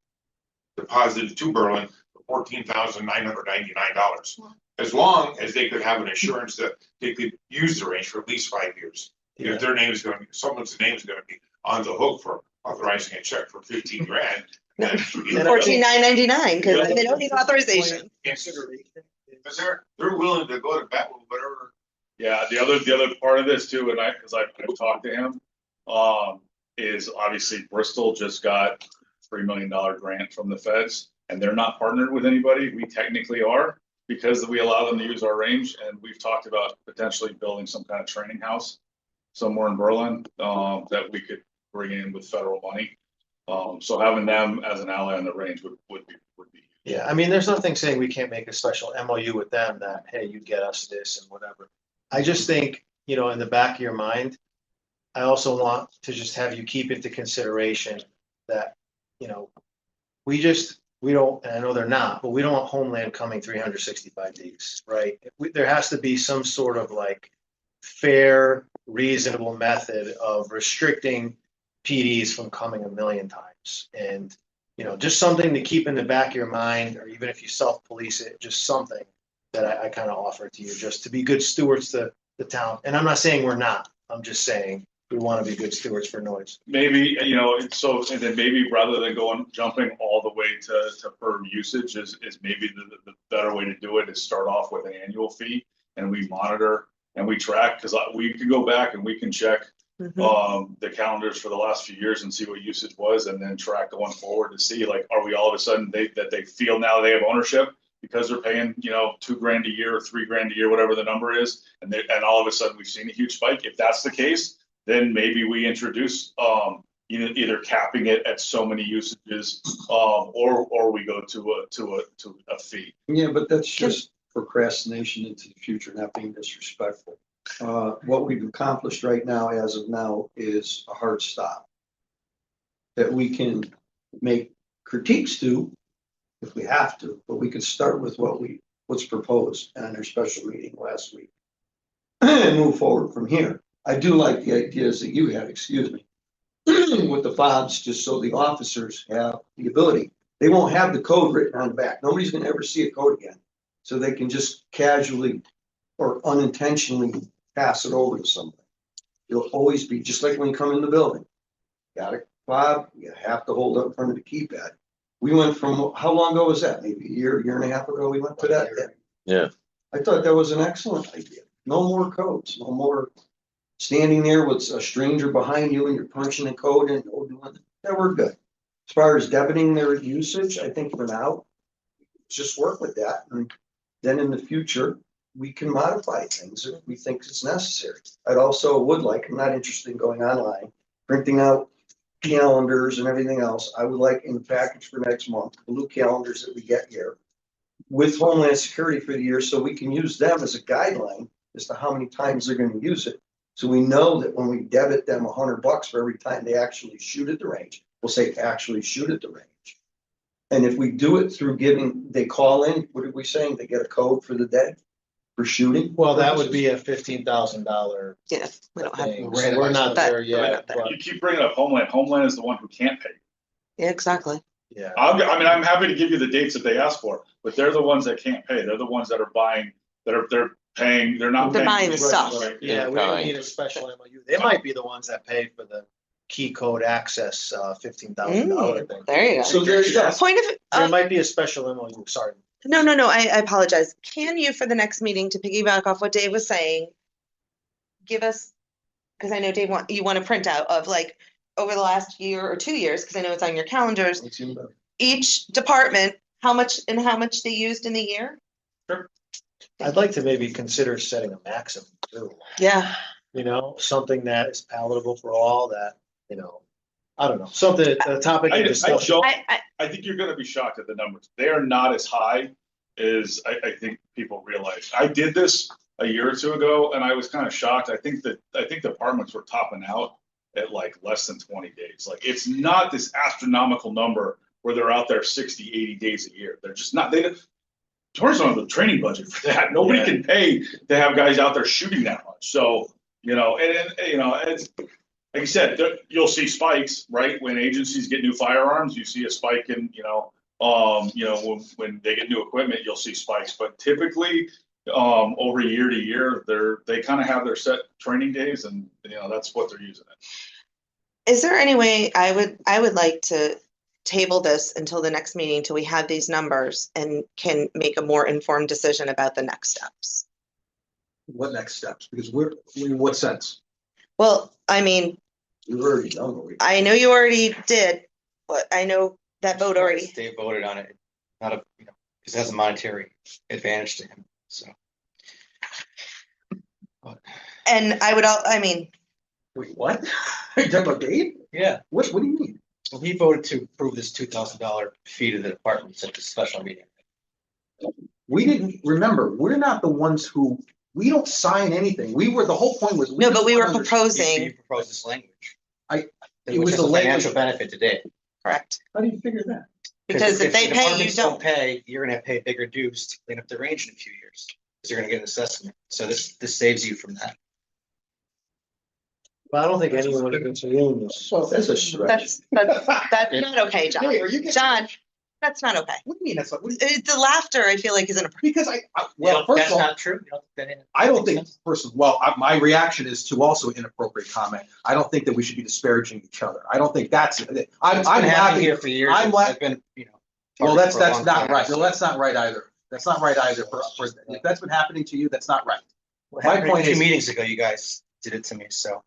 deposited to Berlin for $14,999. As long as they could have an assurance that they could use the range for at least 5 years. If their name is going to be, someone's name is going to be on the hook for authorizing a check for 15 grand. then, you know, $14,999 because they don't need authorization. Because they're willing to go to bat with whatever. Yeah, the other part of this too, and because I've talked to him, is obviously Bristol just got $3 million grant from the feds, and they're not partnered with anybody. We technically are, because we allow them to use our range, and we've talked about potentially building some kind of training house somewhere in Berlin, that we could bring in with federal money. So having them as an ally on the range would be. Yeah, I mean, there's nothing saying we can't make a special MOU with them that, hey, you get us this and whatever. I just think, you know, in the back of your mind, I also want to just have you keep into consideration that, you know, we don't, and I know they're not, but we don't want Homeland coming 365 days, right? There has to be some sort of like fair, reasonable method of restricting PDs from coming a million times. And, you know, just something to keep in the back of your mind, or even if you self-police it, just something that I kind of offer to you, just to be good stewards to the town. And I'm not saying we're not, I'm just saying we want to be good stewards for noise. Maybe, you know, and then maybe rather than jumping all the way to per usage is maybe the better way to do it is start off with an annual fee, and we monitor and we track, because we can go back and we can check the calendars for the last few years and see what usage was, and then track going forward to see, like, are we all of a sudden that they feel now they have ownership because they're paying, you know, $2,000 a year or $3,000 a year, whatever the number is, and all of a sudden we've seen a huge spike. If that's the case, then maybe we introduce either capping it at so many usages, or we go to a fee. Yeah, but that's just procrastination into the future, not being disrespectful. What we've accomplished right now, as of now, is a hard stop that we can make critiques to if we have to, but we could start with what's proposed on our special meeting last week and move forward from here. I do like the ideas that you had, excuse me, with the fobs, just so the officers have the ability. They won't have the code written on the back. Nobody's gonna ever see a code again. So they can just casually or unintentionally pass it over to somebody. It'll always be, just like when you come in the building. Got a fob, you have to hold up in front of the keypad. We went from, how long ago was that? Maybe a year and a half ago, we went to that. Yeah. I thought that was an excellent idea. No more codes, no more standing there with a stranger behind you and you're punching a code and that we're good. As far as debiting their usage, I think for now, just work with that. And then in the future, we can modify things if we think it's necessary. I'd also would like, I'm not interested in going online, printing out calendars and everything else. I would like in the package for next month, blue calendars that we get here with Homeland Security for the year, so we can use them as a guideline as to how many times they're gonna use it. So we know that when we debit them $100 for every time they actually shoot at the range, we'll say actually shoot at the range. And if we do it through giving, they call in, what are we saying? They get a code for the day for shooting? Well, that would be a $15,000 Yeah, we don't have. thing. So we're not That- there yet, but You keep bringing up Homeland. Homeland is the one who can't pay. Yeah, exactly. yeah. I'm happy to give you the dates that they asked for, but they're the ones that can't pay. They're the ones that are buying, they're paying, they're not They're paying. buying the stuff. Right. Yeah, we don't need a special MOU. They might be the ones that pay for the key code access, $15,000 thing. There you go. So there you go. Point There of, might be a special MOU, sorry. no, I apologize. Can you, for the next meeting, to piggyback off what Dave was saying, give us, because I know Dave you want a printout of like over the last year or 2 years, because I know it's on your calendars, each department, how much they used in the year? I'd like to maybe consider setting a maximum too. Yeah. You know, something that is palatable for all that, you know, I don't know, something, a topic of discussion. I think you're gonna be shocked at the numbers. They are not as high as I think people realize. I did this a year or two ago and I was kind of shocked. I think departments were topping out at like less than 20 days. Like, it's not this astronomical number where they're out there 60, 80 days a year. They're just not, Torrance don't have the training budget for that. Nobody can pay to have guys out there shooting that much. So, you know, and you know, it's, like I said, you'll see spikes, right? When agencies get new firearms, you see a spike in, when they get new equipment, you'll see spikes. But typically, over year to year, they kind of have their set training days, and that's what they're using it. Is there any way I would like to table this until the next meeting, till we have these numbers and can make a more informed decision about the next steps? What next steps? Because in what sense? Well, I mean, You've already done what we. I know you already did, but I know that vote already. They voted on it, not because it has a monetary advantage to him, so. And I mean, Wait, what? Are you talking about Dave? Yeah, What do you mean? well, he voted to approve this $2,000 fee to the departments at the special meeting. We didn't, remember, we're not the ones who, we don't sign anything. The whole point was. no, but we were You proposing, proposed this language. It Which was is the a financial language. benefit today. correct? How do you figure that? Because if they the pay, you departments don't. pay, you're gonna have to pay bigger dues to clean up the range in a few years. Because you're gonna get an assessment. So this saves you from that. But I don't think anyone in this room is. Well, that's a stretch. That's not okay, John. Hey, are you getting- John, that's not okay. What do you mean that's not? The laughter, I feel like, is inappropriate. Because well, first That's of all, not true. You don't think that I don't makes think, sense? first of all, my reaction is to also inappropriate comment. I don't think that we should be disparaging each other. I don't think that's, I'm It's been happening laughing. here for years. I'm I've been, Well, targeted that's for a long not time, right. so- No, that's not right either. That's not right either. If that's been happening to you, that's not right. What my happened point 2 is- meetings ago, you guys did it to me, so.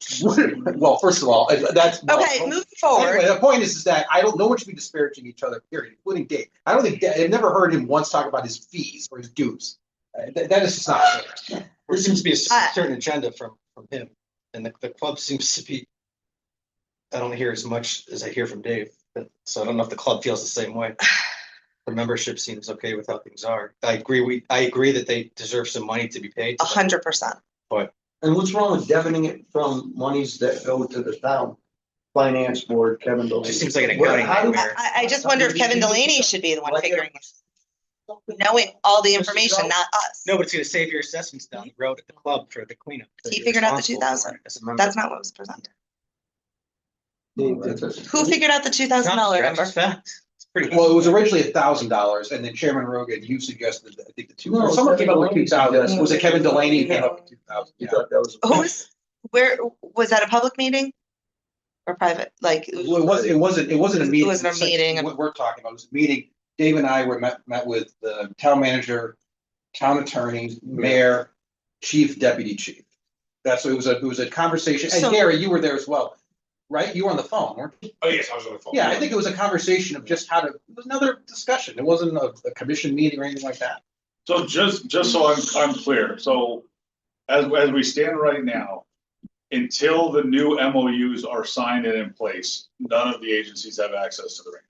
Well, first of all, that's. Okay, moving Anyway, forward. the point is that no one should be disparaging each other, period, including Dave. I don't think, I've never heard him once talk about his fees or his dues. That is just not fair. There seems to be a certain agenda from him, and the club seems to be, I don't hear as much as I hear from Dave, so I don't know if the club feels the same way. The membership seems okay with how things are. I agree that they deserve some money to be paid. 100%. But And what's wrong with debiting it from monies that go to the town finance board, Kevin? it just seems like an Well, accounting how do- nightmare. I just wonder if Kevin Delaney should be the one figuring this, knowing all the information, not us. No, but it's gonna save your assessments down the road at the club for the cleanup. He figured out the 2,000. That's not what was presented. Who figured out the $2,000 number? Fact. It's pretty. Well, it was originally $1,000, and then Chairman Rogan, you suggested, I think No, someone came up with Kevin Delaney 2,000. Was it Kevin Delaney who came up with 2,000? You Yeah. thought that was. Where, was that a public meeting? Or private, like? Well, it wasn't a meeting. It wasn't a meeting. What we're talking about was a meeting. Dave and I met with the town manager, town attorney, mayor, chief, deputy chief. That's what it was a conversation. And So- Gary, you were there as well, right? You were on the phone, weren't you? Oh, yes, I was on the phone. Yeah, I think it was a conversation of just it was another discussion. It wasn't a commission meeting or anything like that. So just so I'm clear, so as we stand right now, until the new MOUs are signed and in place, none of the agencies have access to the range.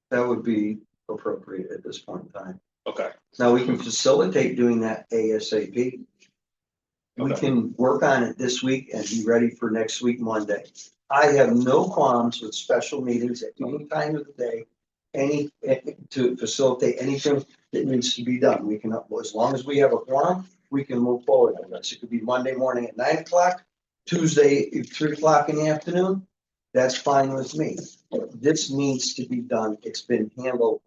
That would be appropriate at this point in time. Okay, Now, we can facilitate doing that ASAP. We Okay. can work on it this week and be ready for next week, Monday. I have no qualms with special meetings at any time of the day, to facilitate anything that needs to be done. We can, as long as we have a quorum, we can move forward on this. It could be Monday morning at 9 o'clock, Tuesday at 3 o'clock in the afternoon. That's fine with me. This needs to be done. It's been handled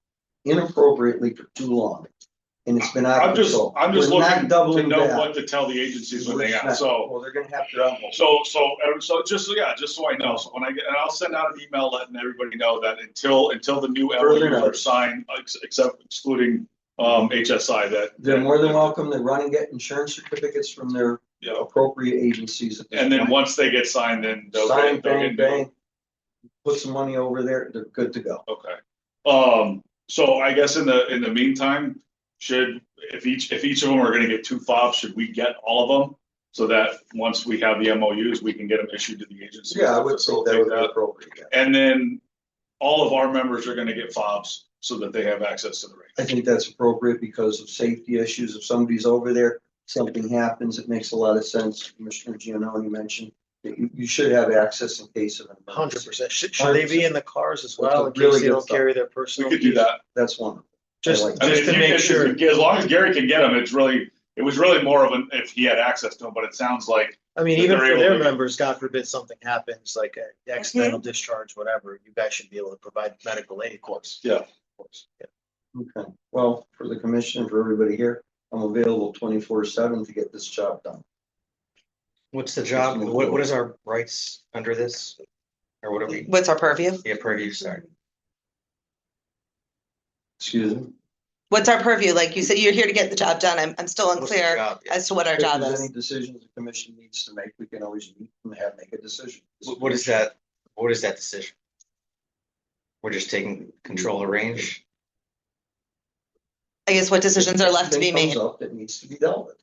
inappropriately for too long. And it's been out of I'm just control. looking to doubling know down. what to tell the agencies when they We're ask, not- so. Well, they're gonna have to. So just so I know, so when I get, and I'll send out an email letting everybody know that until the new Further MOUs are notice. signed, except excluding, HSI, that. They're more than welcome to run and get insurance certificates from their Yeah, appropriate agencies. at this and then point. once they get signed, then they'll Sign, they'll bang, bang. Put some money over there, they're good to go. Okay, so I guess in the meantime, if each of them are gonna get 2 fobs, should we get all of them? So that once we have the MOUs, we can get them issued to the agency. Yeah, I would say that would be appropriate. Yeah. And then all of our members are gonna get fobs so that they have access to the range. I think that's appropriate because of safety issues. If somebody's over there, something happens, it makes a lot of sense. Commissioner Giannone mentioned that you should have access in case of an emergency. 100%. Should they be in the cars as well in That's really case they good don't stuff. carry their We personal? could do that. That's one. Just, I like I mean, just to if you- make if- sure. As long as Gary can get them, it was really more of if he had access to them, but it sounds like. I mean, that even they're for able their to- members, God forbid something happens, like an accidental discharge, whatever, you guys should be able to provide medical aid. Of course. Yeah. Of course. Yeah. Okay, well, for the commission, for everybody here, I'm available 24/7 to get this job done. What's the job? What is our rights under this? Or what are we? What's our purview? Yeah, purview, sorry. Excuse me? What's our purview? Like you said, you're here to get the job done. I'm still What's the unclear job? Yeah. as to what our If job there's is. any decisions the commission needs to make, we can always meet and make a decision. What is that? What is that decision? We're just taking control of range? I guess what decisions are left to be Anything made. comes up that needs to be dealt with.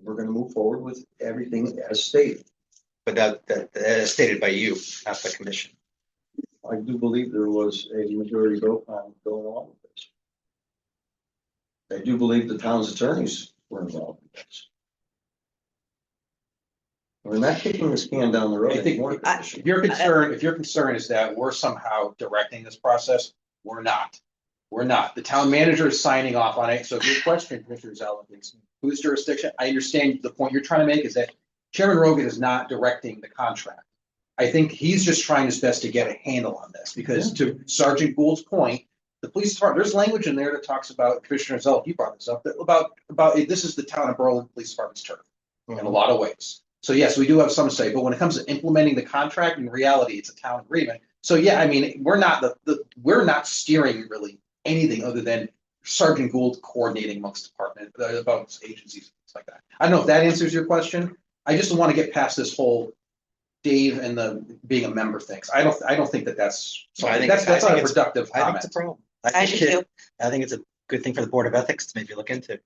We're gonna move forward with everything as stated. But that is stated by you, not the commission. I do believe there was a majority vote on going along with this. I do believe the town's attorneys were involved in this. We're not kicking this can down the road I think anymore. if Commissioner. your concern is that we're somehow directing this process, we're not. We're not. The town manager is signing off on it. So if your question, Commissioner Zeller, is whose jurisdiction? I understand the point you're trying to make is that Chairman Rogan is not directing the contract. I think he's just trying his best to get a handle on this because to Sergeant Gould's point, the police department, there's language in there that talks about, Commissioner Zeller, you brought this up, that about this is the town of Berlin Police Department's turf in a lot of ways. So yes, we do have some say, but when it comes to implementing the contract, in reality, it's a town agreement. So yeah, I mean, we're not we're not steering really anything other than Sergeant Gould coordinating amongst about agencies, things like that. I don't know if that answers your question. I just want to get past this whole Dave and the being a member things. I don't think that's So I think that's not a it's- productive I think comment. it's a problem. I do too. I think it's a good thing for the Board of Ethics to maybe look into.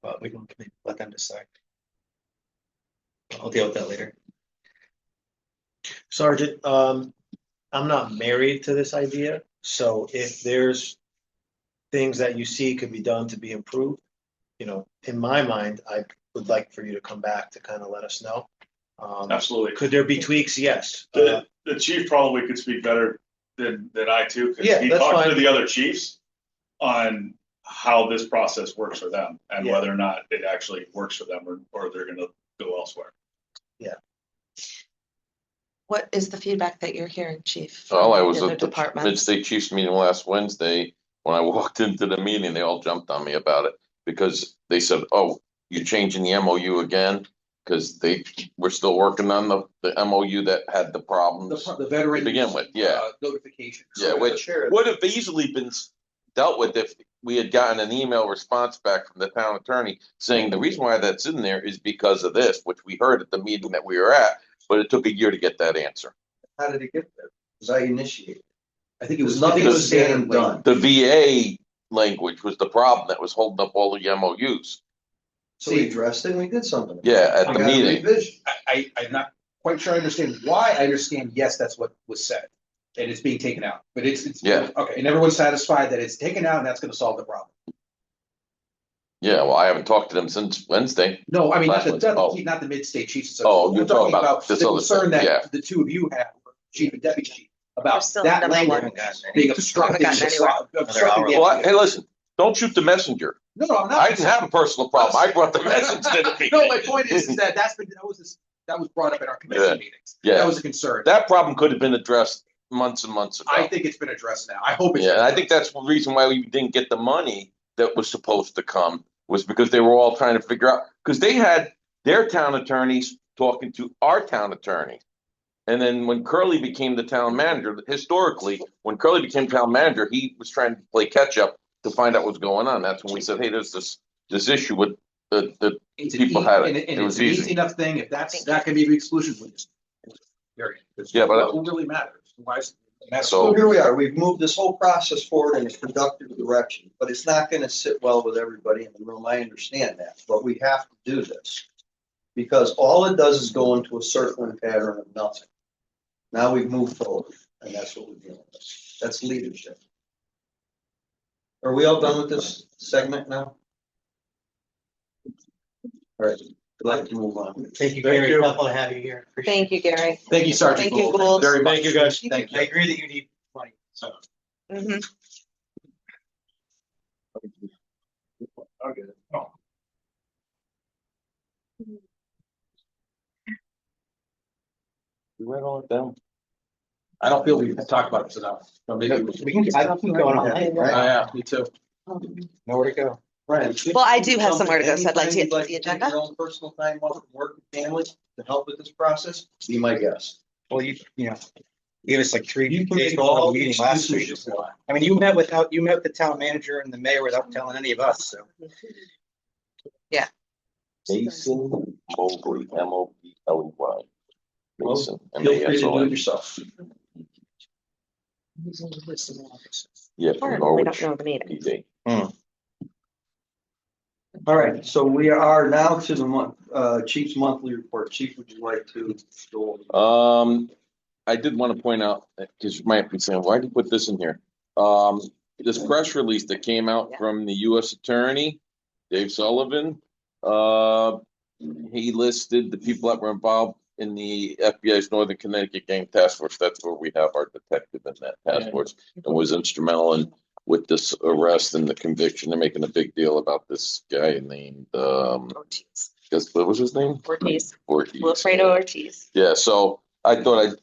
But we can maybe let them decide. I'll deal with that later. Sergeant, I'm not married to this idea, so if there's things that you see could be done to be improved, in my mind, I would like for you to come back to kind of let us know. Absolutely. Could there be tweaks? Yes. The chief probably could speak better than I too, because Yeah, he that's talked to fine. the other chiefs on how this process works for them and Yeah. whether or not it actually works for them or they're gonna go elsewhere. What is the feedback that you're hearing, chief? Well, I from was the other at the departments? Mid-State Chiefs meeting last Wednesday. When I walked into the meeting, they all jumped on me about it because they said, "Oh, you're changing the MOU again?" Because we're still working on the MOU that had the problems. The veteran To begin with, yeah. Notification. Yeah, which would have easily been dealt with if we had gotten an email response back from the town attorney saying the reason why that's in there is because of this, which we heard at the meeting that we were at, but it took a year to get that answer. How did it get there? Because I initiated. I think it was. There's nothing I think it was being standard done. The VA language was the problem that was holding up all the MOUs. So we addressed it and we did something. Yeah, at We the got a meeting. revision. I'm not quite sure I understand why. I understand, yes, that's what was said. And it's being taken out, but it's. Yeah. Okay, and everyone's satisfied that it's taken out and that's gonna solve the problem. Yeah, well, I haven't talked to them since Wednesday. No, I mean, not Last the, one. Oh. not the mid-state chiefs. Oh, Association. you're I'm talking about this the other concern thing, yeah. that the two of you have, chief and deputy chief, We're about still that number one. language being obstructing. Haven't gotten anywhere. obstructing the- Well, hey, listen, don't shoot the messenger. No, I'm not. I didn't have a personal problem. I brought the message to the meeting. No, my point is that that was brought up in our Yeah. commission meetings. Yeah. That was a concern. That problem could have been addressed months and months ago. I think it's been addressed now. I hope it's. Yeah, and I think that's the reason why we didn't get the money that was supposed to come, was because they were all trying to figure out, because they had their town attorneys talking to our town attorney. And then when Curley became the town manager, historically, when Curley became town manager, he was trying to play catch up to find out what's going on. That's when we said, hey, there's this issue with the It's people an had and it. It it's was an easy easy. enough thing. If that can be the exclusion, we just. Period. Yeah, but- Who really matters? Why is? That's So- So here we are, we've moved this whole process forward in a productive direction, but it's not gonna sit well with everybody in the room, I understand that, but we have to do this. Because all it does is go into a circling pattern of nothing. Now we've moved forward, and that's what we're doing, that's leadership. Are we all done with this segment now? All right, I'd like to move on. Thank you, Gary. Helpful to have you here. Appreciate Thank you, Gary. Thank you, Sergeant. Thank you, Gould, Gould. Very much. Thank you, guys. Thank it. I you. agree that you need money, so. Mhm. You read all it down? I don't feel we've talked about this enough. We can, I don't think going on. Yeah, me too. Nowhere to go. Right. Well, I do have somewhere to go, so I'd like to Anytime get you'd to the take agenda. Your own personal time off from work and family to help with this process, be my guest. Well, you gave us like 3 You can days make before all the the meeting last excuses week. you want. I mean, you met with the town manager and the mayor without telling any of us, so. Mason Mobley, Mobley. Mason. Feel free to do it MASON. yourself. Yeah. Or from we Norwich, don't know the meeting. PD. All right, so we are now to the Chief's monthly report. Chief, would you like to go over? I did want to point out, because you might be saying, why did you put this in here? This press release that came out from the US Attorney, Dave Sullivan. He listed the people that were involved in the FBI's Northern Connecticut Gang Task Force. That's where we have our detective in that task force, and was instrumental in with this arrest and the conviction. They're making a big deal about this guy named Ortiz. what was his name? Ortiz. Ortiz. Wilfredo Ortiz. Yeah, so I thought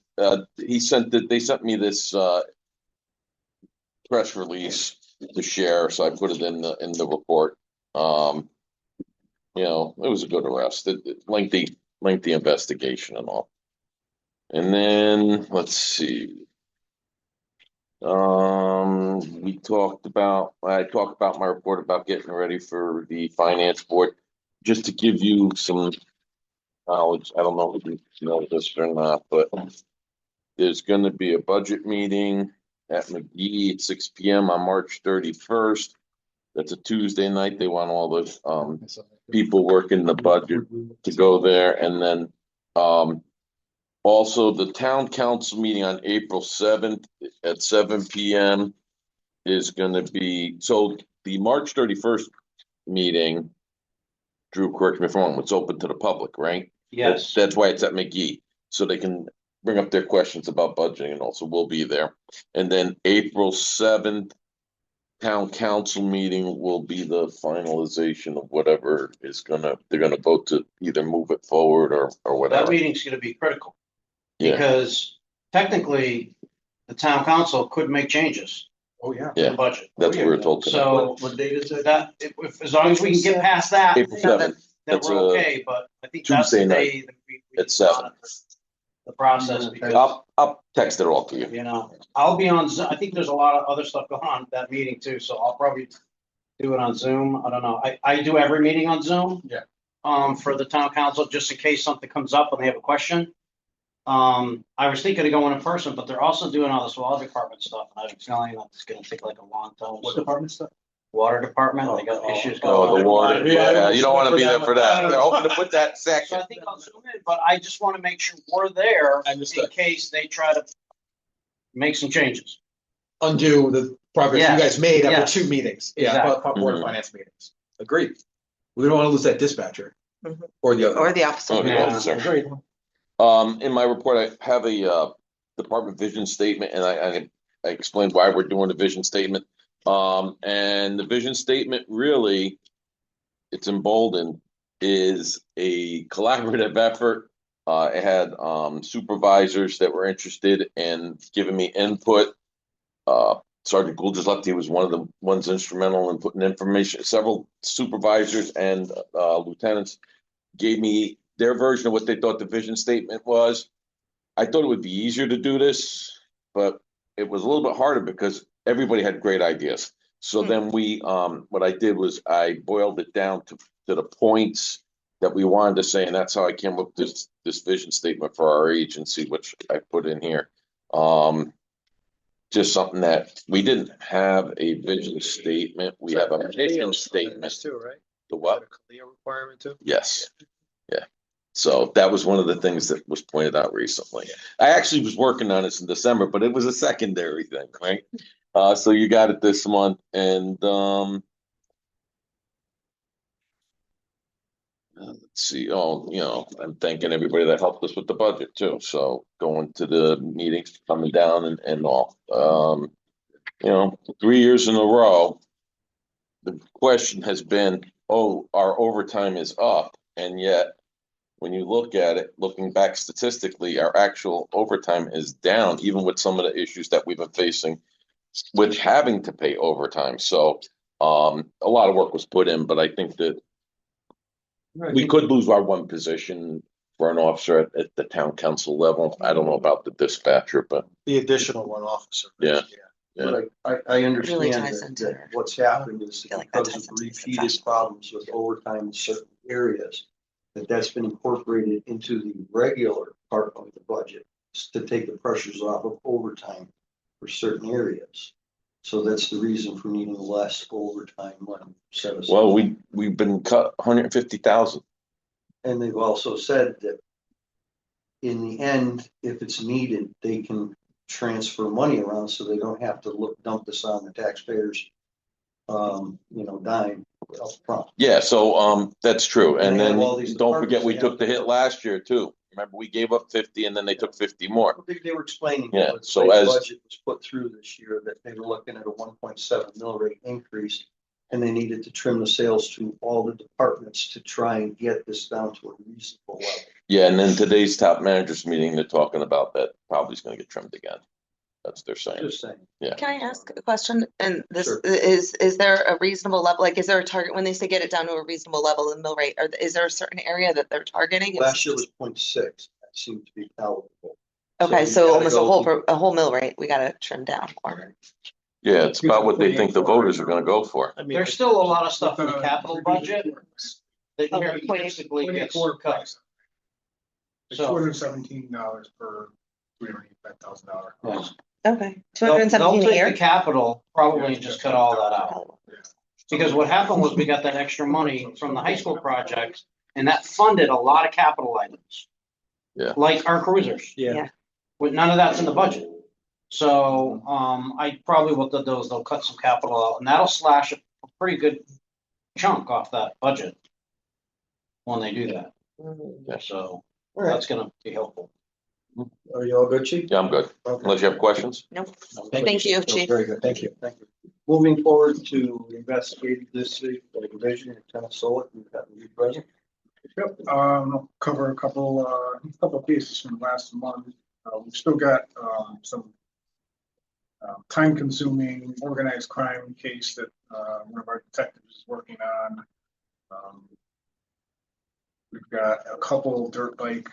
they sent me this press release to share, so I put it in the report. You know, it was a good arrest, lengthy investigation and all. And then, let's see. I talked about my report about getting ready for the finance board. Just to give you some knowledge, I don't know if you know this or not, but there's gonna be a budget meeting at McGee at 6 PM on March 31st. That's a Tuesday night. They want all the people working the budget to go there. And then also the town council meeting on April 7th at 7 PM is gonna be, so the March 31st meeting, Drew, correct me if I'm wrong, it's open to the public, right? Yes. That's why it's at McGee, so they can bring up their questions about budgeting, and also we'll be there. And then April 7th, town council meeting will be the finalization of whatever they're gonna vote to either move it forward or That whatever. meeting's gonna be critical, Yeah, because technically, the town council could make changes Oh, yeah. to Yeah. the budget. that's what we were told today. So What date is it? that, as long as we can get past that, April 7th, then that's we're a okay, but I think that's Tuesday the night day that we at 7. monitor the process, because, I'll text it all to you. you know, I'll be on, I think there's a lot of other stuff going on at that meeting too, so I'll probably do it on Zoom. I don't know. I do every meeting on Zoom. Yeah. For the town council, just in case something comes up and they have a question. I was thinking of going in person, but they're also doing all this water department stuff, and I have a feeling that's gonna take like a long time. What department stuff? Water department, they got issues Oh, going the on. water, yeah, you don't want to be there for that. They're hoping to put that So second. I think I'll zoom in, but I just want to make sure we're there in Understood. case they try to make some changes. Undo the progress Yeah. you guys made after Yeah. 2 meetings. Yeah, Exactly. Board of Mhm. Finance meetings. Agreed. We don't want to lose that dispatcher Mhm. or the other. Or the officer. Oh, the Yeah. officer. Agreed. In my report, I have a department vision statement, and I explained why we're doing the vision statement. And the vision statement really, it's emboldened, is a collaborative effort. It had supervisors that were interested in giving me input. Sergeant Gould just left. He was one of the ones instrumental in putting information. Several supervisors and lieutenants gave me their version of what they thought the vision statement was. I thought it would be easier to do this, but it was a little bit harder because everybody had great ideas. So then what I did was I boiled it down to the points that we wanted to say, and that's how I came up with this vision statement for our agency, which I put in here. Just something that we didn't have a vision statement. We have a mission statement. Too, right? The what? A CLIA requirement too? Yes. Yeah. So that was one of the things that was pointed out recently. I actually was working on this in December, but it was a secondary thing, right? So you got it this month, and let's see. Oh, I'm thanking everybody that helped us with the budget too. So going to the meetings, coming down, and all. 3 years in a row, the question has been, oh, our overtime is up, and yet when you look at it, looking back statistically, our actual overtime is down, even with some of the issues that we've been facing with having to pay overtime. So a lot of work was put in, but I think that we could lose our one position for an officer at the town council level. I don't know about the dispatcher, but The additional one officer. Yeah. But I understand Really ties that into that what's happened is feel like that because ties of into the repeated success. problems with overtime in certain areas, that's been incorporated into the regular part of the budget to take the pressures off of overtime for certain areas. So that's the reason for needing less overtime money set aside. well, we've been cut 150,000. And they've also said that in the end, if it's needed, they can transfer money around so they don't have to dump this on the taxpayers, dime up front. Yeah, so that's true. And And they have then all these don't forget, we departments, took the hit last year too. Remember, we gave up 50 and then they took 50 more. They were explaining. Yeah, that the so way as- the budget was put through this year, that they were looking at a 1.7 mill rate increase. And they needed to trim the sales to all the departments to try and get this down to a reasonable level. Yeah, and then today's top managers meeting, they're talking about that probably is gonna get trimmed again. That's what they're saying. Just saying. Can I ask a question? And this Sure. is there a reasonable level? Like, is there a target when they say get it down to a reasonable level in mill rate? Or is there a certain area that they're targeting? Last year was 0.6. That seemed to be palatable. Okay, you so gotta almost go- a whole mill rate, we gotta trim down. Or Yeah, it's about what they think the voters are gonna go for. I mean, There's still a lot of stuff in the capital budget that Oh, realistically gets cut. It's So- $217 per $385,000. Okay, two They'll hundred and they'll seventeen a take year? the capital probably and just cut all that out. Because what happened was we got that extra money from the high school project and that funded a lot of capital items. Yeah. Like our cruisers. Yeah. With none of that's in the budget. So, I probably what they'll do is they'll cut some capital out and that'll slash a pretty good chunk off that budget. When they do that, so All right. that's gonna be helpful. Are you all good, chief? Yeah, I'm good. Okay. Unless you have questions? Nope. Thank you, chief. Very good. Thank you. Thank you. Moving forward to investigate this division in Lieutenant Solik, we've got the new president. Yep, cover a couple cases from last month. We've still got, some time consuming organized crime case that, one of our detectives is working on. We've got a couple dirt bike,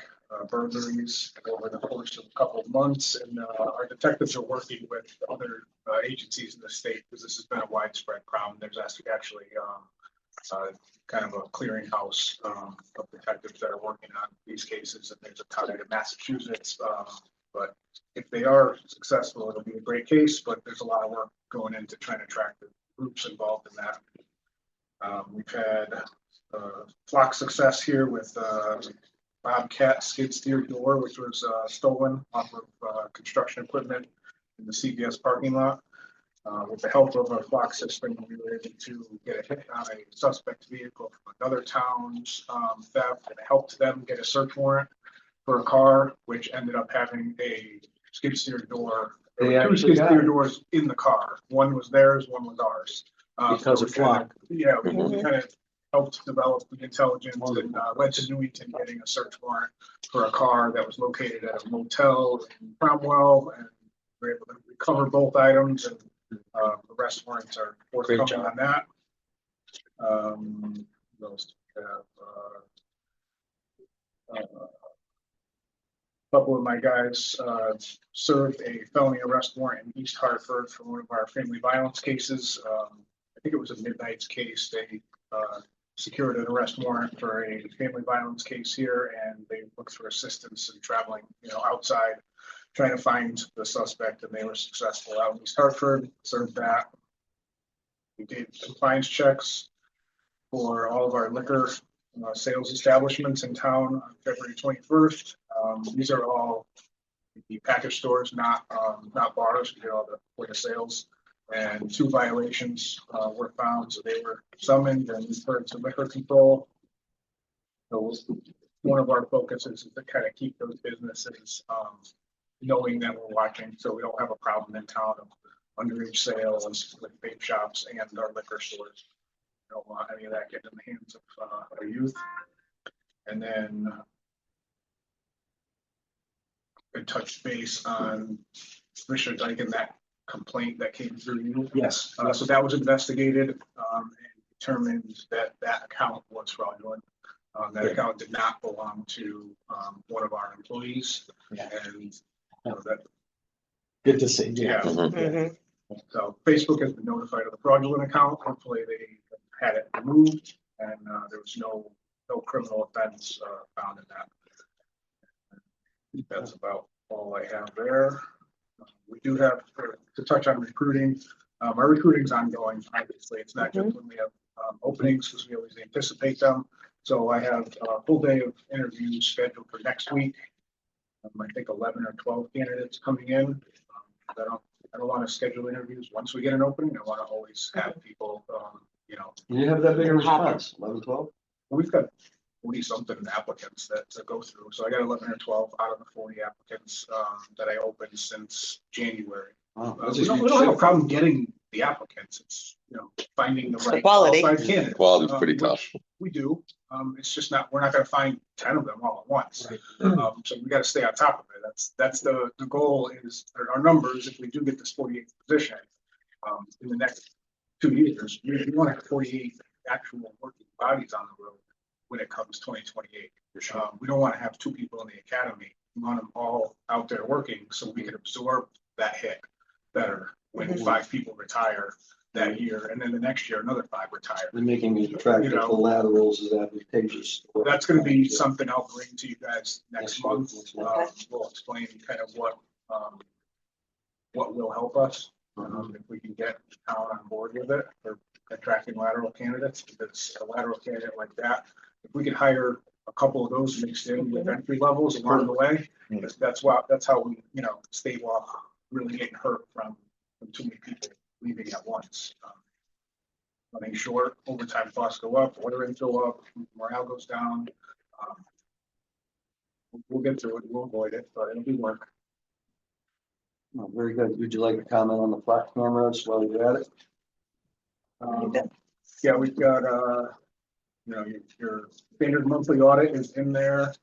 burglaries over the course of a couple of months, and, our detectives are working with other, agencies in the state, because this has been a widespread problem. There's actually, kind of a clearinghouse of detectives that are working on these cases, and there's a ton in Massachusetts. But if they are successful, it'll be a great case, but there's a lot of work going into trying to track the groups involved in that. We've had flock success here with Bobcat skid steer door, which was stolen off of construction equipment in the CVS parking lot. With the help of our flock system, we were able to get a hit on a suspect vehicle from another town's theft, and it helped them get a search warrant for a car, which ended up having a skid steer door. There were two skid steer doors in the car. One was theirs, one was ours. Because of flock. Yeah, we kind of helped develop the intelligence and led to Newington getting a search warrant for a car that was located at a motel in Cromwell, and we were able to recover both items, and the rest warrants are forthcoming on that. What else do we have? A couple of my guys served a felony arrest warrant in East Hartford for one of our family violence cases. I think it was a Midnight's case. They secured an arrest warrant for a family violence case here, and they looked for assistance in traveling, outside, trying to find the suspect, and they were successful out in East Hartford. Served that. We did compliance checks for all of our liquor sales establishments in town on February 21st. These are all the package stores, not bars. We did all the point of sales, and 2 violations were found, so they were summoned and referred to liquor control. So one of our focuses is to kind of keep those businesses knowing that we're watching, so we don't have a problem in town of underage sales with vape shops and our liquor stores. We don't want any of that getting in the hands of our youth. And then I touched base on Commissioner Dyke and that complaint that came through you. Yes. So that was investigated and determined that that account was fraudulent. That account did not belong to one of our employees. Yeah. And that. Good to see. Yeah. Mhm. So Facebook has been notified of the fraudulent account. Hopefully they had it removed, and there was no criminal offense found in that. That's about all I have there. We do have to touch on recruiting. Our recruiting is ongoing. Obviously, it's not just when we have openings, because we always anticipate them. So I have a full day of interviews scheduled for next week. I think 11 or 12 candidates coming in. I don't want to schedule interviews once we get an opening. I want to always have people, You have that big a response, 11, 12? We've got 40 something applicants that go through. So I got 11 or 12 out of the 40 applicants that I opened since January. We don't have a problem getting the applicants. It's, finding the right quality. qualified candidate. Quality's pretty tough. We do. It's just we're not going to find 10 of them all at once. So we got to stay on top of it. That's the goal is our numbers. If we do get this 48th position in the next 2 years, we want to have 48 actual working bodies on the road when it comes 2028. We don't want to have 2 people in the academy. We want them all out there working so we can absorb that hit better when 5 people retire that year, and then the next year another 5 retire. And making it attractive for laterals is advantageous. That's going to be something I'll bring to you guys next month. We'll explain kind of what will help us if we can get the town on board with it for attracting lateral candidates. Because a lateral candidate like that, if we can hire a couple of those mixed in with entry levels along the way, that's how we stave off really getting hurt from too many people leaving at once. Running short, overtime costs go up, order info go up, morale goes down. We'll get through it. We'll avoid it, but it'll be work. Oh, very good. Would you like to comment on the flat cameras while you're at it? Yeah, we've got your standard monthly audit is in there.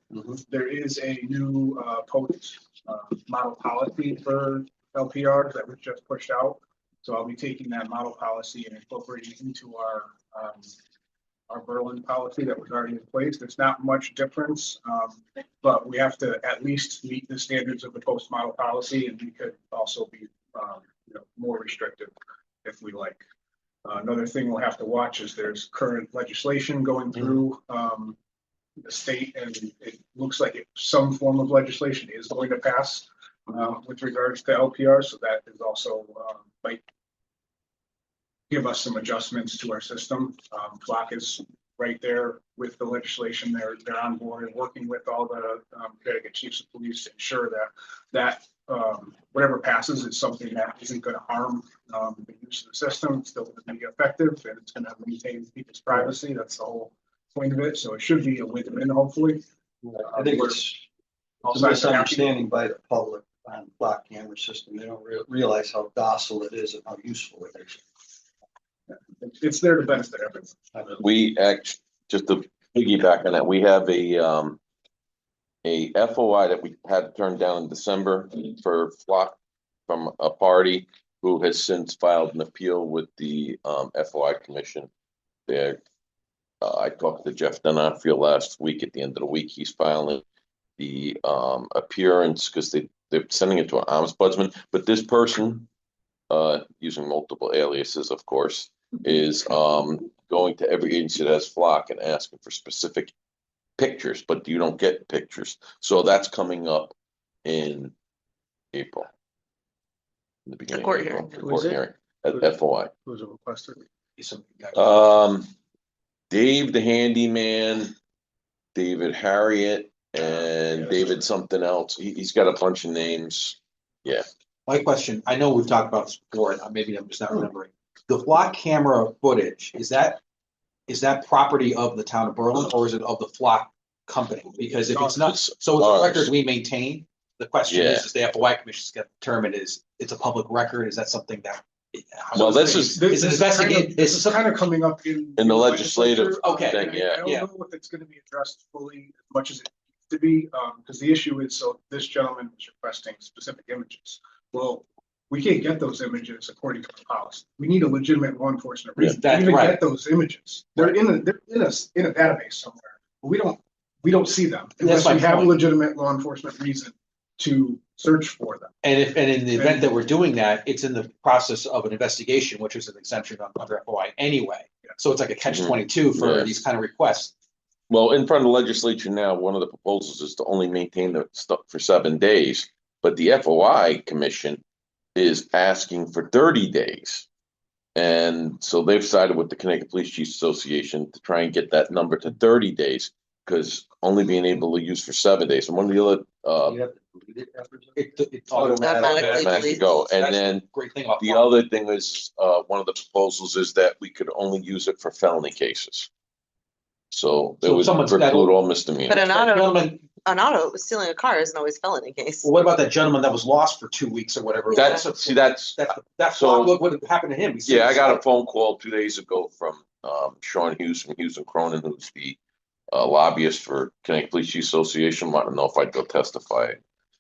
There is a new post model policy for LPR that was just pushed out. So I'll be taking that model policy and incorporating it into our Berlin policy that was already in place. There's not much difference, but we have to at least meet the standards of the post model policy, and we could also be more restrictive if we like. Another thing we'll have to watch is there's current legislation going through, the state, and it looks like some form of legislation is going to pass, with regards to LPR, so that is also, might give us some adjustments to our system. Flock is right there with the legislation. They're on board and working with all the Connecticut chiefs of police to ensure that whatever passes is something that isn't going to harm the use of the system. It's still going to be effective, and it's going to maintain people's privacy. That's the whole point of it. So it should be a win-win, hopefully. I think it's a misunderstanding by the public on block camera system. They don't realize how docile it is and how useful it is. It's there to benefit everyone. We just to piggyback on that, we have a FOI that we had turned down in December for Flock from a party who has since filed an appeal with the FOI commission. There, I talked to Jeff D'Onofrio last week. At the end of the week, he's filing the appearance because they're sending it to an ombudsman. But this person, using multiple aliases, of course, is going to every agency that has Flock and asking for specific pictures, but you don't get pictures. So that's coming up in April. In the beginning court of April. hearing. The court hearing at FOI. Who's a requester? Dave the handyman, David Harriet, and David something else. He's got a bunch of names. Yeah. My question, I know we've talked about this before, and maybe I'm just not remembering. The Flock camera footage, is that property of the town of Berlin, or is it of the Flock company? Because if it's not, so it's a record we maintain. The question is the FOI commission's got to determine is it's a public record? Is that something that? Well, this is kind of coming up in the legislative thing. Okay. thing, I don't know if it's going to be addressed fully as much as it needs to be, because the issue is, so this gentleman was requesting specific images. Well, we can't get those images according to the policy. We need a legitimate law enforcement reason to even get those images. They're in a database somewhere, but we don't see them unless we have a legitimate law enforcement reason to search for them. And in the event that we're doing that, it's in the process of an investigation, which is an exemption under FOI anyway. Yeah. So it's like a catch-22 for these kind of requests. Well, in front of the legislature now, one of the proposals is to only maintain the stuff for 7 days, but the FOI commission is asking for 30 days. And so they've sided with the Connecticut Police Chiefs Association to try and get that number to 30 days, because only being able to use for 7 days. And one of the other It automatically go. And then great thing about the other thing is one of the proposals is that we could only use it for felony cases. So that would preclude all misdemeanors. But an auto stealing a car isn't always a felony case. Well, what about that gentleman that was lost for 2 weeks or whatever? That's so what happened to him. I got a phone call 2 days ago from Sean Hughes from Hughes and Cronin, who's the lobbyist for Connecticut Police Chiefs Association, wanted to know if I'd go testify.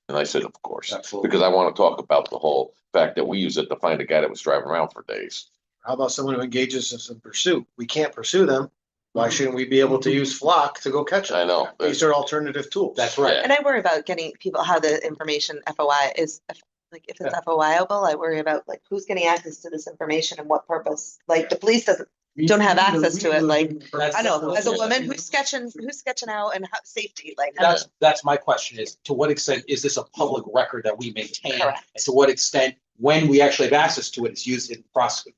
And I said, of course, absolutely, because I want to talk about the whole fact that we use it to find a guy that was driving around for days. How about someone who engages us in pursuit? We can't pursue them. Why shouldn't we be able to use Flock to go catch them? I know. These are alternative tools. That's right. And I worry about getting people how the information FOI is, like if it's FOIable, I worry about like who's getting access to this information and what purpose. Like the police don't have access to it. Like I know as a woman who's sketching out and safety. Like that's my question is, to what extent is this a public record that we maintain? Correct. And to what extent, when we actually have access to it, it's used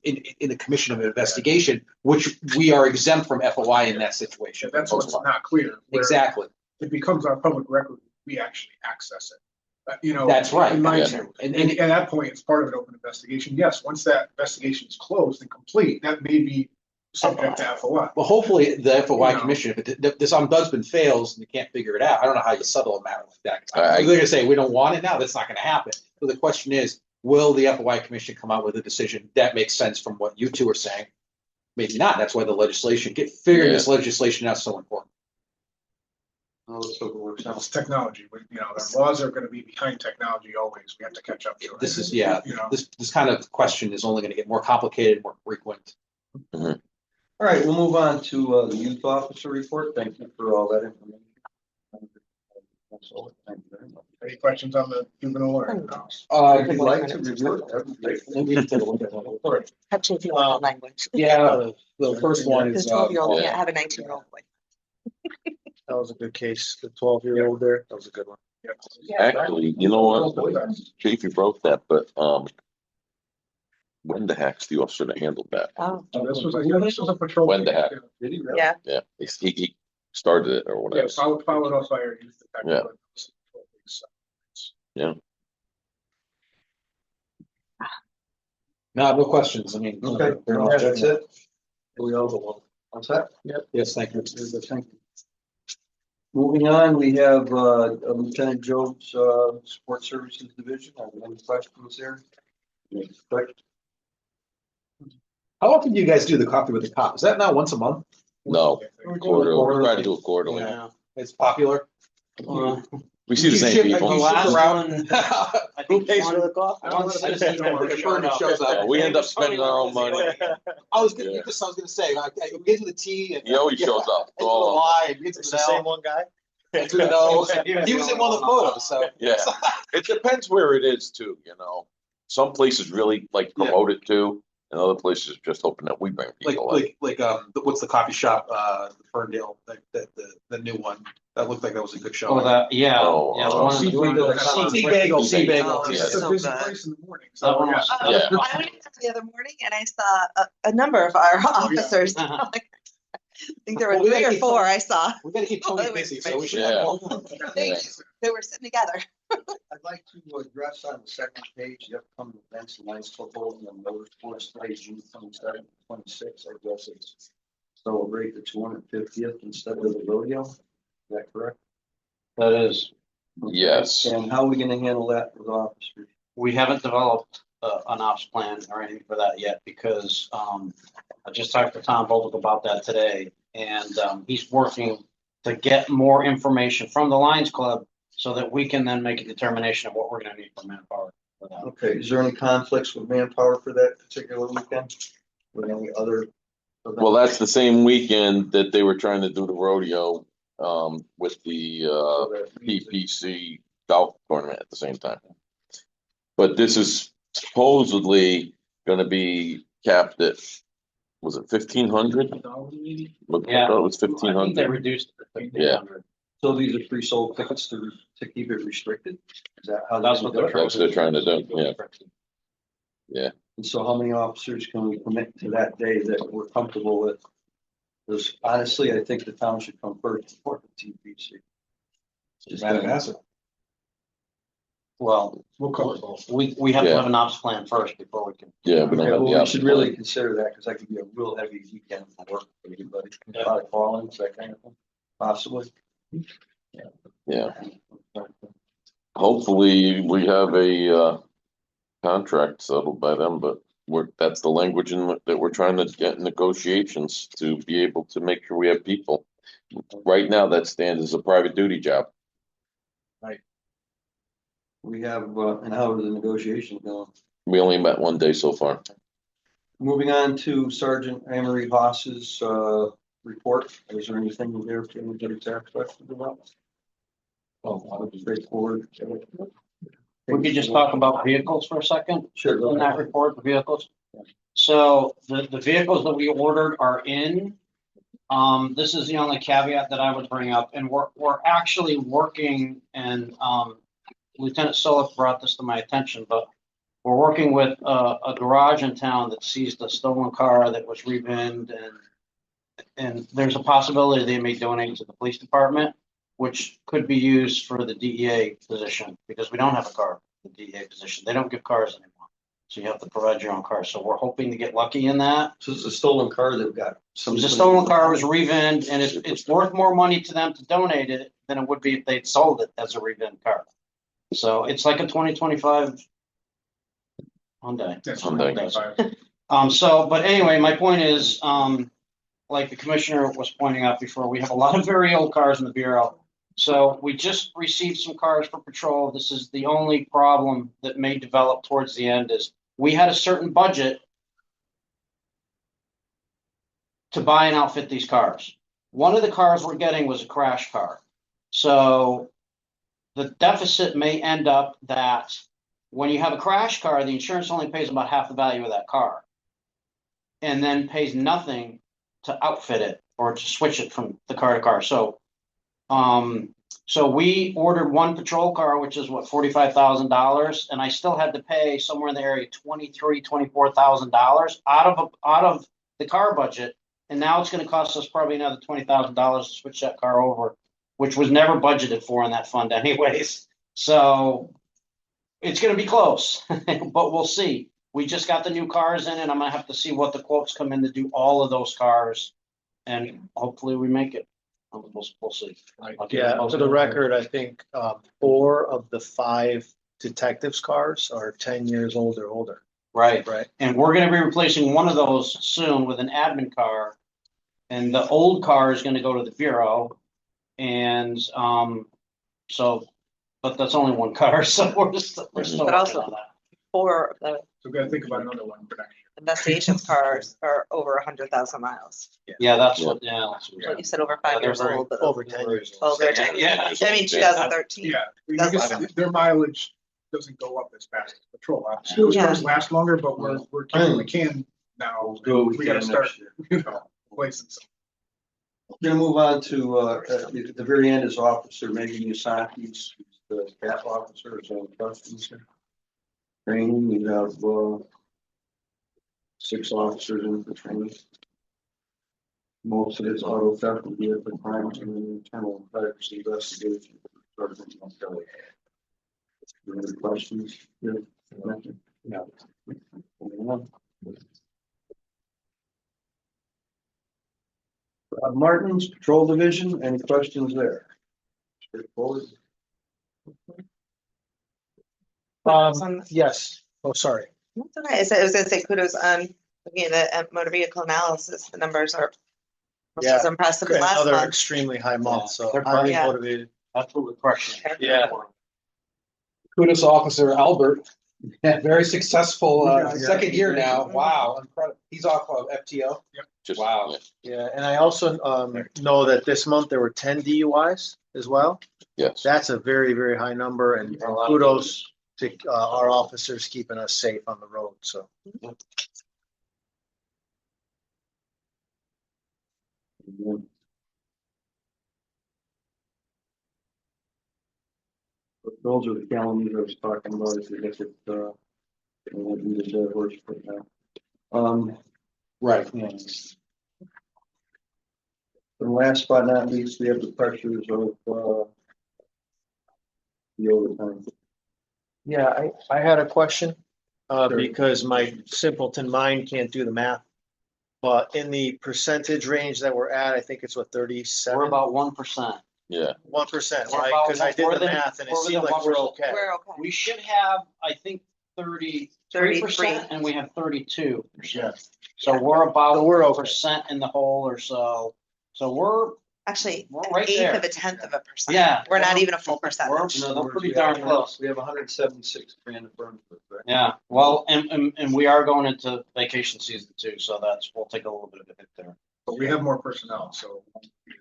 in the commission of an investigation, which we are exempt from FOI in that situation. That's what's not clear. Exactly. It becomes our public record. We actually access it. That's right. And at that point, it's part of an open investigation. Yes, once that investigation is closed and complete, that may be subject to FOI. Well, hopefully the FOI commission, if this ombudsman fails and you can't figure it out, I don't know how you settle a matter like that. They're going to say, we don't want it now. That's not going to happen. So the question is, will the FOI commission come out with a decision that makes sense from what you two are saying? Maybe not. That's why the legislation, figuring this legislation out is so important. It's technology. The laws are going to be behind technology always. We have to catch up to it. This is, this kind of question is only going to get more complicated, more frequent. Mm-hmm. All right, we'll move on to the youth officer report. Thank you for all that information. Thank you very much. Any questions on the juvenile or? no? Uh, If you'd like to review it, that'd be great. maybe we can take a look at it. Touching feeling language. Yeah, the first one The is, 12-year-old yeah. can't have a 19-year-old boy. That was a good case. The 12-year-old there, that was a good one. Actually, you know what? Chafee wrote that, but, Wendahack's the officer that handled that. Oh, This was a patrol. When the heck? Did he really? yeah. Yeah, he started it or Yeah, whatever. followed up by our youth detective. Yeah. no questions. I mean. Okay, very much. that's it. We all go. What's that? Yes, thank you. Thank you. Moving on, we have Lieutenant Job's Support Services Division. Are there any questions there? How often do you guys do the coffee with the cop? Is that now once a month? No, quarterly, we try to do it quarterly. Yeah. It's popular. We see the same You people. The last one, I Who think pays for the one coffee? citizen or showed up. Shows up. We end up spending our own money. I was gonna, Yeah. I was gonna say, we get to the T and. He always shows up. It's the Y, and gets It's to the the same L. one guy? To the nose. He was in one of the photos, so. Yeah, it depends where it is too, you know. Some places really like promote it too, and other places just hoping that we bring people in. What's the coffee shop, Ferndale, the new one? That looked like that was a good show. Oh, that, yeah, Oh, yeah. the oh, one- Sea the one- Bagel. Sea Bagel, Sea Bagel. Oh, Yeah. It's a so busy good. place in the morning. That one was- Yeah. I went in the other morning and I saw a number of our officers. Uh-huh. I think there were Well, we 3 or gotta keep 4 I saw. We gotta keep Tony busy, so we should. Yeah. They they were sitting together. I'd like to address on the second page, the upcoming events, the Lions football and the motorsports day, June 27th, 26th. I guess it's celebrate the 250th instead of the rodeo. Is that correct? That is, Yes. And how are we gonna handle that with officers? we haven't developed an ops plan or anything for that yet because I just talked to Tom Bolduc about that today. And he's working to get more information from the Lions Club so that we can then make a determination of what we're gonna need for manpower for that. Okay, is there any conflicts with manpower for that particular weekend? With any other? event? Well, that's the same weekend that they were trying to do the rodeo, with the, PPC golf tournament at the same time. But this is supposedly gonna be capped at, was it 1,500? Yeah. I thought it was I think they 1,500. reduced it to Yeah. 1,500. So these are pre-sold tickets to keep it restricted? Is that how? That's they're what gonna they're do it? That's what they're trying to do, yeah. And so how many officers can we commit to that day that we're comfortable with? Because honestly, I think the town should come first before the TPC. Well, We'll cover both. we have to Yeah. have an ops plan first before we can. Yeah, we don't Okay, have the well, we option. should really consider that because that could be a real heavy weekend for work for everybody. A lot of call-ins, that kind of thing, possibly. Yeah, hopefully we have a, contract settled by them, but that's the language that we're trying to get in negotiations to be able to make sure we have people. Right now, that stands as a private duty job. We have, and how are the negotiations going? We only met one day so far. Moving on to Sergeant Amory Haas's, report. Is there anything there for anybody to ask questions about? Oh, straightforward. We could just talk about vehicles for a second. Sure. In that report, the vehicles. So the vehicles that we ordered are in. This is the only caveat that I would bring up, and we're actually working, and Lieutenant Solich brought this to my attention, but we're working with a garage in town that seized a stolen car that was rebinned, and there's a possibility they may donate to the police department, which could be used for the DEA position, because we don't have a car for the DEA position. They don't give cars anymore. So you have to provide your own car. So we're hoping to get lucky in that. So it's a stolen car they've got. So the stolen car was rebinned, and it's worth more money to them to donate it than it would be if they'd sold it as a rebinned car. So it's like a 2025 Hyundai. That's Hyundai. But anyway, my point is, like the commissioner was pointing out before, we have a lot of very old cars in the Bureau. So we just received some cars for patrol. This is the only problem that may develop towards the end is we had a certain budget to buy and outfit these cars. One of the cars we're getting was a crash car. So the deficit may end up that when you have a crash car, the insurance only pays about half the value of that car. And then pays nothing to outfit it or to switch it from the car to car. So, so we ordered one patrol car, which is what, $45,000, and I still had to pay somewhere in the area $24,000 out of the car budget. And now it's going to cost us probably another $20,000 to switch that car over, which was never budgeted for in that fund anyways. So it's going to be close, but we'll see. We just got the new cars in, and I'm gonna have to see what the quotes come in to do all of those cars, and hopefully we make it. We'll see. Yeah, for the record, I think 4 of the 5 detectives' cars are 10 years old or older. Right. Right. And we're gonna be replacing one of those soon with an admin car, and the old car is gonna go to the bureau, and so, but that's only one car, so we're still But working also- on that. 4 of the So we gotta think about another one for next year. investigation cars are over 100,000 miles. Yeah, that's what. Yeah. That's Well, you said over 5 Yeah, they're years very old, but Over 10 years old. oh, they're 10. Yeah. I mean, 2013. Yeah, That's because their mileage doesn't go up as fast as patrol. Obviously, those Yeah. cars last longer, but we're kicking the can now. We gotta start, replacing some. We're gonna move on to, at the very end is Officer Megan Yasaki's, the staff officer, is on questions. Training, we have, 6 officers in for training. Most of it's auto theft and vehicle crimes and internal privacy investigation. Any questions? No. Martin's Patrol Division, any questions there? Straightforward. Yes. Oh, sorry. That's okay. So I was gonna say kudos on looking at the motor vehicle analysis. The numbers are just as impressive as last Another month. extremely high month, so They're highly Yeah. motivated. That's what we're crushing. Yeah. Kudos to Officer Albert. Very successful, second year now. Mhm. Wow, incredible. He's off of FTO. Just, Wow. Yeah, and I also know that this month there were 10 DUIs as well. yes. That's a very, very high number, and A lot of kudos to our officers keeping us safe on the road, so. Those are the calendars I was talking about, if you look at, what we did there, horse right now. Right. And last but not least, we have the pressures of, the overtime. Yeah, I had a question, Sure. because my simpleton mind can't do the math. But in the percentage range that we're at, I think it's what, We're 37? about 1%. Yeah, 1%, We're right? about Because I did more the than- math and it more seemed than like we're 1%. okay. We're okay. We should have, I think, 33%, and we have 32%. So we're about So we're okay. 1% in the hole or so. So we're Actually, We're an right eighth there. of a tenth of a percent. Yeah. We're not even a full we're, percentage. In other we're words, pretty we darn have- close. We have 176 grand in Brunswick, right? Yeah, well, and we are going into vacation season too, so we'll take a little bit of a hit there. But we have more personnel, so.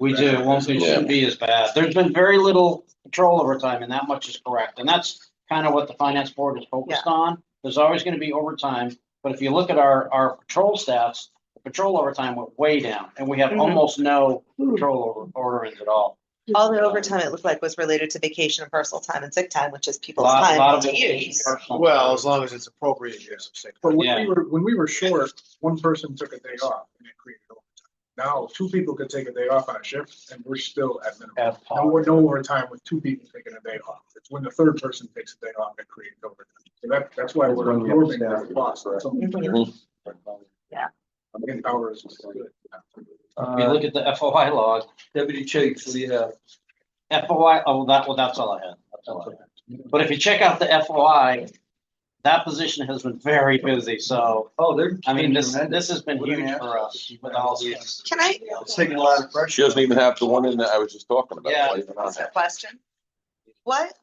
We do, it shouldn't be as bad. There's been very little patrol overtime, and that much is correct. And that's kind of what the finance board is focused on. There's always gonna be overtime, but if you look at our patrol stats, the patrol overtime went way down, and we have Mhm. almost no patrol order-ins at all. All the overtime it looked like was related to vacation and personal time and sick time, which is A people's lot time of to it. use. Well, as long as it's appropriate use of sick. But Yeah. when we were short, one person took a day off and it created overtime. Now, 2 people could take a day off on a shift and we're still at minimum. No overtime with 2 people taking a day off. It's when the third person takes a day off that creates overtime. So that's why we're That's when we have absorbing staff. that loss. Yeah. Manpower is good. If you look at the FOI log, Deputy Chief, what do you have? FOI, that's all I had. That's all I had. But if you check out the FOI, that position has been very busy, so, Oh, they're. I mean, this tremendous. has been What an huge asset for us to keep with that all up. these. Can I It's taking a lot of pressure. she doesn't even have the one in that I was just talking about. Yeah. Not even on ask a that. question? What,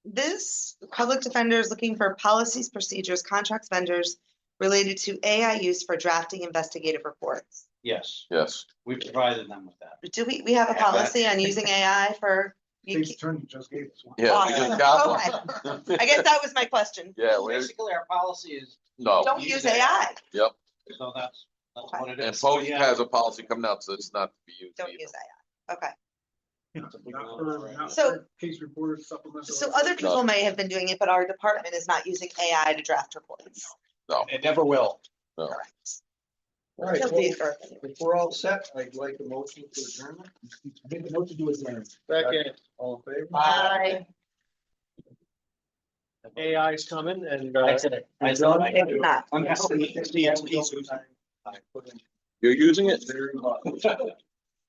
this public defender is looking for policies, procedures, contracts, vendors related to AI use for drafting investigative reports. Yes, Yes, we provided them with that. Do we have a policy on using AI for State's attorney just gave us one. Yeah, we just got one. I guess that was my question. Yeah, we're, Basically, our policy is, no, Don't use AI. yep. so that's what it And is. Post Yeah. has a policy coming out, so it's not to be used Don't either. use AI. Okay. Not So- for case reporters, supplemental. So other people may have been doing it, but our department is not using AI to draft reports. No, It never will. no. All right, It'll well, be for- if we're all set, I'd like a motion to adjourn. Second, all in favor? Bye. AI is coming and. It's not. You're using it? Very much.